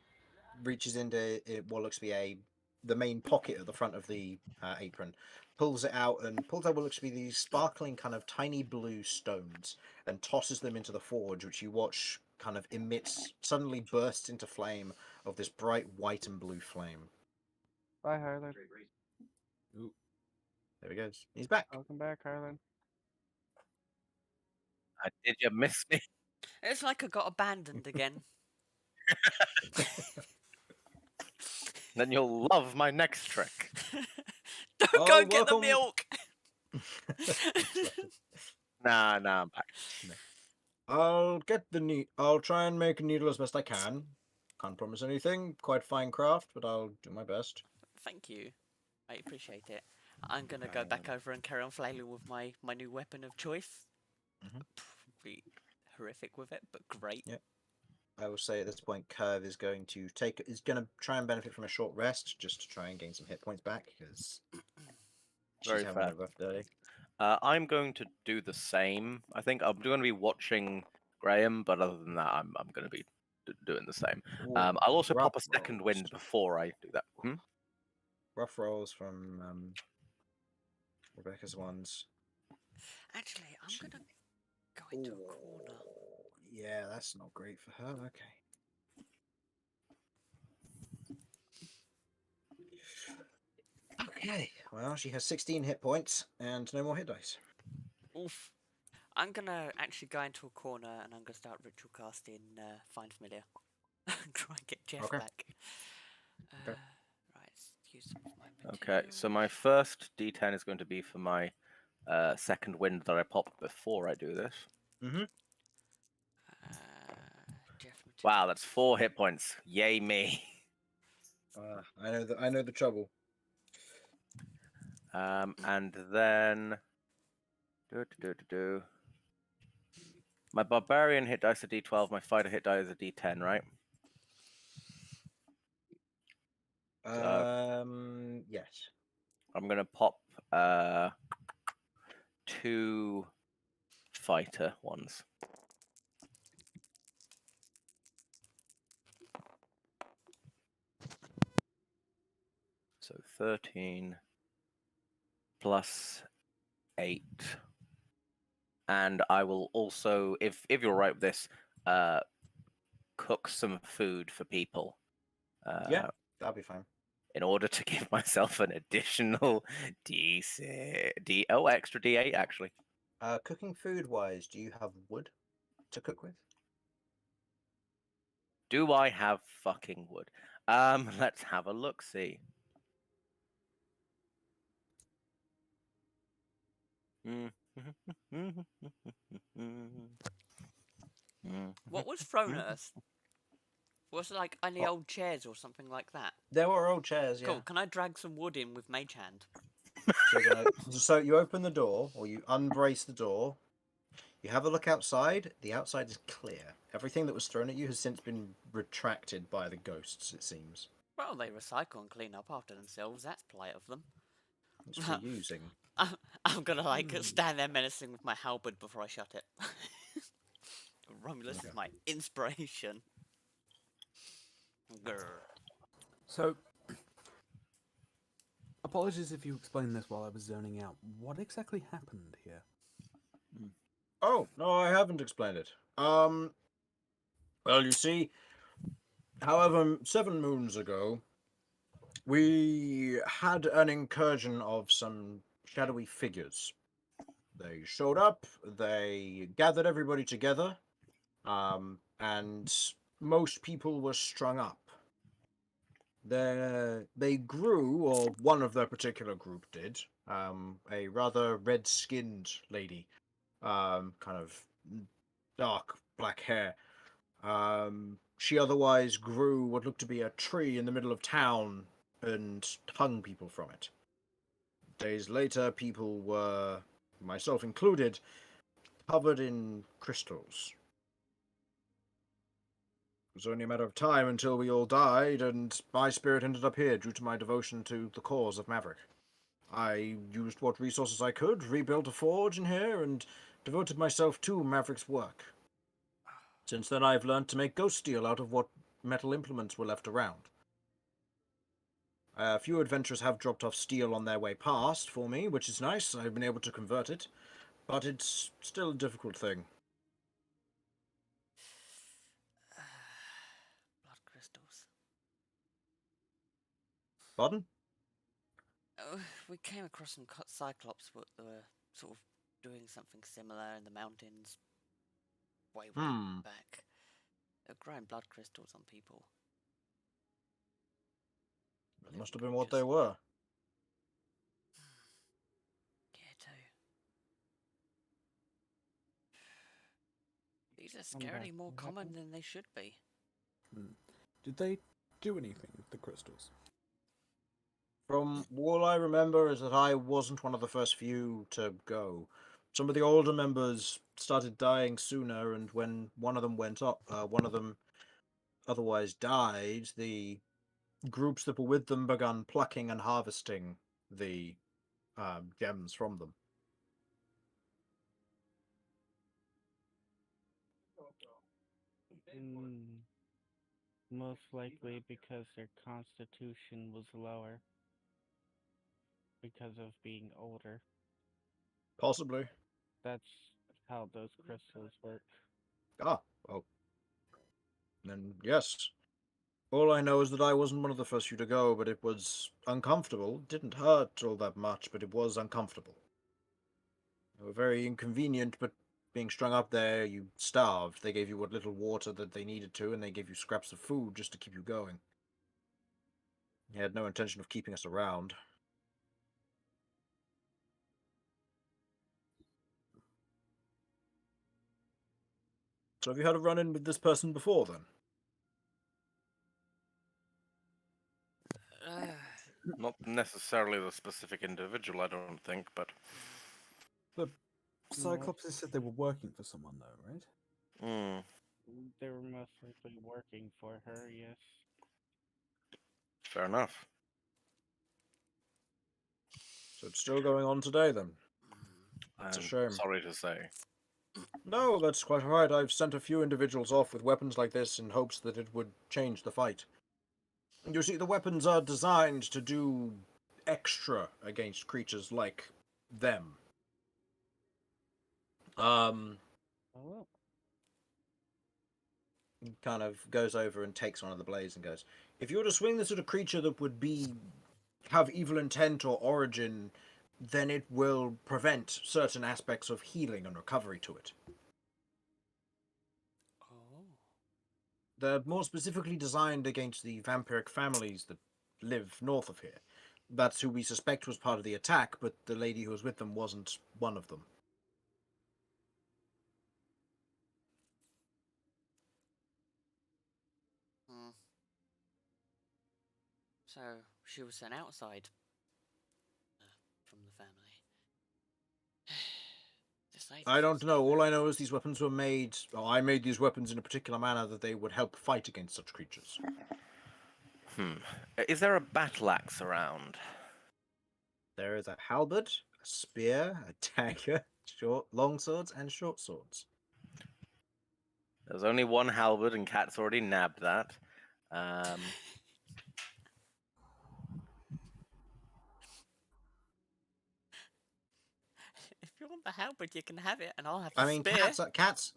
reaches into what looks to be the main pocket at the front of the apron, pulls it out and pulls out what looks to be these sparkling kind of tiny blue stones and tosses them into the forge, which you watch kind of suddenly bursts into flame of this bright white and blue flame. Bye, Harlan. Ooh. There he goes. He's back. Welcome back, Harlan. Did you miss me? It's like I got abandoned again. Then you'll love my next trick. Don't go I'll and get work the on- milk. Nah, I'm back. I'll try and make a needle as best I can. Can't promise anything. Quite fine craft, but I'll do my best. Thank you. I appreciate it. I'm gonna go back over and carry on flailing with my new weapon of choice. Be horrific with it, but great. Yep. I will say at this point, Curve is going to try and benefit from a short rest just to try and gain some hit points back because she's Very having fair. a rough day. I'm going to do the same. I think I'm going to be watching Graham, but other than that, I'm going to be doing the same. I'll also pop a second wind before I do that. Rough rolls from Rebecca's ones. Actually, I'm gonna go into a corner. Yeah, that's not great for her. Okay. Okay. Well, she has 16 hit points and no more hit dice. Oof. I'm gonna actually go into a corner and I'm gonna start ritual casting Find Familiar. Try and get Jeff Okay. back. Okay. Right, use some of my Okay, so my materials. first D10 is going to be for my second wind that I popped before I do this. Mm-hmm. Jeff Wow, that's 4 hit points. Yay me. I know the trouble. And then my barbarian hit dice a D12, my fighter hit dice is a D10, right? Yes. I'm gonna pop 2 fighter ones. So 13 plus 8. And I will also, if you're right with this, cook some food for people. Yeah, that'll be fine. In order to give myself an additional extra D8 actually. Cooking food wise, do you have wood to cook with? Do I have fucking wood? Let's have a look. See. What was thrown at us? Was it like any old chairs or something like that? There were old chairs, yeah. Cool. Can I drag some wood in with Mage Hand? So you open the door, or you unbrace the door. You have a look outside. The outside is clear. Everything that was thrown at you has since been retracted by the ghosts, it seems. Well, they recycle and clean up after themselves. That's polite of them. It's reusing. I'm gonna stand there menacing with my halberd before I shut it. Romulus is my inspiration. Grr. So, apologies if you explained this while I was zoning out. What exactly happened here? Oh, no, I haven't explained it. Well, you see, however, 7 moons ago, we had an incursion of some shadowy figures. They showed up, they gathered everybody together, and most people were strung up. They grew, or one of their particular group did, a rather red-skinned lady, kind of dark black hair. She otherwise grew what looked to be a tree in the middle of town and hung people from it. Days later, people were, myself included, covered in crystals. It was only a matter of time until we all died, and my spirit ended up here due to my devotion to the cause of Maverick. I used what resources I could, rebuilt a forge in here, and devoted myself to Maverick's work. Since then, I've learned to make ghost steel out of what metal implements were left around. A few adventurers have dropped off steel on their way past for me, which is nice. I've been able to convert it, but it's still a difficult thing. Blood crystals. Pardon? Oh, we came across some cyclops that were sort of doing something similar in the mountains way back. They're growing blood crystals on people. It must have been what they were. Yeah, too. These are scarily more common than they should be. Did they do anything with the crystals? From all I remember is that I wasn't one of the first few to go. Some of the older members started dying sooner, and when one of them went up, one of them otherwise died, the groups that were with them began plucking and harvesting the gems from them. Most likely because their constitution was lower because of being older. Possibly. That's how those crystals work. Ah, well. Then yes. All I know is that I wasn't one of the first few to go, but it was uncomfortable. It didn't hurt all that much, but it was uncomfortable. They were very inconvenient, but being strung up there, you starved. They gave you what little water that they needed to, and they gave you scraps of food just to keep you going. They had no intention of keeping us around. So have you had a run-in with this person before, then? Not necessarily the specific individual, I don't think, but The Cyclopses said they were working for someone, though, right? They were most likely working for her, yes. fair enough. So it's still going on today, then? It's a I'm shame. sorry to say. No, that's quite all right. I've sent a few individuals off with weapons like this in hopes that it would change the fight. You see, the weapons are designed to do extra against creatures like them. Oh, He kind of goes over and takes one of the blades and goes, if you were to swing this at a creature that would have evil intent or origin, then it will prevent certain aspects of healing and recovery to it. Oh. They're more specifically designed against the vampiric families that live north of here. That's who we suspect was part of the attack, but the lady who was with them wasn't one of them. Hmm. So she was sent outside from the family. This lady I don't seems know. All I know is these weapons were made. Or I made these weapons in a particular manner that they would help fight against such creatures. Is there a battle axe around? There is a halberd, a spear, a dagger, long swords, and short swords. There's only one halberd, and Cat's already nabbed that. If you want the halberd, you can have it, and I'll have the I mean, spear. Cat's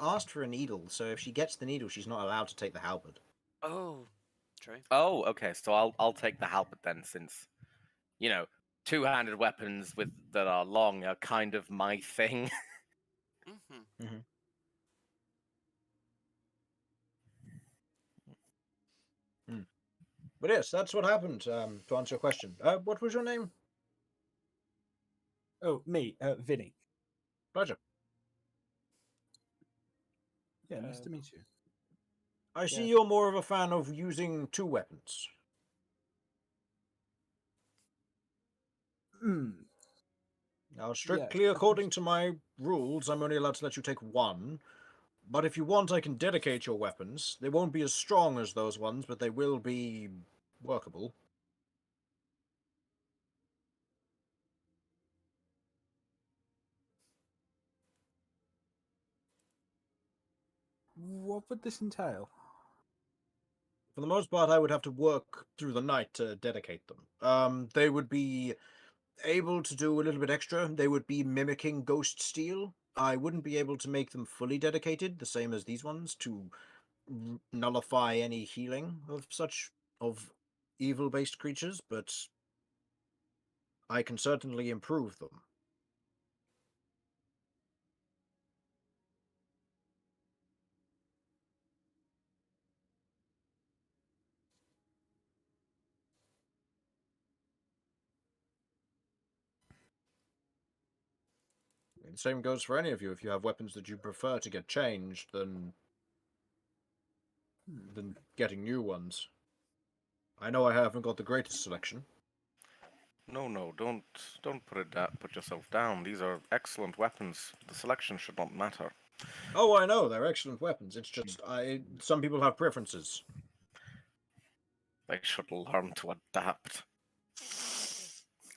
asked for a needle, so if she gets the needle, she's not allowed to take the halberd. Oh, true. Oh, okay. So I'll take the halberd then, since two-handed weapons that are long are kind of my thing. Mm-hmm. But yes, that's what happened. To answer your question, what was your name? Oh, me, Vinny. Pleasure. Yeah, nice to meet you. I see Yeah. you're more of a fan of using two weapons. Now, strictly according to my rules, I'm only allowed to let you take one. But if you want, I can dedicate your weapons. They won't be as strong as those ones, but they will be workable. What would this entail? For the most part, I would have to work through the night to dedicate them. They would be able to do a little bit extra. They would be mimicking ghost steel. I wouldn't be able to make them fully dedicated, the same as these ones, to nullify any healing of evil-based creatures, but I can certainly improve them. The same goes for any of you. If you have weapons that you prefer to get changed, than getting new ones. I know I haven't got the greatest selection. No, don't put yourself down. These are excellent weapons. The selection should not matter. Oh, I know, they're excellent weapons. It's just some people have preferences. They should learn to adapt.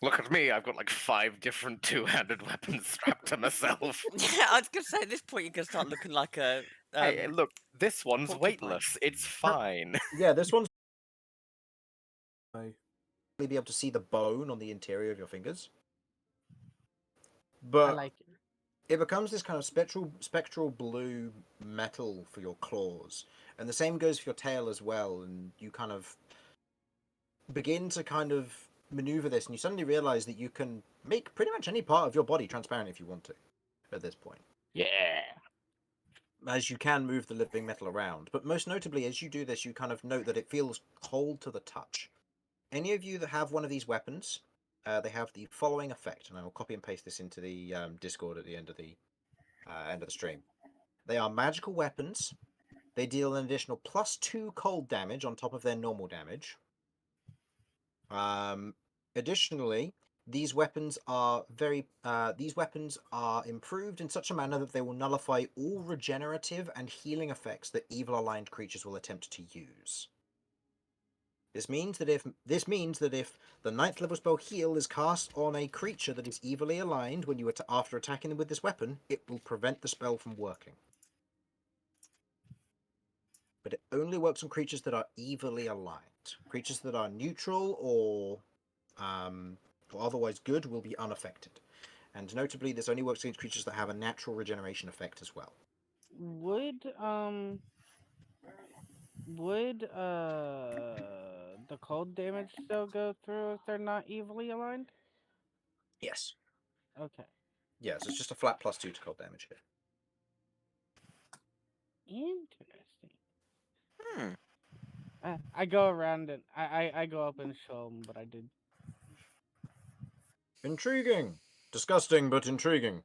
Look at me, I've got like 5 different two-handed weapons strapped to myself. Yeah, I was gonna say at this point you're gonna start looking like a. Hey, look, this one's porcupine. weightless. It's fine. Yeah, this one's So, be able to see the bone on the interior of your fingers. I But like it. it becomes this kind of spectral blue metal for your claws. And the same goes for your tail as well, and you kind of begin to kind of maneuver this, and you suddenly realize that you can make pretty much any part of your body transparent if you want to at this point. Yeah. As you can move the living metal around. But most notably, as you do this, you kind of note that it feels cold to the touch. Any of you that have one of these weapons, they have the following effect, and I will copy and paste this into the Discord at the end of the stream. They are magical weapons. They deal an additional +2 cold damage on top of their normal damage. Additionally, these weapons are improved in such a manner that they will nullify all regenerative and healing effects that evil aligned creatures will attempt to use. This means that if the 9th level spell Heal is cast on a creature that is evilly aligned when you after attacking them with this weapon, it will prevent the spell from working. But it only works on creatures that are evilly aligned. Creatures that are neutral or otherwise good will be unaffected. And notably, this only works against creatures that have a natural regeneration effect as well. Would the cold damage still go through if they're not evilly aligned? Yes. Okay. Yeah, so it's just a flat +2 to cold damage here. Interesting. Hmm. I go around and I go up and show them what I did. Intriguing. Disgusting, but intriguing.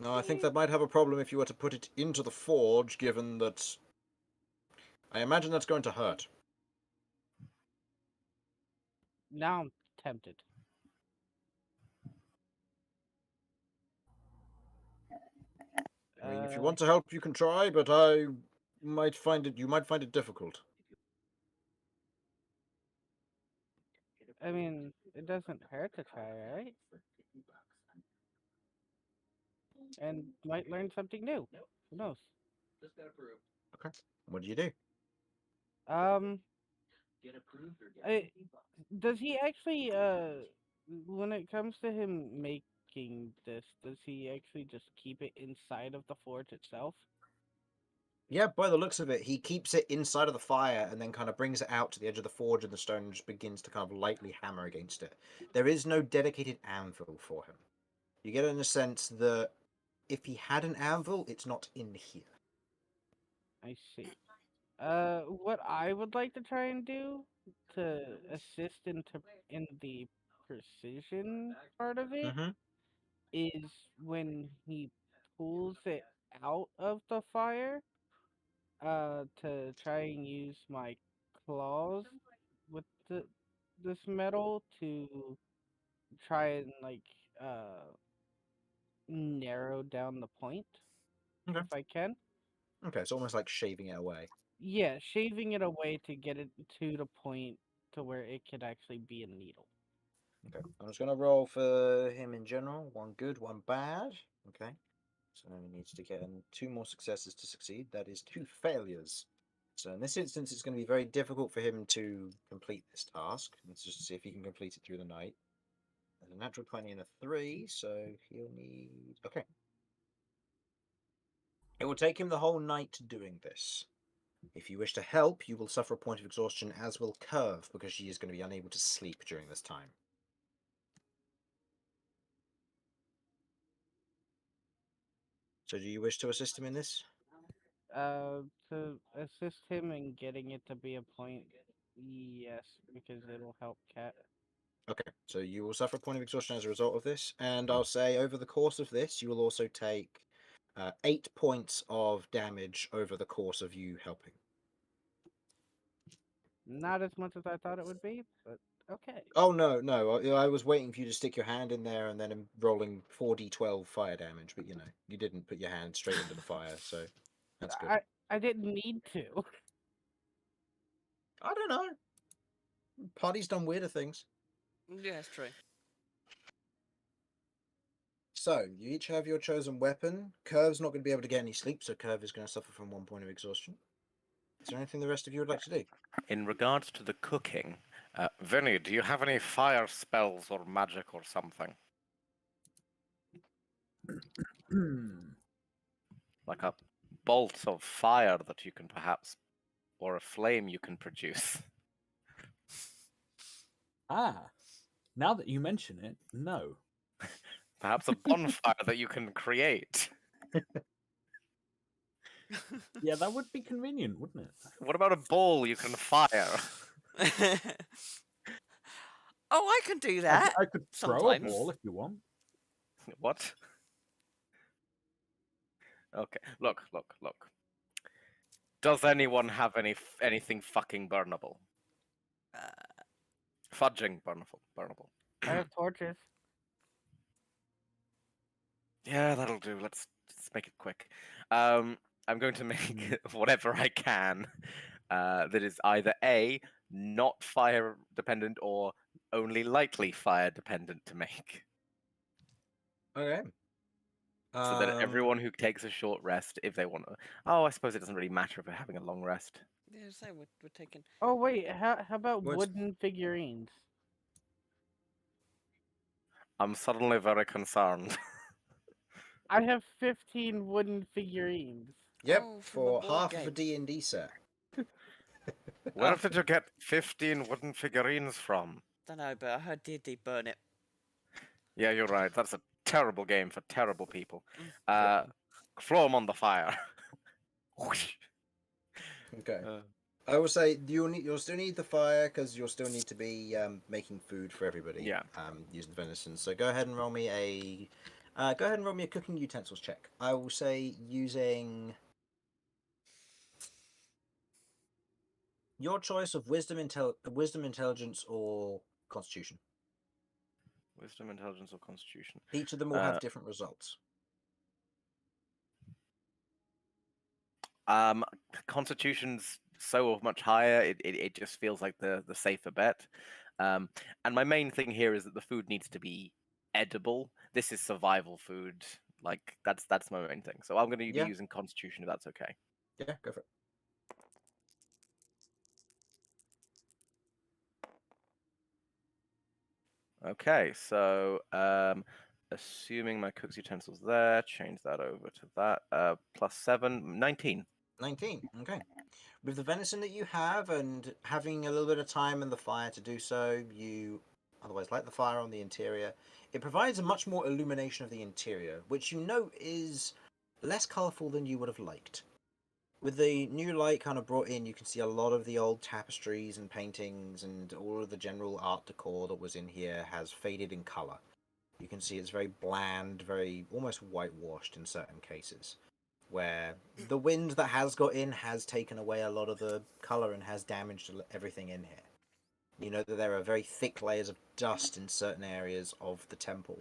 Now, I think that might have a problem if you were to put it into the forge, given that I imagine that's going to hurt. Now I'm tempted. I mean, if you want to help, you can try, but you might find it difficult. I mean, it doesn't hurt to try, right? And might learn something new. Who knows? Okay. What do you do? Does he actually when it comes to him making this, does he actually just keep it inside of the forge itself? Yeah, by the looks of it, he keeps it inside of the fire and then kind of brings it out to the edge of the forge, and the stone just begins to kind of lightly hammer against it. There is no dedicated anvil for him. You get in the sense that if he had an anvil, it's not in here. I see. What I would like to try and do to assist in the precision part of it Mm-hmm. is when he pulls it out of the fire, to try and use my claws with this metal to try and narrow down the point Okay. if I can. Okay, it's almost like shaving it away. Yeah, shaving it away to get it to the point to where it could actually be a needle. Okay, I'm just going to roll for him in general. 1 good, 1 bad. Okay, so he needs to get 2 more successes to succeed. That is 2 failures. So in this instance, it's going to be very difficult for him to complete this task. Let's just see if he can complete it through the night. There's a natural 20 and a 3, so he'll need... Okay. It will take him the whole night doing this. If you wish to help, you will suffer a point of exhaustion, as will Curve, because she is going to be unable to sleep during this time. So do you wish to assist him in this? To assist him in getting it to be a point, yes, because it'll help Cat. Okay, so you will suffer a point of exhaustion as a result of this, and I'll say over the course of this, you will also take 8 points of damage over the course of you helping. Not as much as I thought it would be, but Okay. Oh no, no! I was waiting for you to stick your hand in there and then rolling 4d12 fire damage, but you didn't put your hand straight into the fire, so that's good. I didn't need to. I don't know. Party's done weirder things. Yeah, it's true. So you each have your chosen weapon. Curve's not going to be able to get any sleep, so Curve is going to suffer from 1 point of exhaustion. Is there anything the rest of you would like to do? In regards to the cooking, Vinny, do you have any fire spells or magic or something? Like a bolt of fire that you can perhaps, or a flame you can produce? Now that you mention it, no. Perhaps a bonfire that you can create? Yeah, that would be convenient, wouldn't it? What about a ball you can fire? Oh, I can do that. I could throw a sometimes. ball if you want. What? Okay, look. Does anyone have anything fucking burnable? Fudging burnable. I have torches. Yeah, that'll do. Let's make it quick. I'm going to make whatever I can that is either A, not fire dependent, or only lightly fire dependent to make. Okay. So that everyone who takes a short rest, if they want to. Oh, I suppose it doesn't really matter if we're having a long rest. Yeah, so we're taking. Oh wait, how about What's- wooden figurines? I'm suddenly very concerned. I have 15 wooden figurines. Yep, Oh, from a for board half of a game. D&D set. Where did you get 15 wooden figurines from? Don't know, but I heard D&D burn it. Yeah, you're right. That's a terrible game for terrible people. Throw them on the fire. Okay. I will say you'll still need the fire because you'll still need to be making food for everybody. Yeah. Using venison. So go ahead and roll me a cooking utensils check. I will say using your choice of wisdom, intelligence, or constitution. Wisdom, intelligence, or constitution? Each of them will have different results. Constitution's so much higher. It just feels like the safer bet. And my main thing here is that the food needs to be edible. This is survival food. Like that's my main thing. So I'm going to be using constitution if that's okay. Yeah, go for it. Okay, so assuming my cook's utensils there, change that over to that. Plus 7, 19. 19. Okay. With the venison that you have and having a little bit of time in the fire to do so, you otherwise light the fire on the interior. It provides a much more illumination of the interior, which you know is less colourful than you would have liked. With the new light kind of brought in, you can see a lot of the old tapestries and paintings and all of the general art decor that was in here has faded in colour. You can see it's very bland, very almost whitewashed in certain cases, where the wind that has got in has taken away a lot of the colour and has damaged everything in here. You know that there are very thick layers of dust in certain areas of the temple.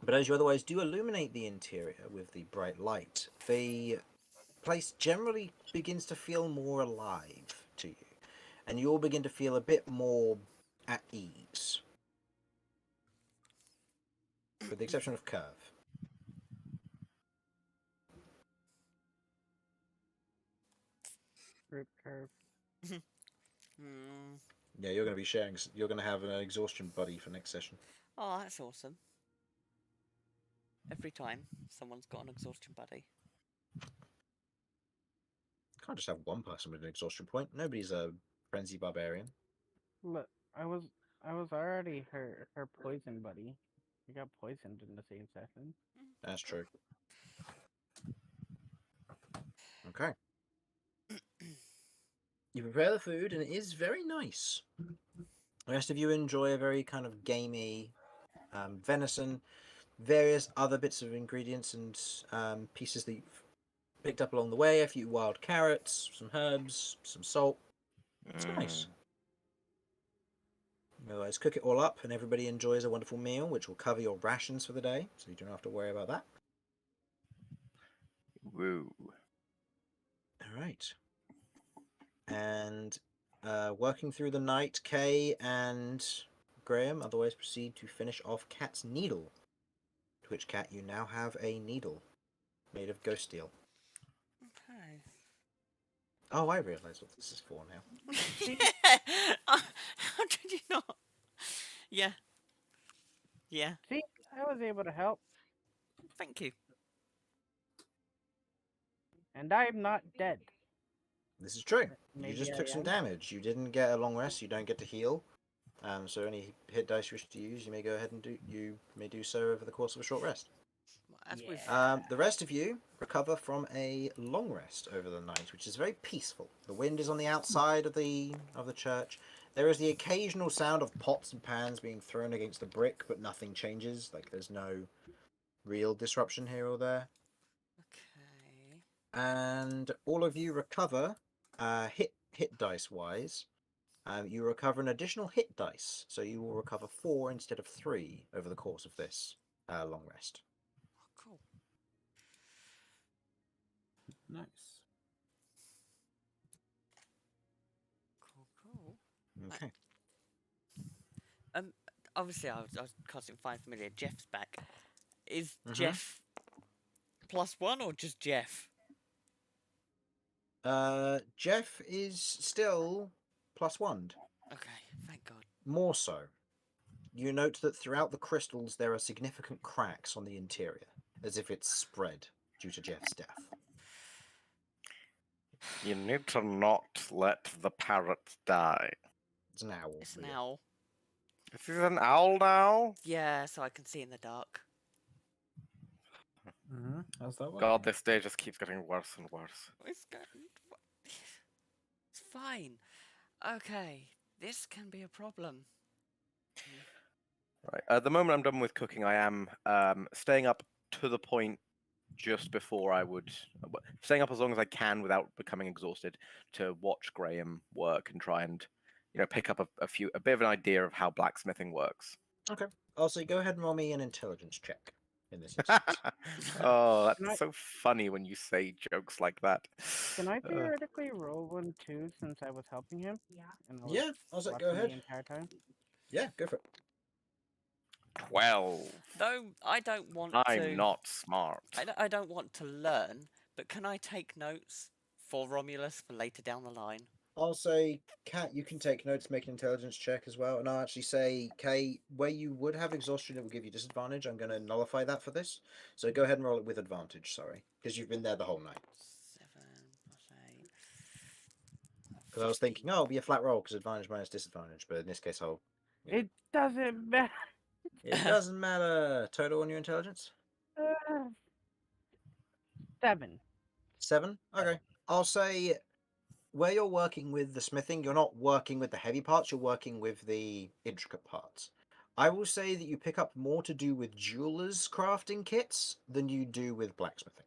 But as you otherwise do illuminate the interior with the bright light, the place generally begins to feel more alive to you. And you all begin to feel a bit more at ease. With the exception of Curve. Rip curve. Yeah, you're going to be sharing. You're going to have an exhaustion buddy for next session. Oh, that's awesome. Every time someone's got an exhaustion buddy. Can't just have one person with an exhaustion point. Nobody's a frenzy barbarian. Look, I was already her poison buddy. I got poisoned in the same session. That's true. Okay. You prepare the food, and it is very nice. The rest of you enjoy a very kind of gamey venison, various other bits of ingredients and pieces that you've picked up along the way. A few wild carrots, some herbs, some salt. It's nice. Otherwise, cook it all up and everybody enjoys a wonderful meal, which will cover your rations for the day, so you don't have to worry about that. Woo. All right. And working through the night, Kay and Graham otherwise proceed to finish off Cat's needle. To which, Cat, you now have a needle made of ghost steel. Okay. Oh, I realise what this is for now. How did you not? Yeah. Yeah. See, I was able to help, Thank you. and I'm not dead. This is true. You Maybe just I took some am. damage. You didn't get a long rest. You don't get to heal. So any hit dice you wish to use, you may go ahead and do. You may do so over the course of a short rest. As we've The rest of you recover from a long rest over the night, which is very peaceful. The wind is on the outside of the church. There is the occasional sound of pots and pans being thrown against the brick, but nothing changes. Like there's no real disruption here or there. Okay. And all of you recover, hit dice wise. You recover an additional hit dice, so you will recover 4 instead of 3 over the course of this long rest. Cool. Nice. Cool. Okay. Obviously, I was casting Find Familiar. Jeff's back. Is Mhm. Jeff +1 or just Jeff? Jeff is still +1. Okay, thank God. More so. You note that throughout the crystals there are significant cracks on the interior, as if it's spread due to Jeff's death. You need to not let the parrot die. It's an owl. It's an really. owl. Is he an owl now? Yeah, so I can see in the dark. How's that working? God, this day just keeps getting worse and worse. It's It's fine. Okay, this can be a problem. Right. At the moment I'm done with cooking, I am staying up to the point just before I would staying up as long as I can without becoming exhausted to watch Graham work and try and pick up a bit of an idea of how blacksmithing works. Okay. Also, go ahead and roll me an intelligence check in this instance. Oh, Can I- that's so funny when you say jokes like that. Can I theoretically roll one too, since I was helping him? And I was Yeah, also go watching ahead. the entire time. Yeah, go for it. 12. Though I don't want I'm to. not smart. I don't want to learn, but can I take notes for Romulus for later down the line? I'll say, Kat, you can take notes, make an intelligence check as well. And I'll actually say, Kay, where you would have exhaustion, it will give you disadvantage. I'm going to nullify that for this. So go ahead and roll it with advantage, sorry. Because you've been there the whole night. 7 + 8. Because I was thinking, oh, it'll be a flat roll because advantage minus disadvantage. But in this case, I'll... Yeah. It doesn't matter. It doesn't matter. Total on your intelligence? 7. 7? Okay. I'll say where you're working with the smithing, you're not working with the heavy parts, you're working with the intricate parts. I will say that you pick up more to do with jewelers' crafting kits than you do with blacksmithing.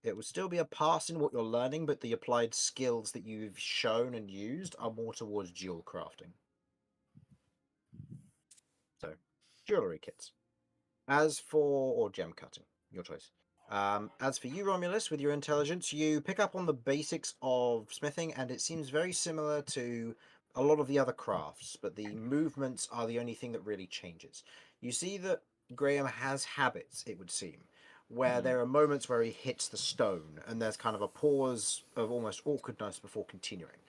It will still be a pass in what you're learning, but the applied skills that you've shown and used are more towards jewel crafting. So, jewellery kits. Or gem cutting, your choice. As for you, Romulus, with your intelligence, you pick up on the basics of smithing, and it seems very similar to a lot of the other crafts, but the movements are the only thing that really changes. You see that Graham has habits, it would seem, where there are moments where he hits the stone, and there's kind of a pause of almost awkwardness before continuing.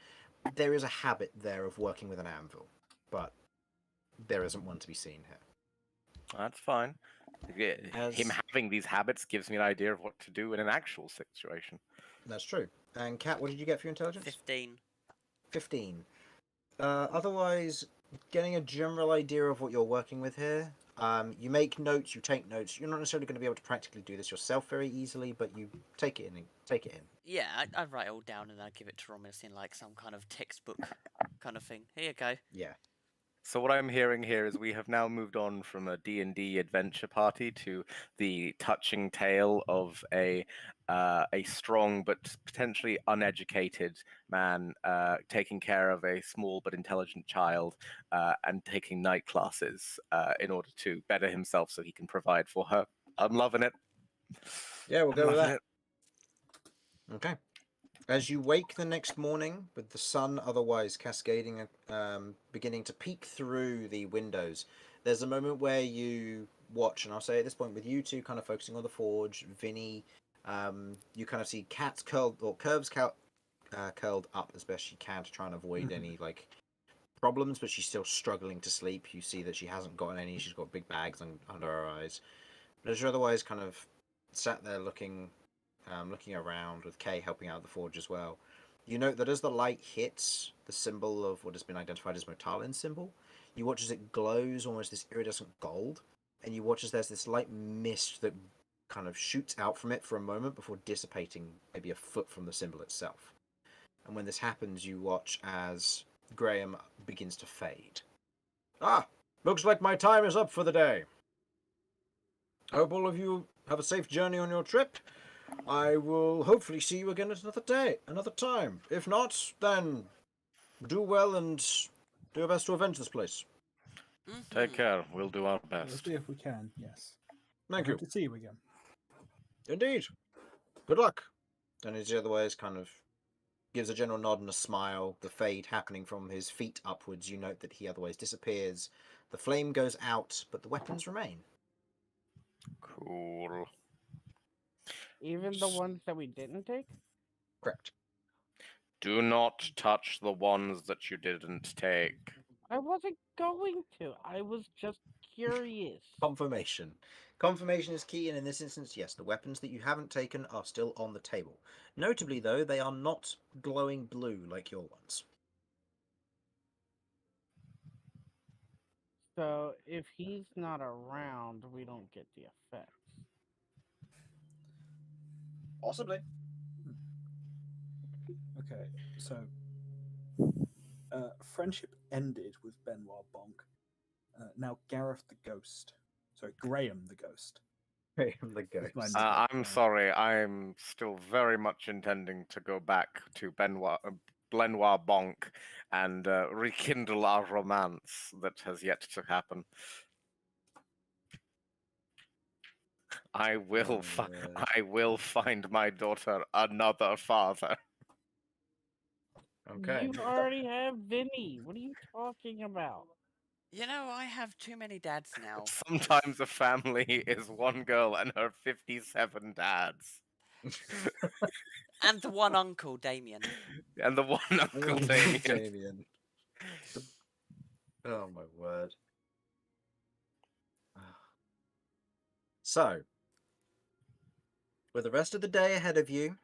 There is a habit there of working with an anvil, but there isn't one to be seen here. That's fine. Him having these habits gives me an idea of what to do in an actual situation. That's true. And Kat, what did you get for your intelligence? 15. 15. Otherwise, getting a general idea of what you're working with here. You make notes, you take notes. You're not necessarily going to be able to practically do this yourself very easily, but you take it in. Yeah, I write it all down and I give it to Romulus in like some kind of textbook kind of thing. Here you go. Yeah. So what I'm hearing here is we have now moved on from a D&D adventure party to the touching tale of a strong but potentially uneducated man taking care of a small but intelligent child and taking night classes in order to better himself so he can provide for her. I'm loving it. Yeah, we'll I'm go with loving that. Okay. As you wake the next morning, with the sun otherwise cascading, beginning to peek through the windows, there's a moment where you watch, and I'll say at this point, with you two kind of focusing on the forge, Vinny, you kind of see Cat's curled, or Curve's curled up as best she can to try and avoid any like problems, but she's still struggling to sleep. You see that she hasn't gotten any; she's got big bags under her eyes. But as you're otherwise kind of sat there looking around with Kay helping out the forge as well, you note that as the light hits the symbol of what has been identified as Motalin's symbol, you watch as it glows almost this iridescent gold, and you watch as there's this light mist that kind of shoots out from it for a moment before dissipating maybe a foot from the symbol itself. And when this happens, you watch as Graham begins to fade. Ah! Looks like my time is up for the day. I hope all of you have a safe journey on your trip. I will hopefully see you again at another time. If not, then do well and do your best to avenge this place. Take care. We'll do our We'll best. see if we can, yes. Thank I hope you. to see you again. Indeed. Good luck. And as the other ways kind of gives a general nod and a smile, the fade happening from his feet upwards, you note that he otherwise disappears. The flame goes out, but the weapons remain. Cool. Even the ones that we didn't take? Correct. Do not touch the ones that you didn't take. I wasn't going to. I was just curious. Confirmation. Confirmation is key, and in this instance, yes, the weapons that you haven't taken are still on the table. Notably, though, they are not glowing blue like your ones. So if he's not around, we don't get the effects. Possibly. Okay, so friendship ended with Benoit Bonk. Now Gareth the Ghost. Sorry, Graham the Ghost. Graham the is my Ghost. new I'm nickname. sorry. I'm still very much intending to go back to Blenoir Bonk and rekindle our romance that has yet to happen. I will, I will find my daughter another father. Okay. You already have Vinny. What are you talking about? You know, I have too many dads now. Sometimes a family is one girl and her 57 dads. And the one uncle, Damien. And the one Uncle Damien. Damien. Oh my word. So, with the rest of the day ahead of you,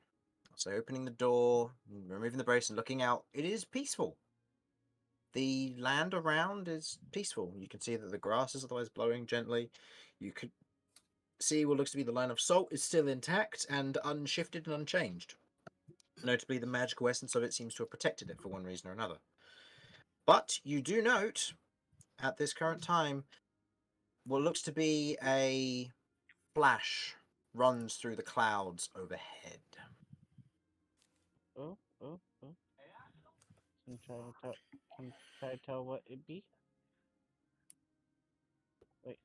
so opening the door, removing the brace and looking out, it is peaceful. The land around is peaceful. You can see that the grass is otherwise blowing gently. You could see what looks to be the line of salt is still intact and unshifted and unchanged. Notably, the magical essence of it seems to have protected it for one reason or another. But you do note, at this current time, what looks to be a flash runs through the clouds overhead. Oh. Can try to tell what it be? Wait,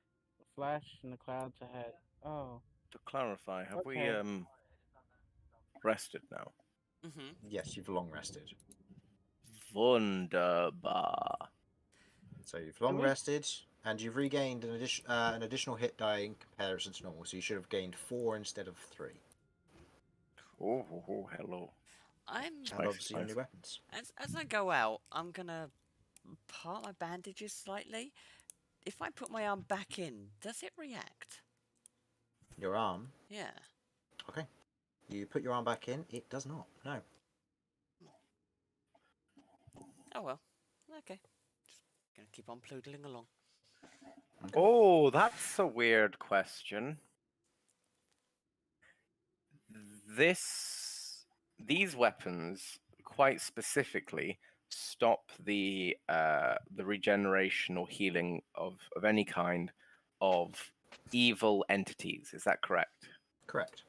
flash in the clouds ahead. Oh, To clarify, have we Okay. rested now? Mm-hmm. Yes, you've long rested. Wunderbar. So you've long we- rested, and you've regained an additional hit die in comparison to normal. So you should have gained 4 instead of 3. Oh, hello. I'm And Nice, obviously nice. only weapons. as I go out, I'm gonna part my bandages slightly. If I put my arm back in, does it react? Your arm. Yeah. Okay. You put your arm back in. It does not. No. Oh well. Okay. Just gonna keep on ploodling along. Oh, that's a weird question. These weapons, quite specifically, stop the regeneration or healing of any kind of evil entities. Is that correct? Correct.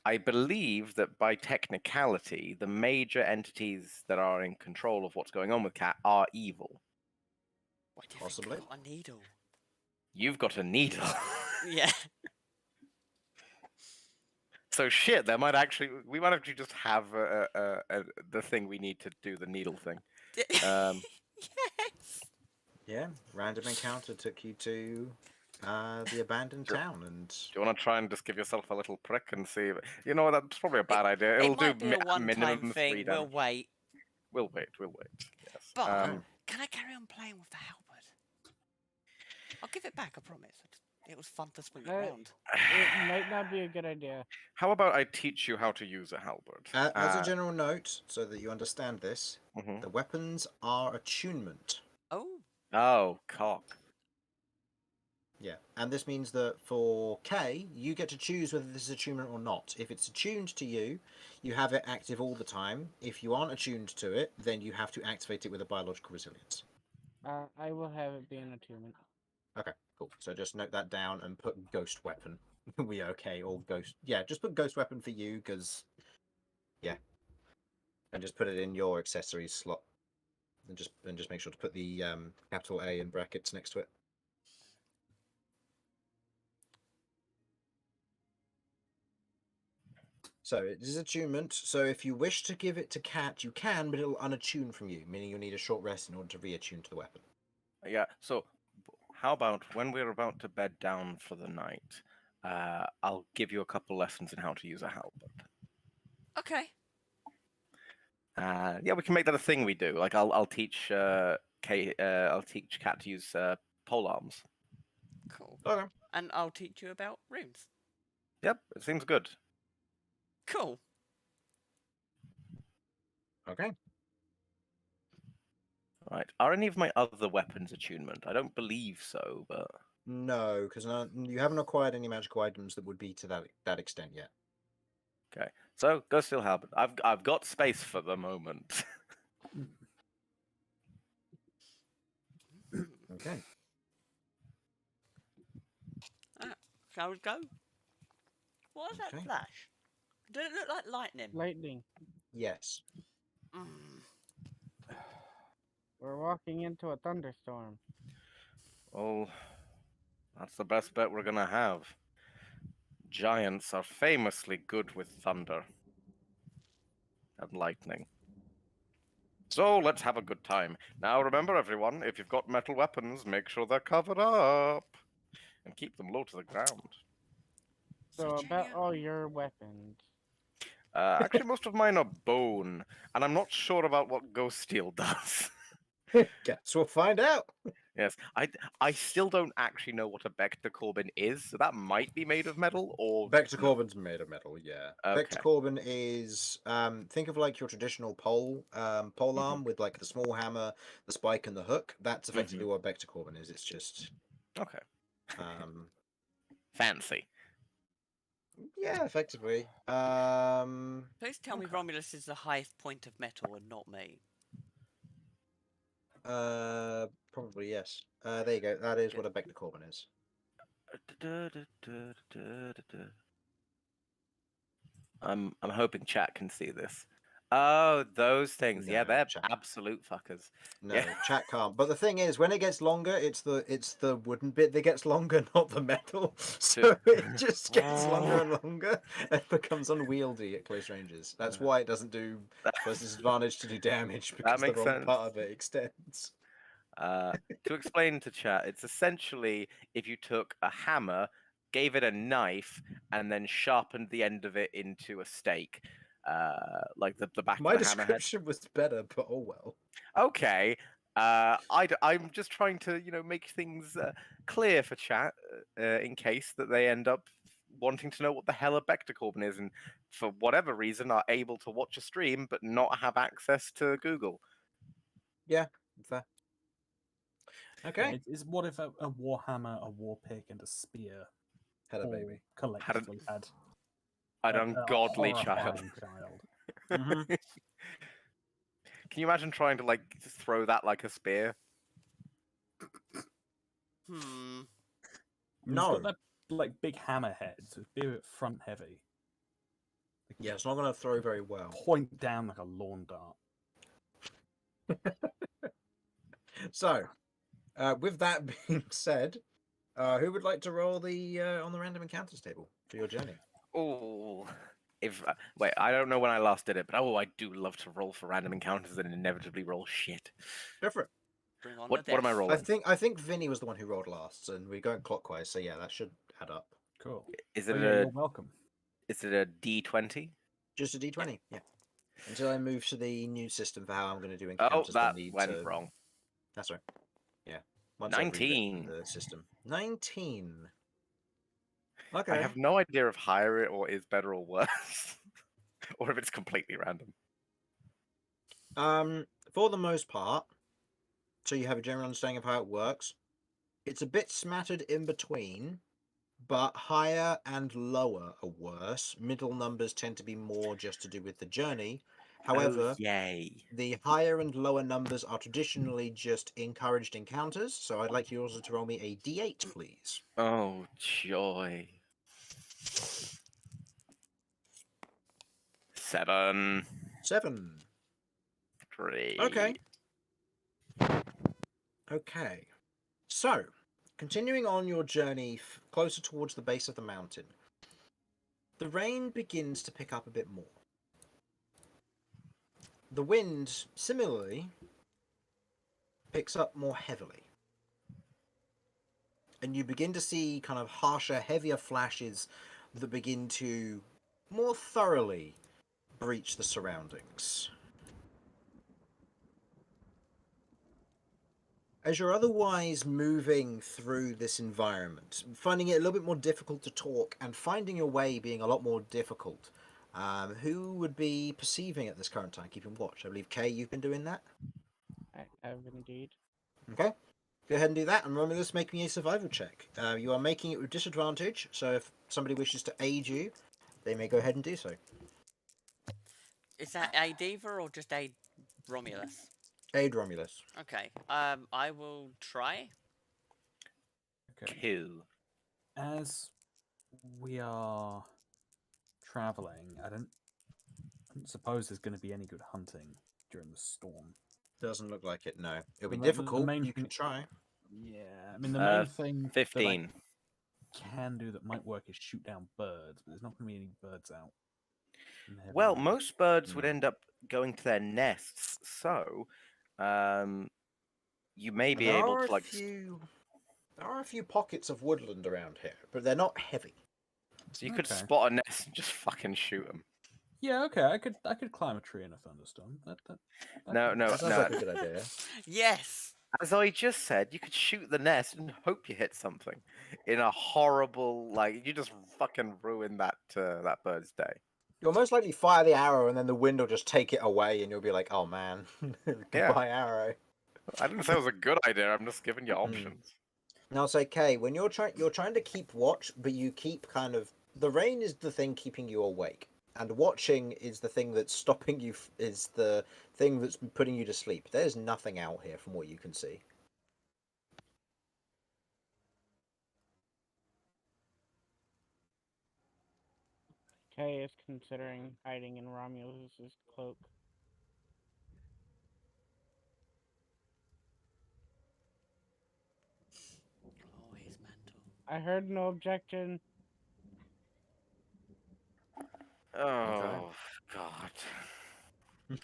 I believe that by technicality, the major entities that are in control of what's going on with Cat are evil. What do you Possibly. think about my needle? You've got a needle. Yeah. So shit, we might actually just have the thing we need to do the needle thing. Yes. Yeah, random encounter took you to the abandoned Sure. town, and Do you want to try and just give yourself a little prick and see? You know, that's probably a bad idea. It'll It might do be a one-time minimum 3 thing. We'll damage. wait. We'll wait. Yes. But Okay. can I carry on playing with the halberd? I'll give it back. I promise. It was fun to swing it around. It might not be a good idea. How about I teach you how to use a halberd? as a general note, so that you understand this, Mhm. the weapons are attunement. Oh. Oh, cock. Yeah, and this means that for K, you get to choose whether this is attunement or not. If it's attuned to you, you have it active all the time. If you aren't attuned to it, then you have to activate it with a biological resilience. I will have it be an attunement. Okay, cool. So just note that down and put ghost weapon. We okay, or ghost. Yeah, just put ghost weapon for you, because yeah, and just put it in your accessories slot, and just make sure to put the capital A in brackets next to it. So it is attunement. So if you wish to give it to Cat, you can, but it'll unattune from you, meaning you'll need a short rest in order to reattune to the weapon. Yeah. So, how about when we're about to bed down for the night? I'll give you a couple lessons in how to use a halberd. Okay. Yeah, we can make that a thing we do. Like I'll teach I'll teach Cat to use pole arms. Cool. Okay. And I'll teach you about runes. Yep, it seems good. Cool. Okay. Right. Are any of my other weapons attunement? I don't believe so, but No, because you haven't acquired any magical items that would be to that extent yet. okay. So go steal halberd. I've got space for the moment. Okay. Shall we go? What is Okay. that flash? Does it look like lightning? Lightning. Yes. We're walking into a thunderstorm. Oh, that's the best bet we're gonna have. Giants are famously good with thunder and lightning. So let's have a good time. Now remember, everyone, if you've got metal weapons, make sure they're covered up and keep them low to the ground. So about Junior- all your weapons. Actually, most of mine are bone, and I'm not sure about what ghost steel does. Guess we'll find out. Yes, I still don't actually know what a Vector Corbin is, so that might be made of metal or Vector Corbin's made of metal, yeah. Vector Okay. Corbin is think of like your traditional pole arm with like the small hammer, the spike, and the hook. That's effectively what Vector Corbin is. It's just Okay. um Fancy. yeah, effectively. Please tell me Romulus is the highest point of metal and not me. Probably yes. There you go. That is Good. what a Vector Corbin is. I'm hoping chat can see this. Oh, those things. Yeah, No, they're chat. absolute fuckers. No, Yeah. chat can't. But the thing is, when it gets longer, it's the wooden bit that gets longer, not the metal. So it just gets longer and longer and becomes unwieldy at close ranges. That's why it doesn't do first disadvantage to do damage, because the makes wrong sense. part of it extends. To explain to chat, it's essentially if you took a hammer, gave it a knife, and then sharpened the end of it into a stake, like the back My of the hammerhead. description was better, but oh well. Okay. I'm just trying to, make things clear for chat in case that they end up wanting to know what the hell a Vector Corbin is, and for whatever reason are able to watch a stream but not have access to Google. Yeah, fair. Okay. It's what if a warhammer, a war pick, and a spear Had a all baby. collectively had An a ungodly child. horrifying child. Mhm. Can you imagine trying to like throw that like a spear? Hmm. I mean, No. It's got that like big hammer head, so it's a bit front heavy. Yeah, it's not going to throw very well. Point down like a lawn dart. So, with that being said, who would like to roll the on the random encounters table for your journey? Oh, if wait, I don't know when I last did it, but I do love to roll for random encounters and inevitably roll shit. Go for it. Bring on What the am I death. rolling? I think Vinny was the one who rolled last, and we're going clockwise, so yeah, that should add up. Cool. Is Oh, it yeah, a you're welcome. D20? Just a D20, yeah. Until I move to the new system for how I'm going to do Oh, encounters, that they need went to. wrong. That's right. Yeah. Once I rewritten 19. the system. 19. I Okay. have no idea if higher it or is better or worse, or if it's completely random. For the most part, so you have a general understanding of how it works. It's a bit smattered in between, but higher and lower are worse. Middle numbers tend to be more just to do with the journey. However, Oh, yay! the higher and lower numbers are traditionally just encouraged encounters, so I'd like you also to roll me a d8, please. Oh, joy. 7, 7. 3. Okay. Okay. So, continuing on your journey closer towards the base of the mountain, the rain begins to pick up a bit more. The wind, similarly, picks up more heavily. And you begin to see kind of harsher, heavier flashes that begin to more thoroughly breach the surroundings. As you're otherwise moving through this environment, finding it a little bit more difficult to talk and finding your way being a lot more difficult, who would be perceiving at this current time, keeping watch? I believe, Kay, you've been doing that? I have indeed. Okay. Go ahead and do that, and remember this, make me a survival check. You are making it with disadvantage, so if somebody wishes to aid you, they may go ahead and do so. Is that a Diva or just a Romulus? Aid Romulus. Okay. I will try. Okay. Cool. As we are traveling, I don't suppose there's going to be any good hunting during the storm. Doesn't look like it, no. It'll be The difficult, main you thing- can try. Yeah, I mean the main thing that I 15. can do that might work is shoot down birds, but there's not going to be any birds out. in the heavy Well, rain. most birds would No. end up going to their nests, so you may be There able are to like. there are a few pockets of woodland around here, but they're not heavy. So you could Okay. spot a nest and just fucking shoot them. Yeah, okay, I could climb a tree in a thunderstorm. That No, could no, work. That sounds like a good idea. Yes. As I just said, you could shoot the nest and hope you hit something. In a horrible, like you just fucking ruin that bird's day. You'll most likely fire the arrow, and then the wind will just take it away, and you'll be like, "Oh man, goodbye arrow." I didn't say it was a good idea. I'm just giving you Mm. options. Now it's okay when you're trying to keep watch, but you keep kind of the rain is the thing keeping you awake, and watching is the thing that's stopping you. Is the thing that's putting you to sleep. There's nothing out here from what you can see. Kay is considering hiding in Romulus's cloak. Oh, his mantle. I heard no objection. Oh God.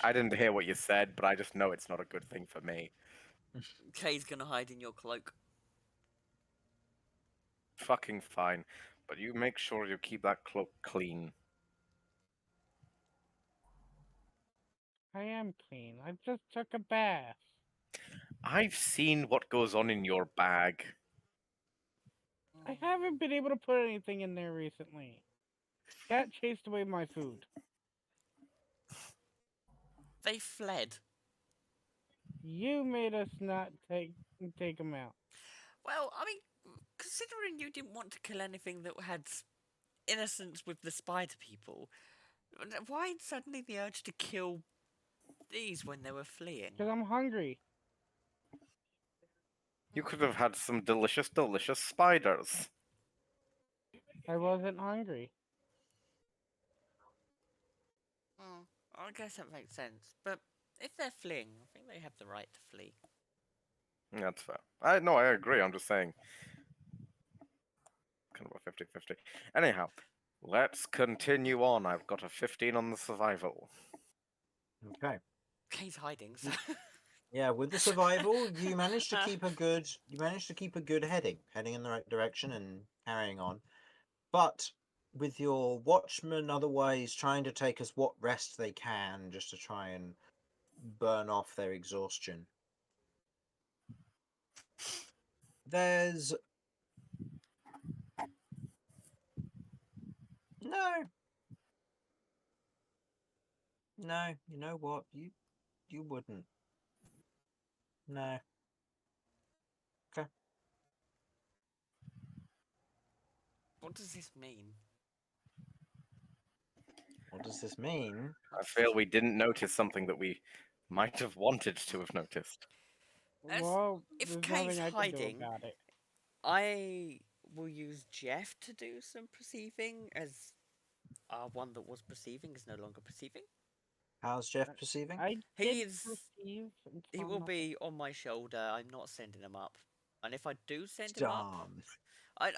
I didn't hear what you said, but I just know it's not a good thing for me. Kay's gonna hide in your cloak. Fucking fine. But you make sure you keep that cloak clean. I am clean. I just took a bath. I've seen what goes on in your bag. I haven't been able to put anything in there recently. Cat chased away my food. They fled. You made us not take them out. Well, I mean, considering you didn't want to kill anything that had innocence with the spider people, why suddenly the urge to kill these when they were fleeing? Because I'm hungry. You could have had some delicious, delicious spiders. I wasn't hungry. Oh, I guess that makes sense. But if they're fleeing, I think they have the right to flee. That's fair. I agree. I'm just saying. Kind of a 50-50. Anyhow, let's continue on. I've got a 15 on the survival. Okay. He's hiding, so... Yeah, with the survival, you managed to keep a good heading in the right direction and carrying on. But with your watchmen otherwise trying to take as what rest they can just to try and burn off their exhaustion. There's no. No, you know what? You wouldn't. No. Okay. What does this mean? What does this mean? I feel we didn't notice something that we might have wanted to have noticed. As- Well, if there's Kay's nothing I can do hiding, about it. I will use Jeff to do some perceiving, as our one that was perceiving is no longer perceiving. How's Jeff perceiving? I He did is- perceive. He will be on my shoulder. I'm not sending him up. And if I do send him up, Darn.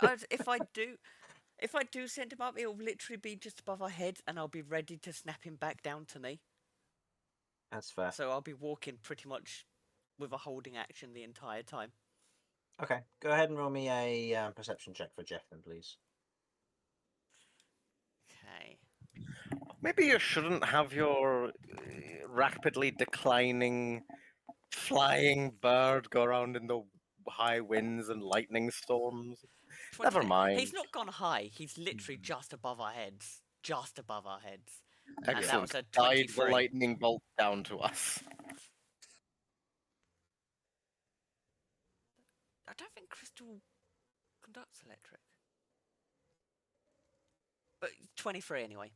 if I do send him up, it'll literally be just above our heads, and I'll be ready to snap him back down to me. That's fair. So I'll be walking pretty much with a holding action the entire time. Okay, go ahead and roll me a perception check for Jeff, then, please. Okay. Maybe you shouldn't have your rapidly declining flying bird go around in the high winds and lightning storms. Never 20. mind. He's not gone high. He's literally just above our heads. Just above our heads. And that Excellent. was a Guide the 23. lightning bolt down to us. I don't think crystal conducts electric. But 23 anyway.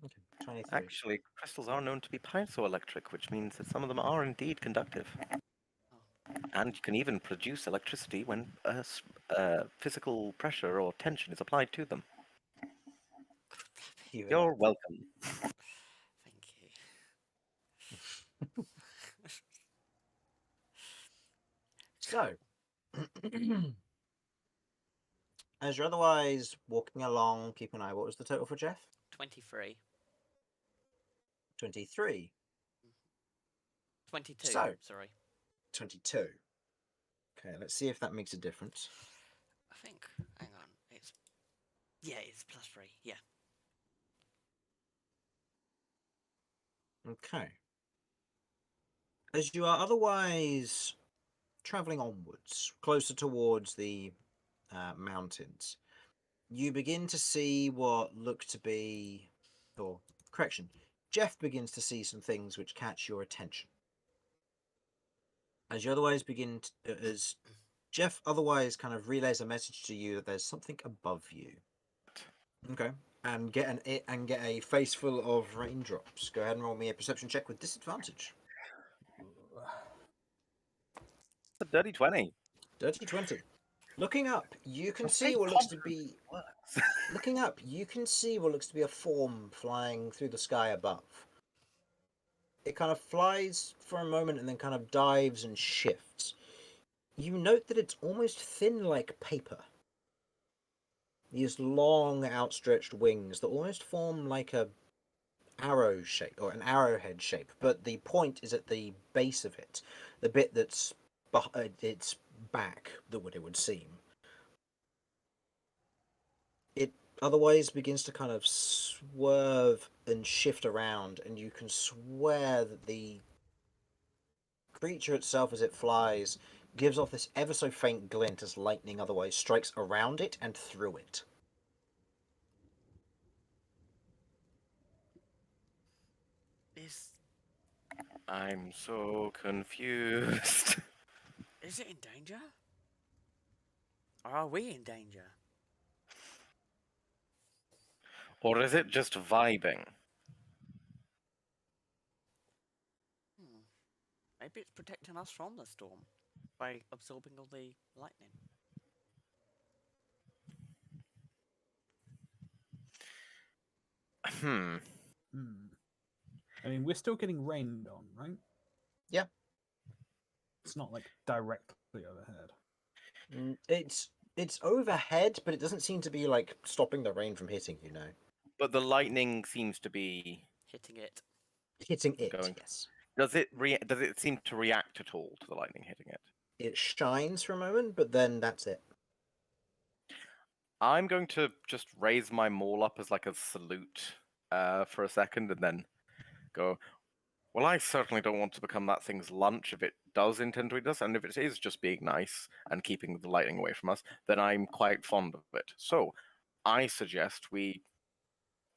Okay, 23. Actually, crystals are known to be piezoelectric, which means that some of them are indeed conductive. And you can even produce electricity when physical pressure or tension is applied to them. You're welcome. Thank you. So, as you're otherwise walking along, keep an eye. What was the total for Jeff? 23. 23. 22, So- sorry. 22. Okay, let's see if that makes a difference. I think, hang on, it's +3, yeah. Okay. As you are otherwise traveling onwards, closer towards the mountains, you begin to see what look to be, or correction, Jeff begins to see some things which catch your attention. As you otherwise begin, as Jeff otherwise kind of relays a message to you that there's something above you. Okay. And get a face full of raindrops. Go ahead and roll me a perception check with disadvantage. A dirty 20. Dirty 20. Looking up, you can I'm see very what looks to confident be. works. Looking up, you can see what looks to be a form flying through the sky above. It kind of flies for a moment and then kind of dives and shifts. You note that it's almost thin like paper. These long, outstretched wings that almost form like a arrow shape or an arrowhead shape, but the point is at the base of it, the bit that's its back, it would seem. It otherwise begins to kind of swerve and shift around, and you can swear that the creature itself, as it flies, gives off this ever so faint glint as lightning otherwise strikes around it and through it. I'm so confused. Is it in danger? Or are we in danger? Or is it just vibing? Maybe it's protecting us from the storm by absorbing all the lightning. Hmm. I mean, we're still getting rained on, right? Yeah. It's not like directly overhead. It's overhead, but it doesn't seem to be like stopping the rain from hitting you. No, But the lightning seems to be Hitting it. hitting it. Going- Yes, does it seem to react at all to the lightning hitting it? it shines for a moment, but then that's it. I'm going to just raise my maul up as like a salute for a second and then go, well, I certainly don't want to become that thing's lunch if it does intend to eat us, and if it is just being nice and keeping the lightning away from us, then I'm quite fond of it. So I suggest we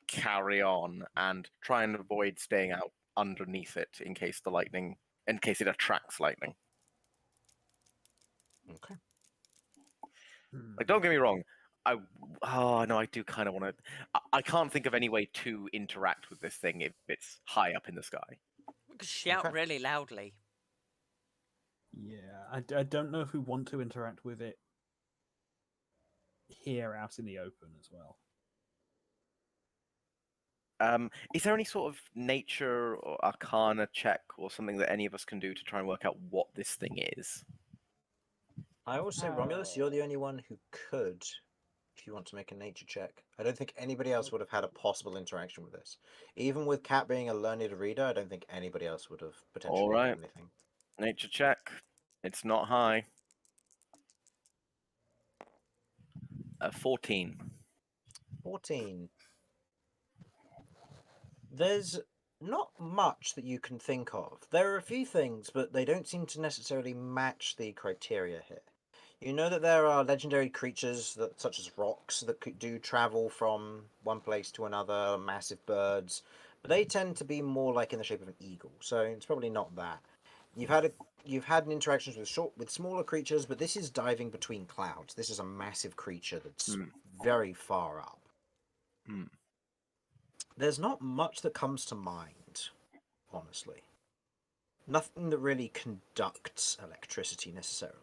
carry on and try and avoid staying out underneath it in case it attracts lightning. Okay. Like, don't get me wrong. I do kind of want to. I can't think of any way to interact with this thing if it's high up in the sky. We could shout Okay. really loudly. Yeah, I don't know if we want to interact with it here out in the open as well. Is there any sort of nature or arcana check or something that any of us can do to try and work out what this thing is? I will say, Romulus, you're the only one who could, if you want to make a nature check. I don't think anybody else would have had a possible interaction with this. Even with Cat being a learned reader, I don't think anybody else would have potentially Alright. done anything. Nature check. It's not high. 14. 14. There's not much that you can think of. There are a few things, but they don't seem to necessarily match the criteria here. You know that there are legendary creatures such as rocks that do travel from one place to another, massive birds, but they tend to be more like in the shape of an eagle. So it's probably not that. You've had interactions with smaller creatures, but this is diving between clouds. This is a massive creature that's very far up. Hmm. There's not much that comes to mind, honestly. Nothing that really conducts electricity necessarily.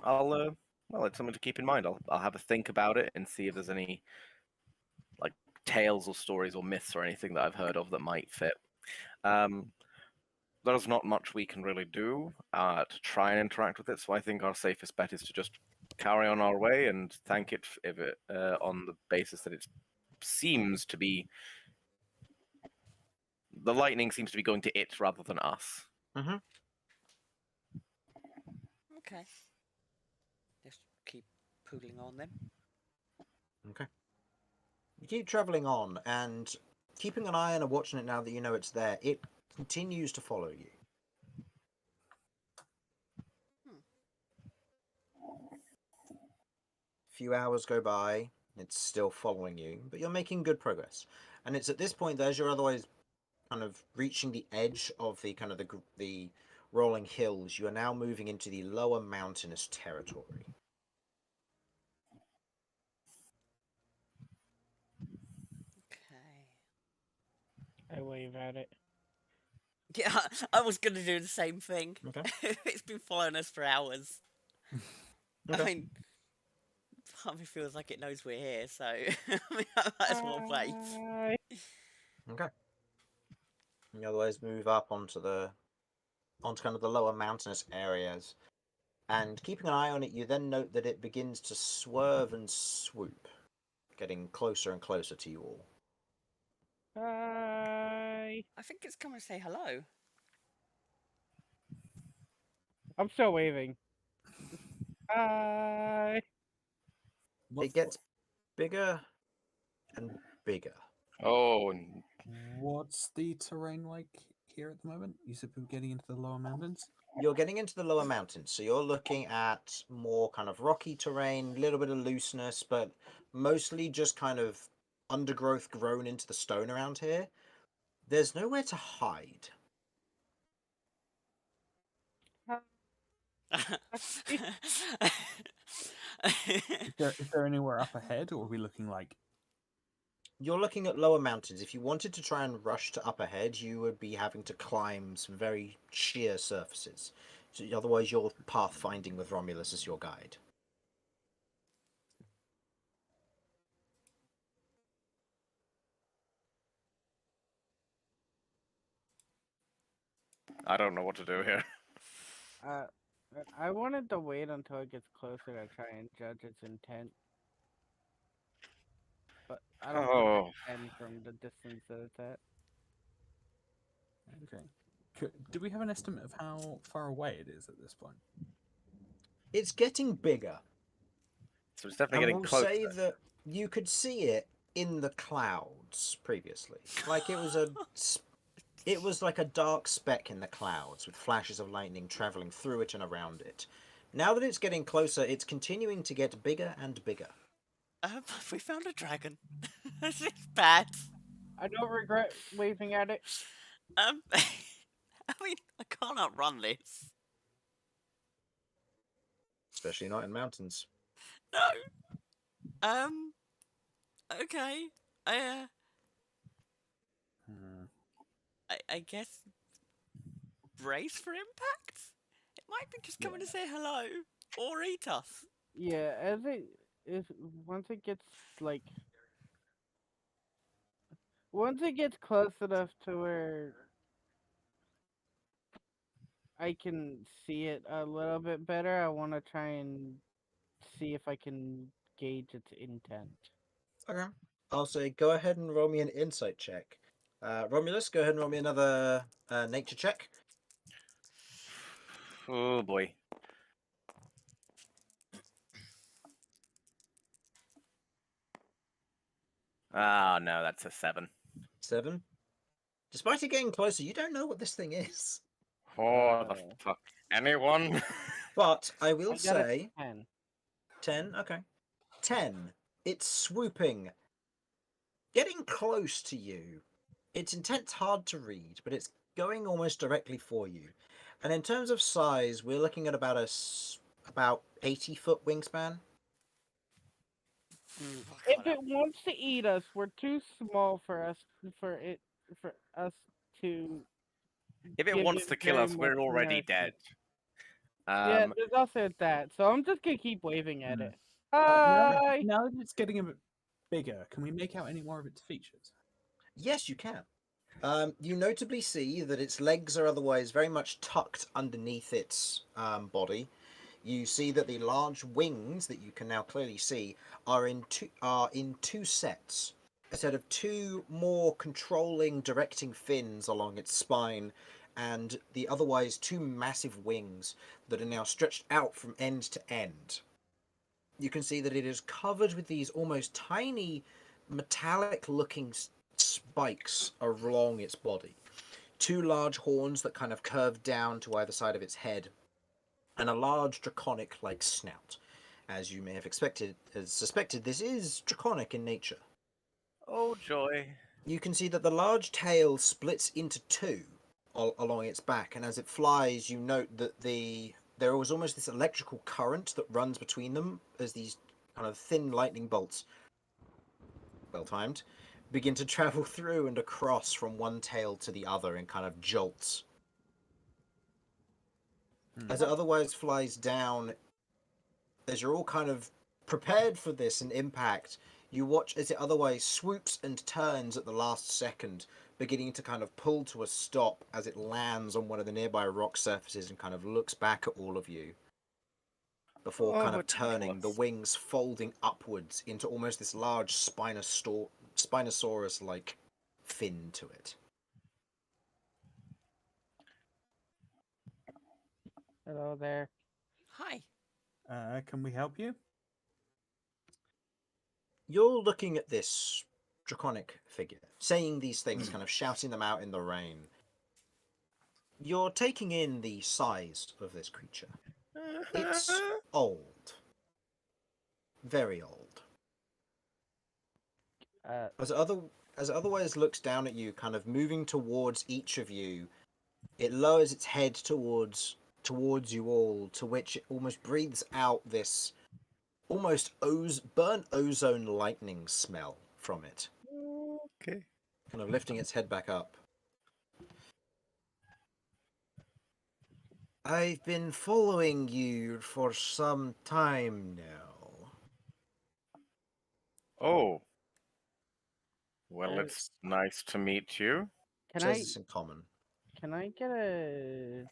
Well, it's something to keep in mind. I'll have a think about it and see if there's any like tales or stories or myths or anything that I've heard of that might fit. There's not much we can really do to try and interact with it, so I think our safest bet is to just carry on our way and thank it if it on the basis that it seems to be the lightning seems to be going to it rather than us. Mm-hmm. Okay. Just keep poodling on then. Okay. You keep travelling on and keeping an eye on and watching it now that you know it's there. It continues to follow you. A few hours go by, it's still following you, but you're making good progress. And it's at this point that as you're otherwise kind of reaching the edge of the kind of the rolling hills, you are now moving into the lower mountainous territory. Okay. I wave at it. Yeah, I was gonna do the same thing. Okay. It's been following us for hours. Okay. I mean, part of me feels like it knows we're here, so I mean, I might as well wait. Hi. Okay. You otherwise move up onto kind of the lower mountainous areas. And keeping an eye on it, you then note that it begins to swerve and swoop, getting closer and closer to you all. Hi. I think it's come and say hello. I'm still waving. Hi. It gets bigger and bigger. Oh, What's the terrain like here at the moment? You said we were getting into the lower mountains? You're getting into the lower mountains, so you're looking at more kind of rocky terrain, a little bit of looseness, but mostly just kind of undergrowth grown into the stone around here. There's nowhere to hide. Is there anywhere up ahead, or are we looking like You're looking at lower mountains. If you wanted to try and rush to up ahead, you would be having to climb some very sheer surfaces. So otherwise, you're pathfinding with Romulus as your guide. I don't know what to do here. Uh, I wanted to wait until it gets closer to try and judge its intent, but I don't think Oh, I can from the distance that it's at. Okay. Do we have an estimate of how far away it is at this point? It's getting bigger. so it's definitely And getting we'll closer. say that you could see it in the clouds previously. Like it was like a dark speck in the clouds with flashes of lightning traveling through it and around it. Now that it's getting closer, it's continuing to get bigger and bigger. We found a dragon. This is bad. I don't regret waving at it. I mean, I can't outrun this. Especially not in mountains. No. Okay. I, Hmm. I guess brace for impact? It might be just coming to say hello or eat us. Yeah, as it is, once it gets like, once it gets close enough to where I can see it a little bit better, I want to try and see if I can gauge its intent. Okay. I'll say go ahead and roll me an insight check. Romulus, go ahead and roll me another nature check. Oh boy. Ah, no, that's a 7. 7. Despite it getting closer, you don't know what this thing is. Oh, the fuck. Anyone? But I I will got say a 10. 10, okay. 10. It's swooping, getting close to you. Its intent's hard to read, but it's going almost directly for you. And in terms of size, we're looking at about about 80-foot wingspan. If it wants to eat us, we're too small for us for us to If it give wants it to kill very us, much we're already dead. Yeah, there's also that. So I'm just gonna keep waving at Hmm. it. Now, Hi. now that it's getting a bit bigger, can we make out any more of its features? Yes, you can. You notably see that its legs are otherwise very much tucked underneath its body. You see that the large wings that you can now clearly see are in two sets. A set of two more controlling, directing fins along its spine, and the otherwise two massive wings that are now stretched out from end to end. You can see that it is covered with these almost tiny metallic-looking spikes along its body. Two large horns that kind of curve down to either side of its head, and a large draconic-like snout. As you may have suspected, this is draconic in nature. Oh, joy. You can see that the large tail splits into two along its back, and as it flies, you note that there was almost this electrical current that runs between them as these kind of thin lightning bolts, well timed, begin to travel through and across from one tail to the other in kind of jolts. As it otherwise flies down, as you're all kind of prepared for this and impact, you watch as it otherwise swoops and turns at the last second, beginning to kind of pull to a stop as it lands on one of the nearby rock surfaces and kind of looks back at all of you before kind of turning, the wings folding upwards into almost this large Spinosaurus-like fin to it. Hello there. Hi. Can we help you? You're looking at this draconic figure, saying these things, kind of shouting them out in the rain. You're taking in the size of this creature. It's old. Very old. As it otherwise looks down at you, kind of moving towards each of you, it lowers its head towards you all, to which it almost breathes out this almost burnt ozone lightning smell from it. kind of lifting its head back up. I've been following you for some time now. Oh, well, Uh, it's nice to meet you. Can Says I this in common. can I get a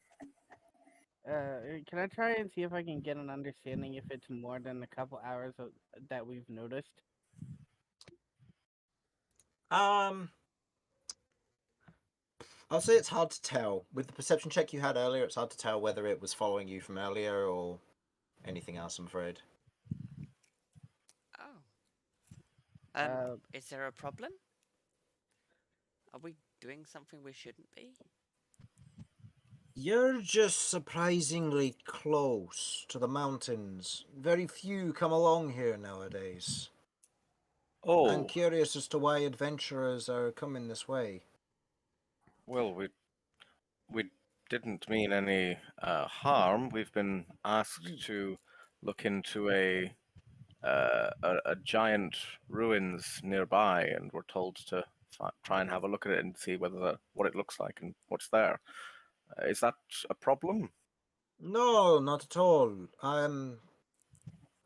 can I try and see if I can get an understanding if it's more than a couple hours that we've noticed? I'll say it's hard to tell. With the perception check you had earlier, it's hard to tell whether it was following you from earlier or anything else, I'm afraid. Oh. Uh, Is there a problem? Are we doing something we shouldn't be? You're just surprisingly close to the mountains. Very few come along here nowadays. I'm Oh, curious as to why adventurers are coming this way. well, we didn't mean any harm. We've been asked to look into a giant ruins nearby, and we're told to try and have a look at it and see what it looks like and what's there. Is that a problem? No, not at all.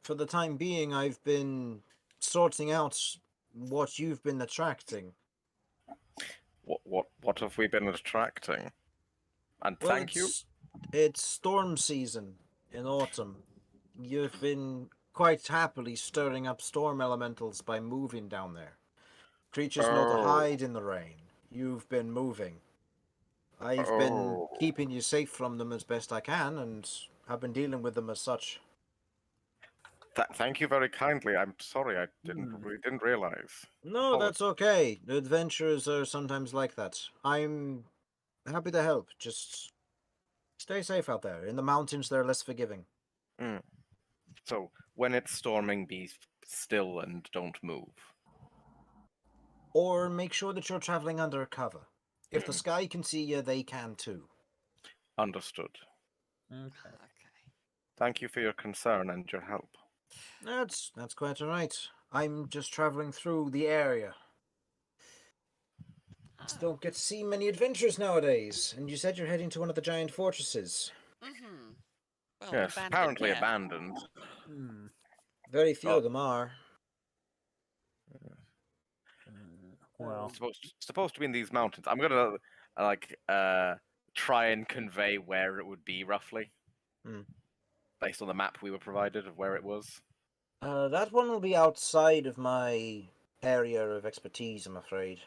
For the time being, I've been sorting out what you've been attracting. What have we been attracting? And Well, thank you. it's storm season in autumn. You've been quite happily stirring up storm elementals by moving down there. Creatures know to Oh, hide in the rain. You've been moving. I've been oh. keeping you safe from them as best I can, and have been dealing with them as such. Thank you very kindly. I'm sorry, I didn't realize. No, that's okay. Adventurers are sometimes like that. I'm happy to help. Just stay safe out there. In the mountains, they're less forgiving. Mm. So when it's storming, be still and don't move. Or make sure that you're traveling under cover. If the sky can see you, they can too. Understood. Okay. Okay. Thank you for your concern and your help. That's quite alright. I'm just traveling through the area. Just Oh. don't get to see many adventures nowadays. And you said you're heading to one of the giant fortresses. Mm-hmm. Well, Yes, abandoned, apparently yeah. abandoned. Hmm. Very few Oh. of them are. Well, Supposed to be in these mountains. I'm gonna try and convey where it would be roughly, Hmm. based on the map we were provided of where it was. That one will be outside of my area of expertise, I'm afraid.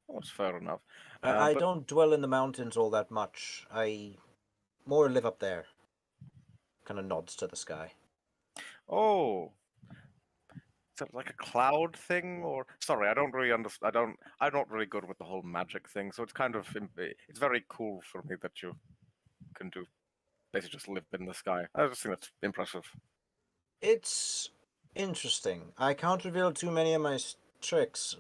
Oh, it's fair enough. I But don't dwell in the mountains all that much. I more live up there. Kind of nods to the sky. oh, is it like a cloud thing, or sorry, I don't really understand. I'm not really good with the whole magic thing, so it's kind of it's very cool for me that you can do basically just live in the sky. I just think that's impressive. It's interesting. I can't reveal too many of my tricks,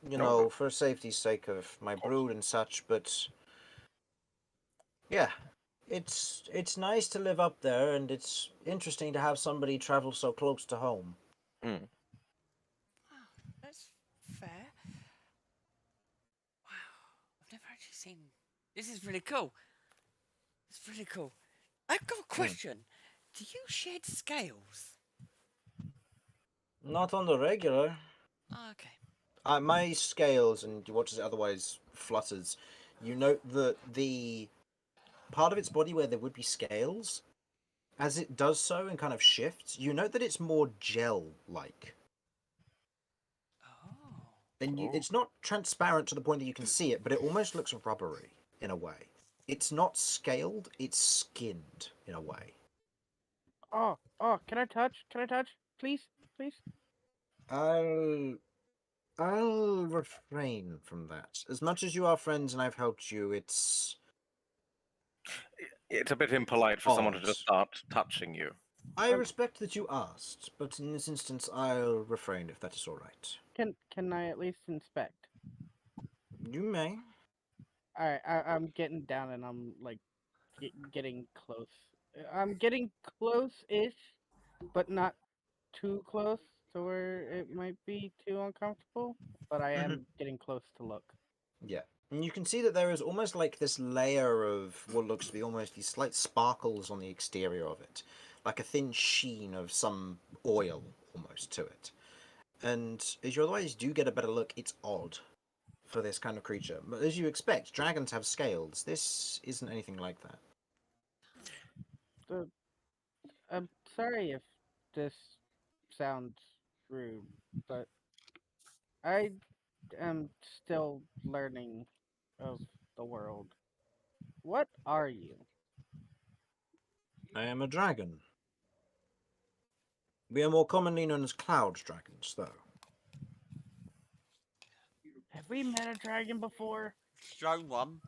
No, no, for safety's sake of my of course. brood and such, but yeah, it's nice to live up there, and it's interesting to have somebody travel so close to home. Mm. Oh, that's fair. Wow. I've never actually seen. This is really cool. It's really cool. I've got a question. Do you shed scales? Not on the regular. Oh, okay. My scales, and what is it otherwise flutters. You note that the part of its body where there would be scales, as it does so and kind of shifts, you note that it's more gel-like. Oh. And Oh. it's not transparent to the point that you can see it, but it almost looks rubbery in a way. It's not scaled, it's skinned in a way. oh, can I touch? Can I touch? Please, please. I'll I'll refrain from that. As much as you are friends and I've helped you, it's It's a bit impolite for someone to odd. just start touching you. I respect that you asked, but in this instance I'll refrain if that is all right. Can I at least inspect? You may. All right, I'm getting down and I'm like getting close. I'm getting close-ish, but not too close. to where it might be too uncomfortable, but I am getting close to look. Yeah. And you can see that there is almost like this layer of what looks to be almost these slight sparkles on the exterior of it. Like a thin sheen of some oil almost to it. And as you otherwise do get a better look, it's odd for this kind of creature. But as you expect, dragons have scales. This isn't anything like that. I'm sorry if this sounds rude, but I am still learning of the world. What are you? I am a dragon. We are more commonly known as cloud dragons, though. Have we met a dragon before? Shown one.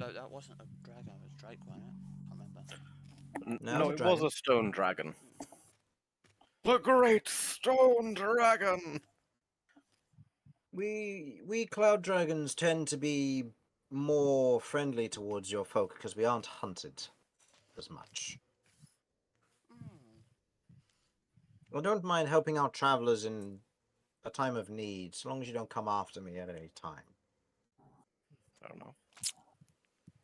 No, that wasn't a dragon. It was Drake, wasn't it? I can't remember. No, No, a it was dragon. a stone dragon. The great stone dragon! We cloud dragons tend to be more friendly towards your folk because we aren't hunted as much. Hmm. I don't mind helping out travelers in a time of need, so long as you don't come after me at any time. I don't know.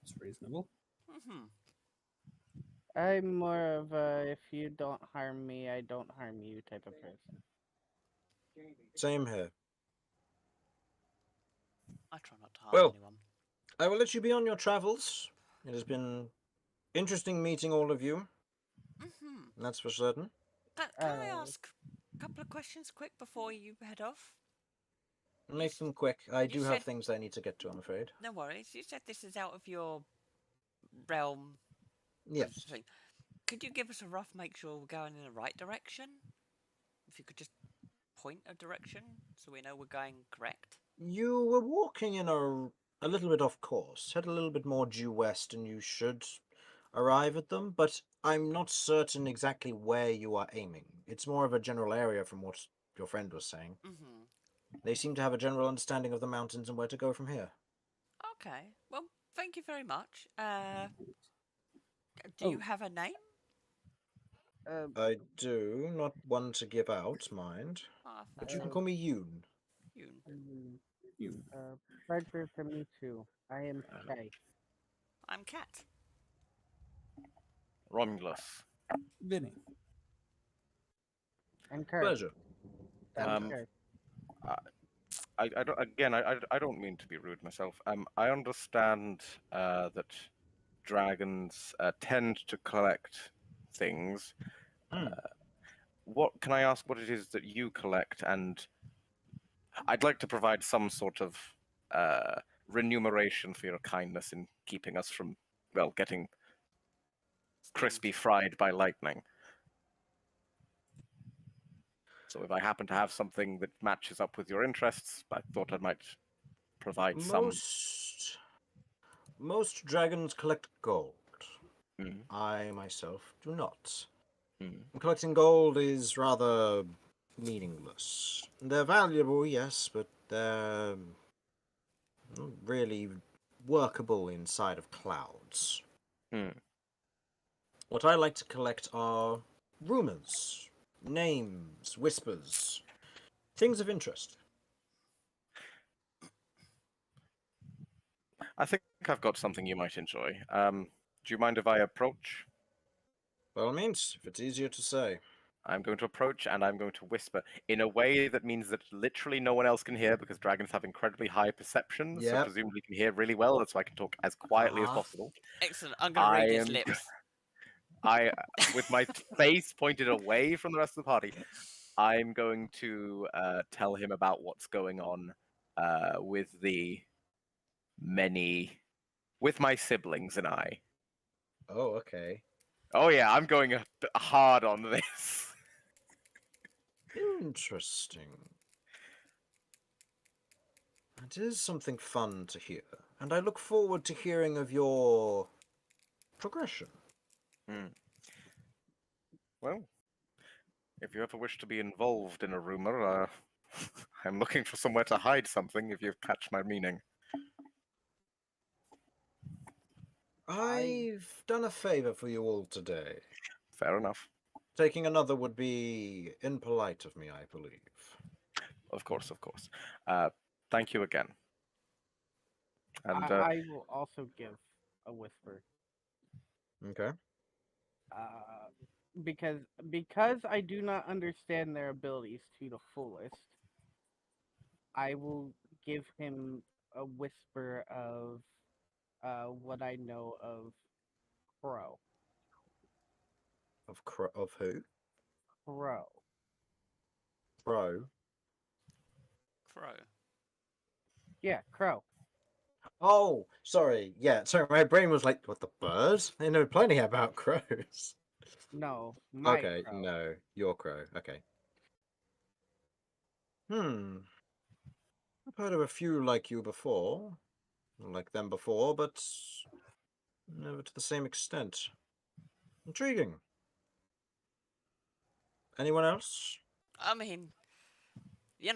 It's reasonable. Mm-hmm. I'm more of a if you don't harm me, I don't harm you type of person. Same here. I try not to harm Well, anyone. I will let you be on your travels. It has been interesting meeting all of you, Mm-hmm. that's for certain. Can I ask a couple of questions quick before you head off? Make them quick. I do have said- things I need to get to, I'm afraid. No worries. You said this is out of your realm. Yes. Thing. Could you give us a rough make sure we're going in the right direction? If you could just point a direction so we know we're going correct. You were walking in a little bit off course. Head a little bit more due west and you should arrive at them, but I'm not certain exactly where you are aiming. It's more of a general area from what your friend was saying. Mm-hmm. They seem to have a general understanding of the mountains and where to go from here. Okay. Well, thank you very much. Do you have a name? I do, not one to give out, mind. Ah, But fair you can enough. call me Yoon. Yoon. You. Pleasure to meet you. I am Kay. I'm Kat. Romulus. Vinny. And Kurt. Pleasure. I'm Kurt. I don't mean to be rude myself. I understand that dragons tend to collect things. Hmm. What can I ask? What it is that you collect? And I'd like to provide some sort of remuneration for your kindness in keeping us from, well, getting crispy fried by lightning. So if I happen to have something that matches up with your interests, I thought I might provide some. Most dragons collect gold. Mm, I myself do not. mm. Collecting gold is rather meaningless. They're valuable, yes, but they're not really workable inside of clouds. Hmm. What I like to collect are rumors, names, whispers, things of interest. I think I've got something you might enjoy. Do you mind if I approach? By all means, if it's easier to say. I'm going to approach and I'm going to whisper in a way that means that literally no one else can hear because dragons have incredibly high perception, so Yep. presumably can hear really well. That's why I can talk as quietly as possible. Excellent. I'm going to read I his am- lips. With my face pointed away from the rest of the party, I'm going to tell him about what's going on with with my siblings and I. Oh, okay. Oh yeah, I'm going hard on this. Interesting. It is something fun to hear, and I look forward to hearing of your progression. Well, if you ever wish to be involved in a rumor, I'm looking for somewhere to hide something, if you catch my meaning. I've done a favor for you all today. Fair enough. Taking another would be impolite of me, I believe. Of course, of course. Thank you again. And I will also give a whisper. Okay. Uh, because I do not understand their abilities to the fullest, I will give him a whisper of what I know of Crow. Of who? Crow. Crow. Crow. Yeah, Crow. Oh, sorry. Yeah, sorry. My brain was like, what, the birds? I know plenty about crows. No, my Okay, Crow. no, your crow. Okay. I've heard of a few like you before, like them before, but never to the same extent. Intriguing. Anyone else? I mean,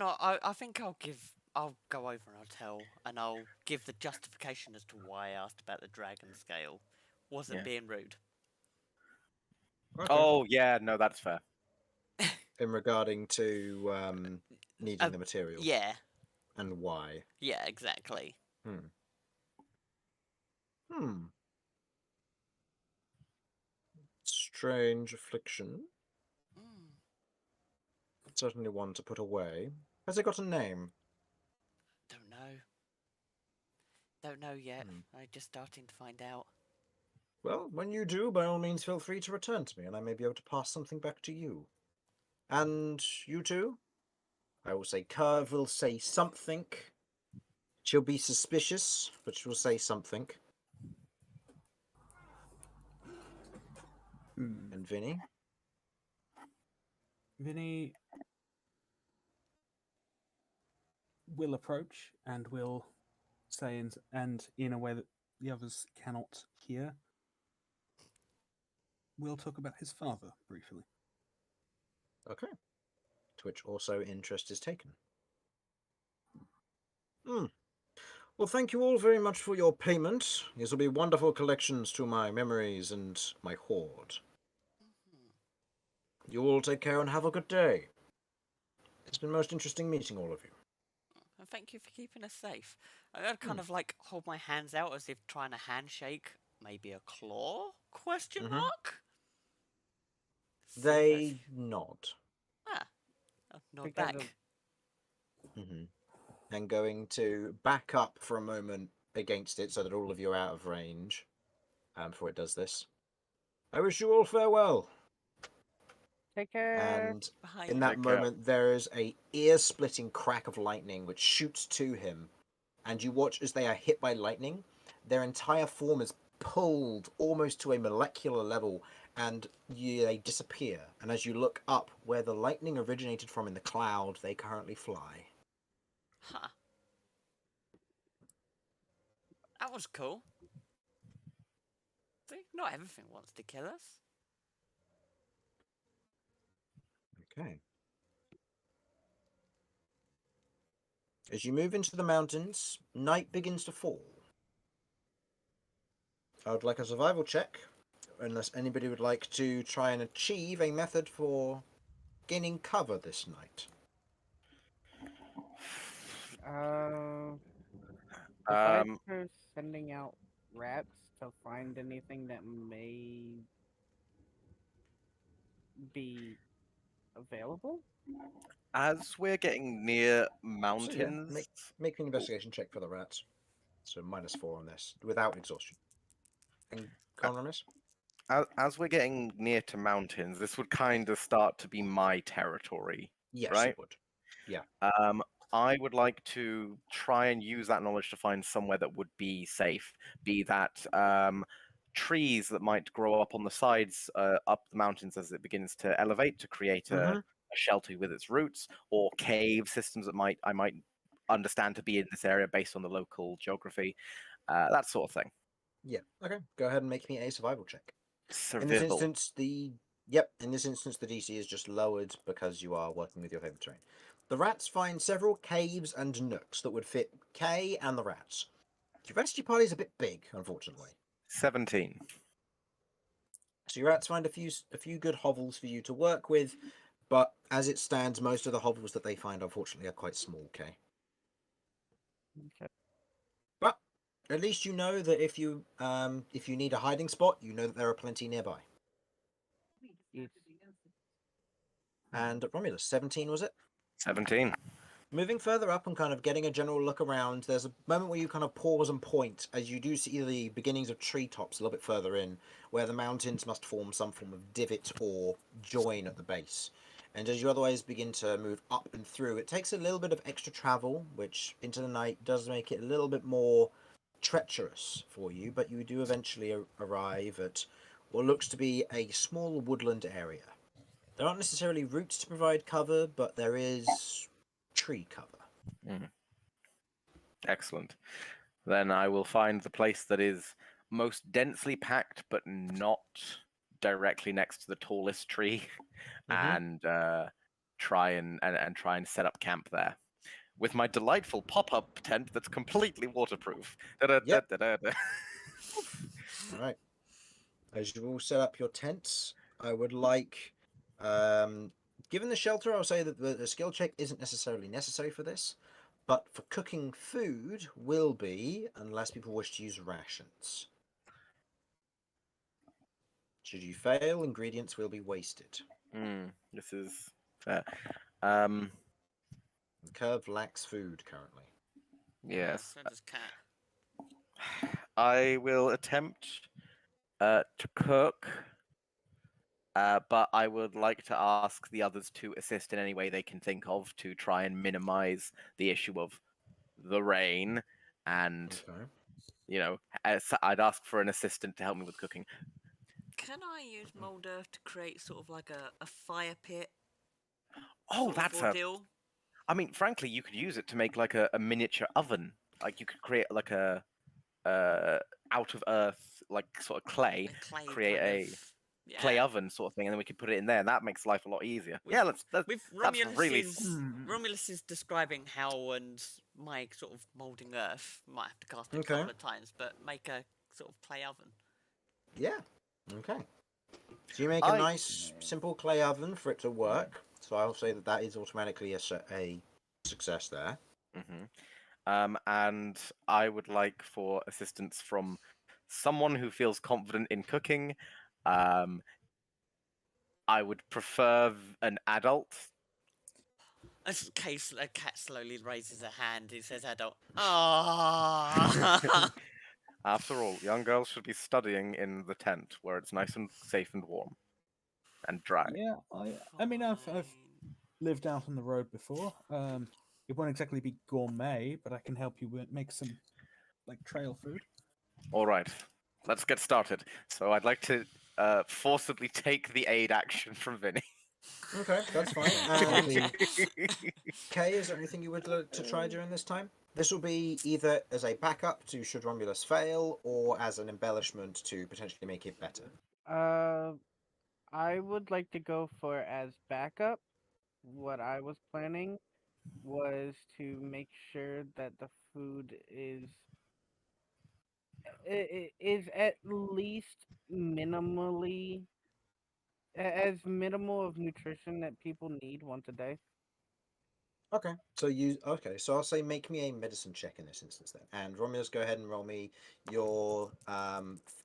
I think I'll go over and I'll tell, and I'll give the justification as to why I asked about the dragon scale. Wasn't Yeah. being rude. Okay. oh yeah, no, that's fair. In regarding to needing the material Yeah, and why. yeah, exactly. Hmm. Strange affliction. Mm, Certainly one to put away. Has it got a name? don't know. Don't know yet. I'm just starting to find out. Well, when you do, by all means feel free to return to me, and I may be able to pass something back to you. And you too? I will say Curve will say something. She'll be suspicious, but she'll say something. And Vinny? Vinny will approach and will say, and in a way that the others cannot hear, we'll talk about his father briefly. Okay. To which also interest is taken. Well, thank you all very much for your payment. These will be wonderful collections to my memories and my hoard. You all take care and have a good day. It's been most interesting meeting all of you. And thank you for keeping us safe. I'd kind of like hold my hands out as if trying to handshake, maybe a claw? Question mark? See if They that's- nod. I'll nod Because back. And going to back up for a moment against it so that all of you are out of range before it does this. I wish you all farewell. Take care. And Bye. in that Take care. moment, there is a ear-splitting crack of lightning which shoots to him, and you watch as they are hit by lightning. Their entire form is pulled almost to a molecular level, and they disappear. And as you look up where the lightning originated from in the cloud, they currently fly. Huh. That was cool. See, not everything wants to kill us. Okay. As you move into the mountains, night begins to fall. I would like a survival check, unless anybody would like to try and achieve a method for gaining cover this night. Besides for sending out rats to find anything that may be available. As we're getting near So yeah, mountains, make an investigation check for the rats. So -4 on this, without exhaustion. And go on this? as we're getting near to mountains, this would kind of start to be my territory. Yes, right? it would. Yeah. I would like to try and use that knowledge to find somewhere that would be safe, be that trees that might grow up on the sides up the mountains as it begins to elevate to create a shelter with its roots, or cave systems that I might understand to be in this area based on the local geography, that sort of thing. Yeah. Okay. Go ahead and make me a survival check. In this Survival. instance, the DC is just lowered because you are working with your favorite terrain. The rats find several caves and nooks that would fit Kay and the rats. The rest of your party is a bit big, unfortunately. 17. So your rats find a few good hovels for you to work with, but as it stands, most of the hovels that they find, unfortunately, are quite small. Okay. Okay. But at least you know that if you need a hiding spot, you know that there are plenty nearby. Yes. And Romulus, 17 was it? 17. Moving further up and kind of getting a general look around, there's a moment where you kind of pause and point as you do see the beginnings of treetops a little bit further in, where the mountains must form some form of divot or join at the base. And as you otherwise begin to move up and through, it takes a little bit of extra travel, which into the night does make it a little bit more treacherous for you, but you do eventually arrive at what looks to be a small woodland area. There aren't necessarily roots to provide cover, but there is tree cover. Mm. Excellent. Then I will find the place that is most densely packed, but not directly next to the tallest tree, and try and try and set up camp there with my delightful pop-up tent that's completely waterproof. Yep. Da-da-da-da-da. All right. As you all set up your tents, I would like, given the shelter, I'll say that the skill check isn't necessarily necessary for this, but for cooking food will be, unless people wish to use rations. Should you fail, ingredients will be wasted. This is fair. The curve lacks food currently. Yes. So does Cat. I will attempt to cook, but I would like to ask the others to assist in any way they can think of to try and minimize the issue of the rain. And, Okay. you know, I'd ask for an assistant to help me with cooking. Can I use mold earth to create sort of like a fire pit? Oh, sort that's of ordeal? I mean, frankly, you could use it to make like a miniature oven. Like you could create like a out of earth, like sort of clay, A clay create kind a of, clay yeah. oven sort of thing, and then we could put it in there, and that makes life a lot easier. With- Yeah, that's With really Romulus is describing how and my sort of moulding earth. Might have to cast it Okay. a couple of times, but make a sort of clay oven. Yeah. Okay. So you make a nice, simple clay oven for it to work. So I'll say that that is automatically a success there. And I would like for assistance from someone who feels confident in cooking. I would prefer an adult. A cat slowly raises a hand. It says adult. Ah. After all, young girls should be studying in the tent where it's nice and safe and warm and dry. Yeah, I mean, I've lived out on the road before. It won't exactly be gourmet, but I can help you make some like trail food. All right, let's get started. So I'd like to forcibly take the aid action from Vinny. Okay, that's fine. And Kay, is there anything you would like to try during this time? This will be either as a backup to should Romulus fail, or as an embellishment to potentially make it better. I would like to go for as backup. What I was planning was to make sure that the food is at least minimally as minimal of nutrition that people need once a day. Okay, so I'll say make me a medicine check in this instance then. And Romulus, go ahead and roll me your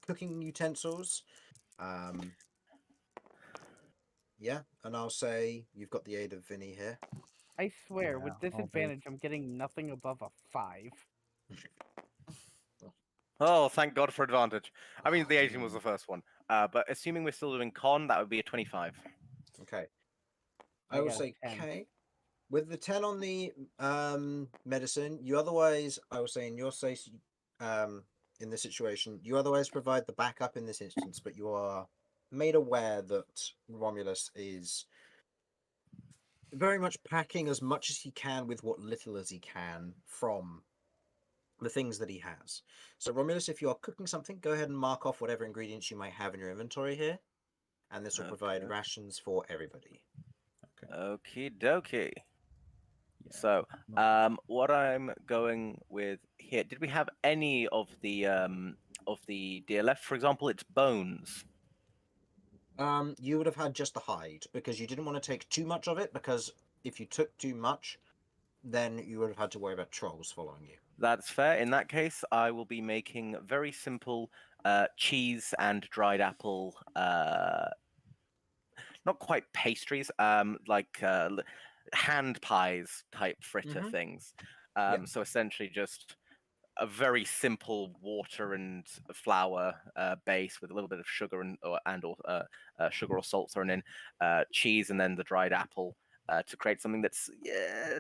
cooking utensils. Yeah, and I'll say you've got the aid of Vinny here. I swear, Yeah, with I'll be- disadvantage, I'm getting nothing above a 5. Oh, thank God for advantage. I mean, the 18 was the first one. But assuming we're still doing con, that would be a 25. Okay. I I will got a say 10. K. With the 10 on the medicine, you otherwise, I will say in your case, in this situation, you otherwise provide the backup in this instance, but you are made aware that Romulus is very much packing as much as he can with what little as he can from the things that he has. So Romulus, if you are cooking something, go ahead and mark off whatever ingredients you might have in your inventory here, and this will provide Okay. rations for everybody. Okie dokie. Yeah. So, what I'm going with here, did we have any of the deer left? For example, its bones. You would have had just the hide because you didn't want to take too much of it, because if you took too much, then you would have had to worry about trolls following you. That's fair. In that case, I will be making very simple cheese and dried apple, not quite pastries, like hand pies type fritter Mhm. things. Yep. So essentially just a very simple water and flour base with a little bit of sugar and sugar or salt thrown in, cheese, and then the dried apple to create something that's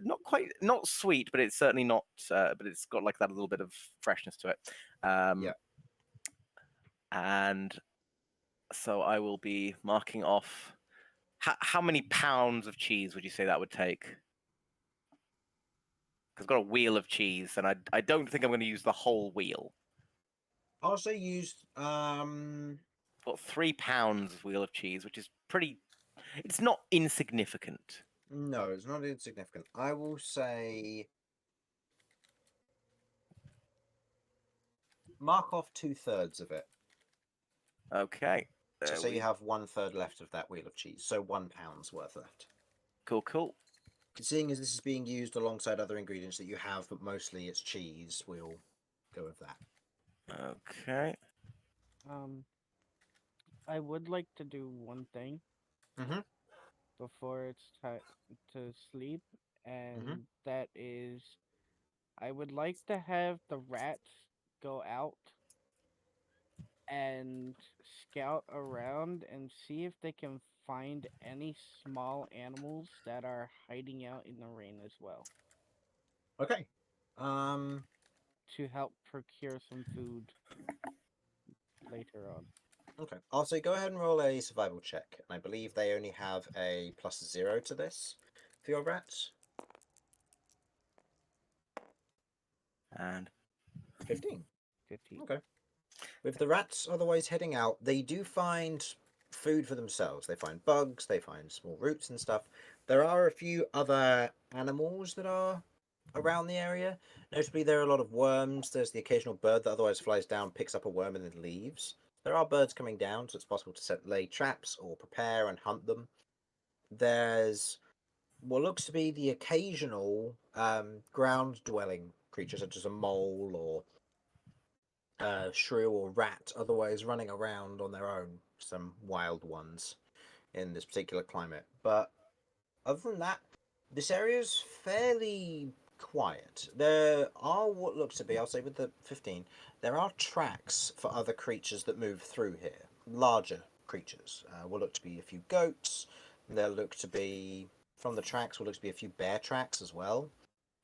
not sweet, but it's certainly not. But it's got like that little bit of freshness to it. Yeah. And so I will be marking off. How many pounds of cheese would you say that would take? Because I've got a wheel of cheese, and I don't think I'm going to use the whole wheel. Also used Got 3 pounds of wheel of cheese, which is pretty. It's not insignificant. no, it's not insignificant. I will say mark off 2/3 of it. Okay. So say you have 1/3 left of that wheel of cheese, so £1 worth left. Cool. Seeing as this is being used alongside other ingredients that you have, but mostly it's cheese, we'll go with that. Okay. I would like to do one thing Mm-hmm. before it's time to sleep, and that is I would like to have the rats go out and scout around and see if they can find any small animals that are hiding out in the rain as well Okay. to help procure some food later on. Okay. I'll say go ahead and roll a survival check. And I believe they only have a +0 to this for your rats. And 15. 15. Okay. With the rats otherwise heading out, they do find food for themselves. They find bugs, they find small roots and stuff. There are a few other animals that are around the area. Notably, there are a lot of worms. There's the occasional bird that otherwise flies down, picks up a worm, and then leaves. There are birds coming down, so it's possible to lay traps or prepare and hunt them. There's what looks to be the occasional ground-dwelling creature, such as a mole or shrew or rat, otherwise running around on their own. Some wild ones in this particular climate. But other than that, this area is fairly quiet. There are what looks to be, I'll say with the 15, there are tracks for other creatures that move through here. Larger creatures. Will look to be a few goats. There look to be, from the tracks, will look to be a few bear tracks as well.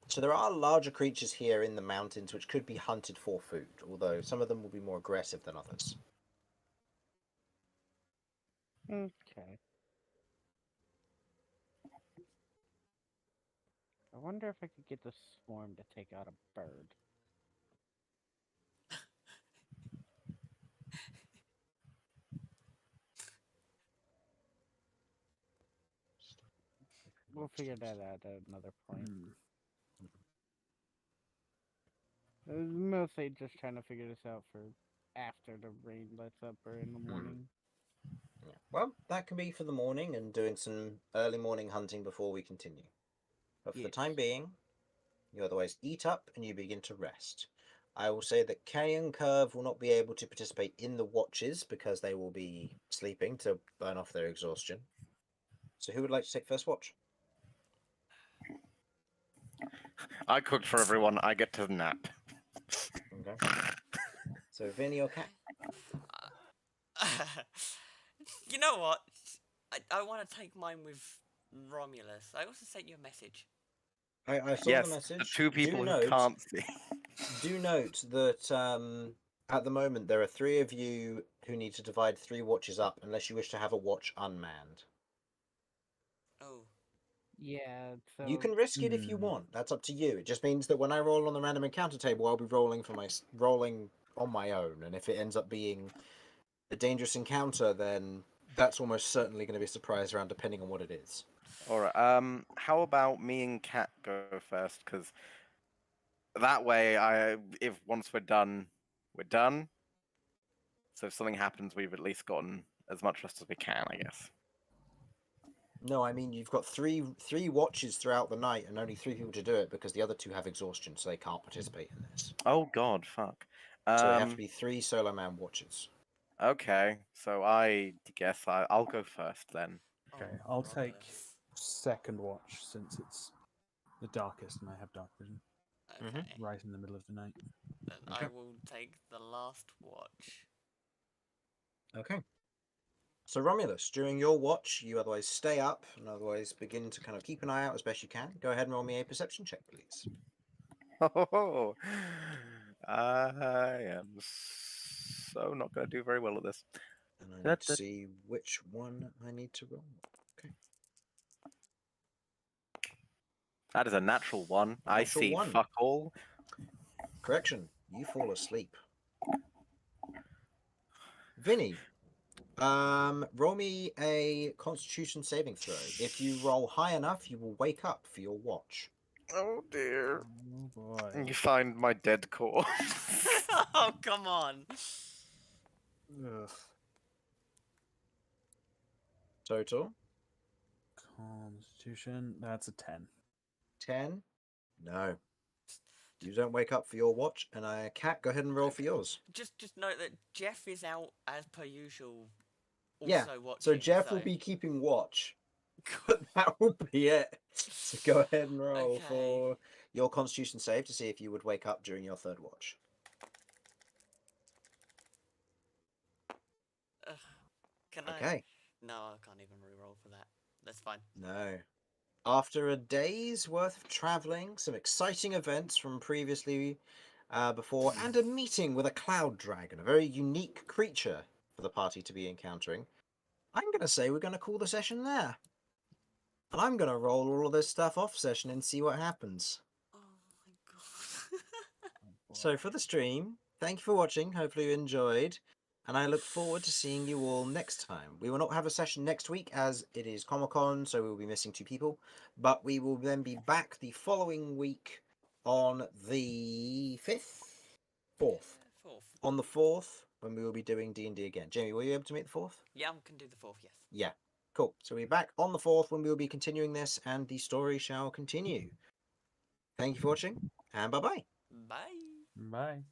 So there are larger creatures here in the mountains which could be hunted for food, although some of them will be more aggressive than others. Okay. I wonder if I could get the swarm to take out a bird. We'll figure that out at another point. Mostly just trying to figure this out for after the rain lets up or in the morning. Yeah. Well, that can be for the morning and doing some early morning hunting before we continue. But for the time being, you otherwise eat up and you begin to rest. I will say that Kay and Curve will not be able to participate in the watches because they will be sleeping to burn off their exhaustion. So who would like to take first watch? I cooked for everyone. I get to nap. Okay. So Vinny or Cat? You know what? I want to take mine with Romulus. I also sent you a message. I saw Yes, the message. the two people who note, can't see. Do note that at the moment there are 3 of you who need to divide 3 watches up unless you wish to have a watch unmanned. Oh. Yeah, so You can risk it if you want. That's up to you. It just means that when I roll on the random encounter table, I'll be rolling on my own, and if it ends up being a dangerous encounter, then that's almost certainly going to be a surprise round, depending on what it is. All right. How about me and Kat go first? Because that way, if once we're done, we're done. So if something happens, we've at least gotten as much rest as we can, I guess. No, I mean you've got three watches throughout the night, and only 3 people to do it because the other 2 have exhaustion, so they can't participate in this. Oh God, fuck. So they have to be 3 solo man watches. Okay, so I guess I'll go first then. Okay, Oh, I'll take Romulus. second watch since it's the darkest and I have dark vision Okay. right in the middle of the night. Then Okay. I will take the last watch. Okay. So Romulus, during your watch, you otherwise stay up and otherwise begin to kind of keep an eye out as best you can. Go ahead and roll me a perception check, please. Oh, I am so not going to do very well at this. And I need to see which one I need to roll. Okay. That is a natural one. I Natural see 1. fuck all. Correction. You fall asleep. Vinny, roll me a Constitution saving throw. If you roll high enough, you will wake up for your watch. Oh dear. Oh boy. You find my dead core. Oh, come on. Ugh. Total Constitution, that's a 10. 10. No, you don't wake up for your watch. And Cat, go ahead and roll for yours. Just note that Jeff is out as per usual. Also Yeah, watching. So Jeff will be keeping watch. But that will be it. So go ahead and roll Okay. for your Constitution save to see if you would wake up during your third watch. Can I? Okay. No, I can't even re-roll for that. That's fine. No. After a day's worth of traveling, some exciting events from previously before, and a meeting with a cloud dragon, a very unique creature for the party to be encountering, I'm going to say we're going to call the session there. And I'm going to roll all of this stuff off session and see what happens. Oh my god. So for the stream, thank you for watching. Hopefully you enjoyed. And I look forward to seeing you all next time. We will not have a session next week as it is Comic-Con, so we will be missing 2 people. But we will then be back the following week on the 5th? 4th. Fourth. On the 4th, when we will be doing D&D again. Jamie, were you able to make the 4th? Yeah, I can do the fourth. Yes. Yeah. Cool. So we'll be back on the 4th when we will be continuing this, and the story shall continue. Thank you for watching, and bye-bye. Bye. Bye.